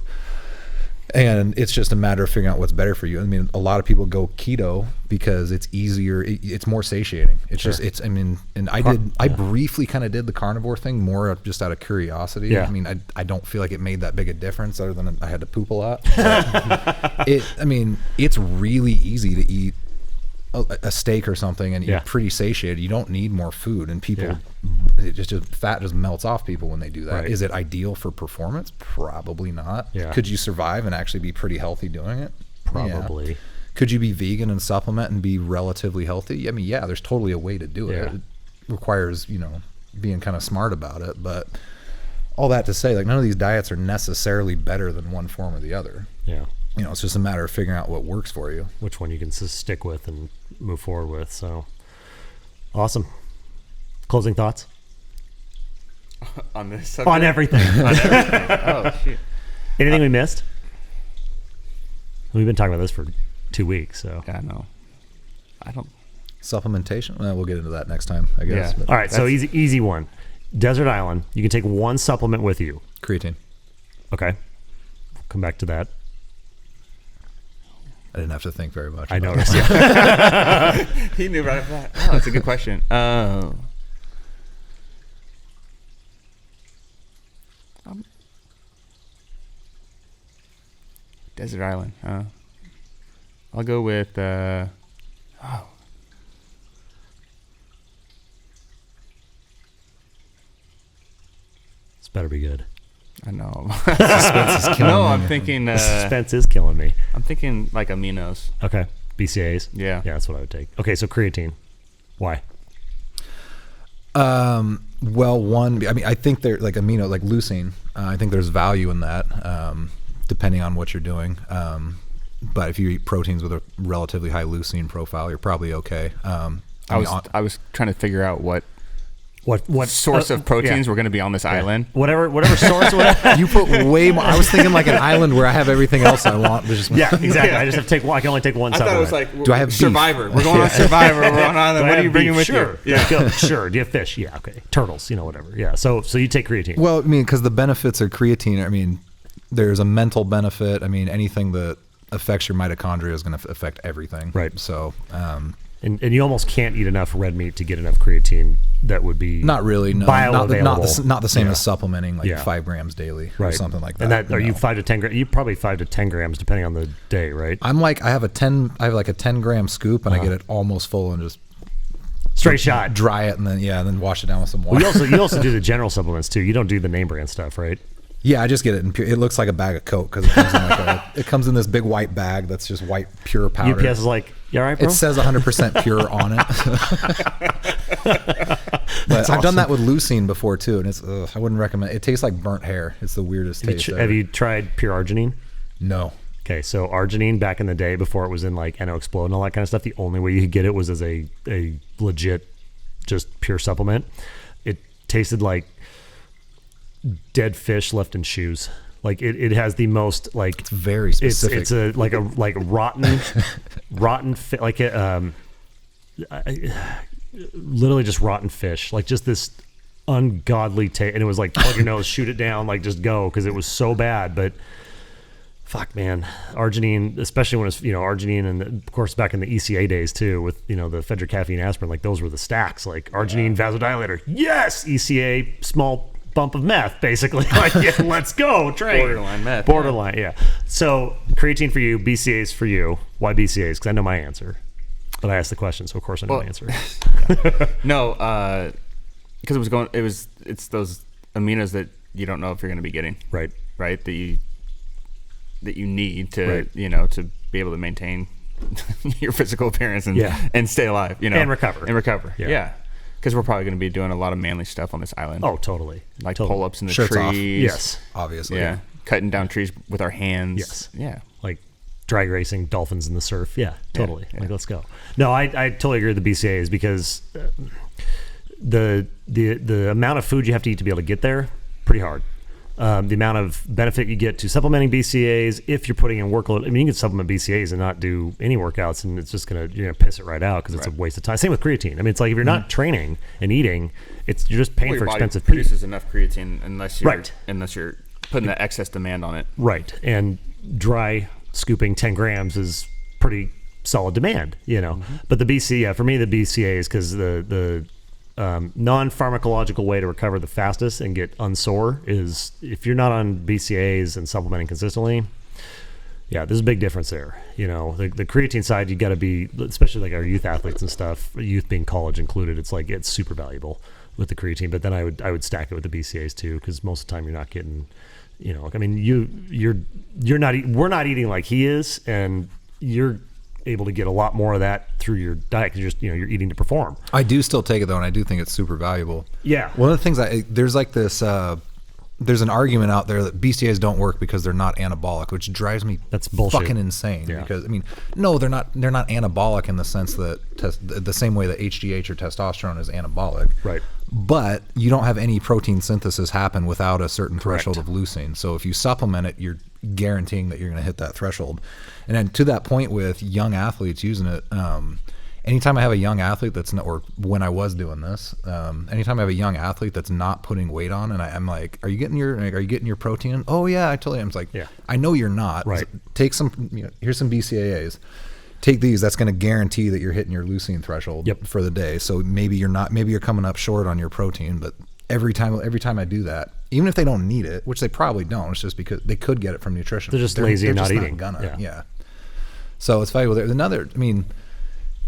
And it's just a matter of figuring out what's better for you. A lot of people go keto because it's easier. It's more satiating. I briefly kind of did the carnivore thing more just out of curiosity. Yeah. I don't feel like it made that big a difference other than I had to poop a lot. It's really easy to eat a steak or something and you're pretty satiated. You don't need more food, and people, fat just melts off people when they do that. Right. Is it ideal for performance? Probably not. Yeah. Could you survive and actually be pretty healthy doing it? Probably. Yeah. Could you be vegan and supplement and be relatively healthy? There's totally a way to do it. Yeah. It requires, being kind of smart about it. But all that to say, none of these diets are necessarily better than one form or the other. Yeah. It's just a matter of figuring out what works for you. Which one you can stick with and move forward with. So awesome. Closing thoughts On this subject? on everything. Oh, shit. Anything we missed? We've been talking about this for 2 weeks. So Yeah, no, I don't. Supplementation. Well, we'll get into that next time, I guess. Yeah. But all right, so easy one. Desert island. You can take one supplement with you. creatine. Okay, come back to that. I didn't have to think very much. I about noticed. it. He knew right off that. Oh, that's a good question. Desert island. I'll go with. This better be good. I know. Suspense is killing No, me. I'm thinking. Suspense is killing me. I'm thinking like aminos. Okay, BCAAs. Yeah. Yeah, that's what I would take. Okay, so creatine. Why? Well, one, I mean, I think they're like amino, like leucine. I think there's value in that, depending on what you're doing. But if you eat proteins with a relatively high leucine profile, you're probably okay. I was trying to figure out what What source of proteins yeah. were going to be on this island. Whatever source. Whatever. You put way more. I was thinking like an island where I have everything else I want. But just Yeah, exactly. I just have to take one. I can only take one I thought supplement. it was like, Do I have beef? Survivor? We're going on Survivor. We're on island. Do I What are have you bringing beef? with Sure. you? Yeah. Sure. Do you have fish? Yeah. Okay. Turtles. Whatever. Yeah. So you take creatine. well, I mean, because the benefits of creatine. I mean, there's a mental benefit. I mean, anything that affects your mitochondria is going to affect everything. Right. So, And you almost can't eat enough red meat to get enough creatine that would be not really. No, bioavailable. not the same Yeah. as supplementing like Yeah. 5 grams daily or Right. something like that. And that are you No. 5 to 10 grams? You probably 5 to 10 grams depending on the day, right? I'm like I have like a 10 gram scoop and I get it almost full and just Straight shot. dry it and then wash it down with some water. Well, you also do the general supplements too. You don't do the name brand stuff, right? Yeah, I just get it in pure. It looks like a bag of Coke because it comes in this big white bag that's just white pure powder. UPS is like, you all right, bro? It says 100% pure on it. But I've done that with leucine before too, and it's I wouldn't recommend. It tastes like burnt hair. It's the weirdest taste. Have you tried pure arginine? No. Okay, so arginine back in the day before it was in like NO Explode and all that kind of stuff, the only way you could get it was as a legit, just pure supplement. It tasted like dead fish left in shoes. Like it has the most like It's very specific. It's a rotten literally just rotten fish. Like just this ungodly taste, and it was like plug your nose, shoot it down, like just go because it was so bad. But fuck, man, arginine, especially when it's arginine, and of course back in the ECA days too, with the Fedric caffeine aspirin, like those were the stacks. Like arginine vasodilator, yes, ECA small bump of meth, basically. Like, yeah, let's go, train. Borderline meth. Borderline, yeah. So creatine for you, BCAs for you. Why BCAs? Because I know my answer, but I asked the question, so of course I know my answer. No, because it's those aminos that you don't know if you're going to be getting. Right. That you need to Right. to be able to maintain your physical appearance and Yeah. and stay alive. And recover. Yeah. Because we're probably going to be doing a lot of manly stuff on this island. Oh, totally. Like Totally. pull-ups in the Shirts off. trees. Yes. obviously. Yeah. Cutting down trees with our hands. Yes. Yeah. Like drag racing, dolphins in the surf. Yeah, totally. yeah. Like, let's go. No, I totally agree with the BCAAs because the amount of food you have to eat to be able to get there, pretty hard. The amount of benefit you get to supplementing BCAAs if you're putting in workload. I mean, you can supplement BCAAs and not do any workouts, and it's just you're gonna piss it right out because it's a waste of time. Same with creatine. I mean, it's like if you're not training and eating, you're just paying Well, for your body expensive food. produces enough creatine unless you're Right. putting that excess demand on it. Right. And dry scooping 10 grams is pretty solid demand, But the for me, the BCA is because the non-pharmacological way to recover the fastest and get unsore is if you're not on BCAs and supplementing consistently. Yeah, there's a big difference there. The creatine side, you got to be, especially like our youth athletes and stuff, youth being college included, it's super valuable with the creatine. But then I would stack it with the BCAs too, because most of the time you're not getting, I mean, we're not eating like he is, and you're able to get a lot more of that through your diet because you're eating to perform. I do still take it though, and I do think it's super valuable. Yeah. One of the things there's like this there's an argument out there that BCAAs don't work because they're not anabolic, which drives me That's bullshit. fucking insane. Yeah. Because I mean, no, they're not anabolic in the sense that the same way that HGH or testosterone is anabolic. Right. But you don't have any protein synthesis happen without a certain threshold Correct. of leucine. So if you supplement it, you're guaranteeing that you're going to hit that threshold. And then to that point with young athletes using it, anytime I have a young athlete that's not, or when I was doing this, anytime I have a young athlete that's not putting weight on, and I'm like, are you getting your protein in? Oh yeah, I totally am. It's like, Yeah. I know you're not. Right. So take some, here's some BCAAs. Take these. That's going to guarantee that you're hitting your leucine threshold Yep. for the day. So maybe you're coming up short on your protein, but every time I do that, even if they don't need it, which they probably don't, it's just because they could get it from nutrition. They're just lazy and not just eating. Gonna, Yeah. So it's valuable. There's another. I mean,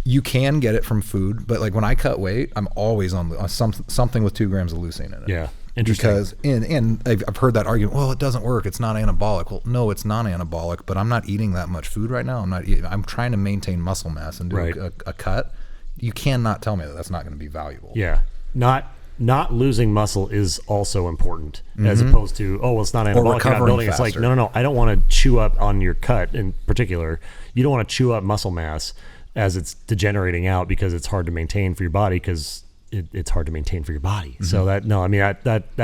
you can get it from food, but like when I cut weight, I'm always on something with 2 grams of leucine in it. Yeah. Interesting. Because and I've heard that argument. Well, it doesn't work. It's not anabolic. Well, no, it's not anabolic. But I'm not eating that much food right now. I'm trying to maintain muscle mass and do Right. a cut. You cannot tell me that that's not going to be valuable. Yeah. Not losing muscle is also important, as opposed to, oh, well, it's not anabolic, you're not recovering building. It's like, faster. no, I don't want to chew up on your cut in particular. You don't want to chew up muscle mass as it's degenerating out because it's hard to maintain for your body, because it's hard to maintain for your body. So that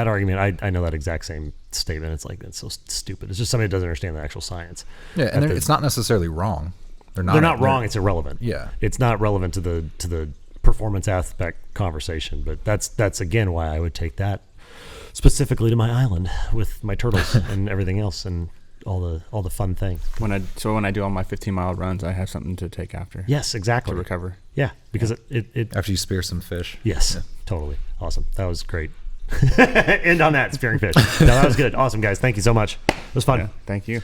argument, I know that exact same statement. It's like, that's so stupid. It's just somebody that doesn't understand the actual science. Yeah, and it's not necessarily wrong. They're not wrong. It's irrelevant. Yeah. It's not relevant to the performance aspect conversation, but that's again why I would take that specifically to my island with my turtles and everything else and all the fun things. When I do all my 15-mile runs, I have something to take after. Yes, exactly. To recover. Yeah, because it After you spear some fish. yes, totally awesome. That was great. End on that, spearing fish. No, that was good. Awesome, guys. Thank you so much. It was fun. Yeah, thank you.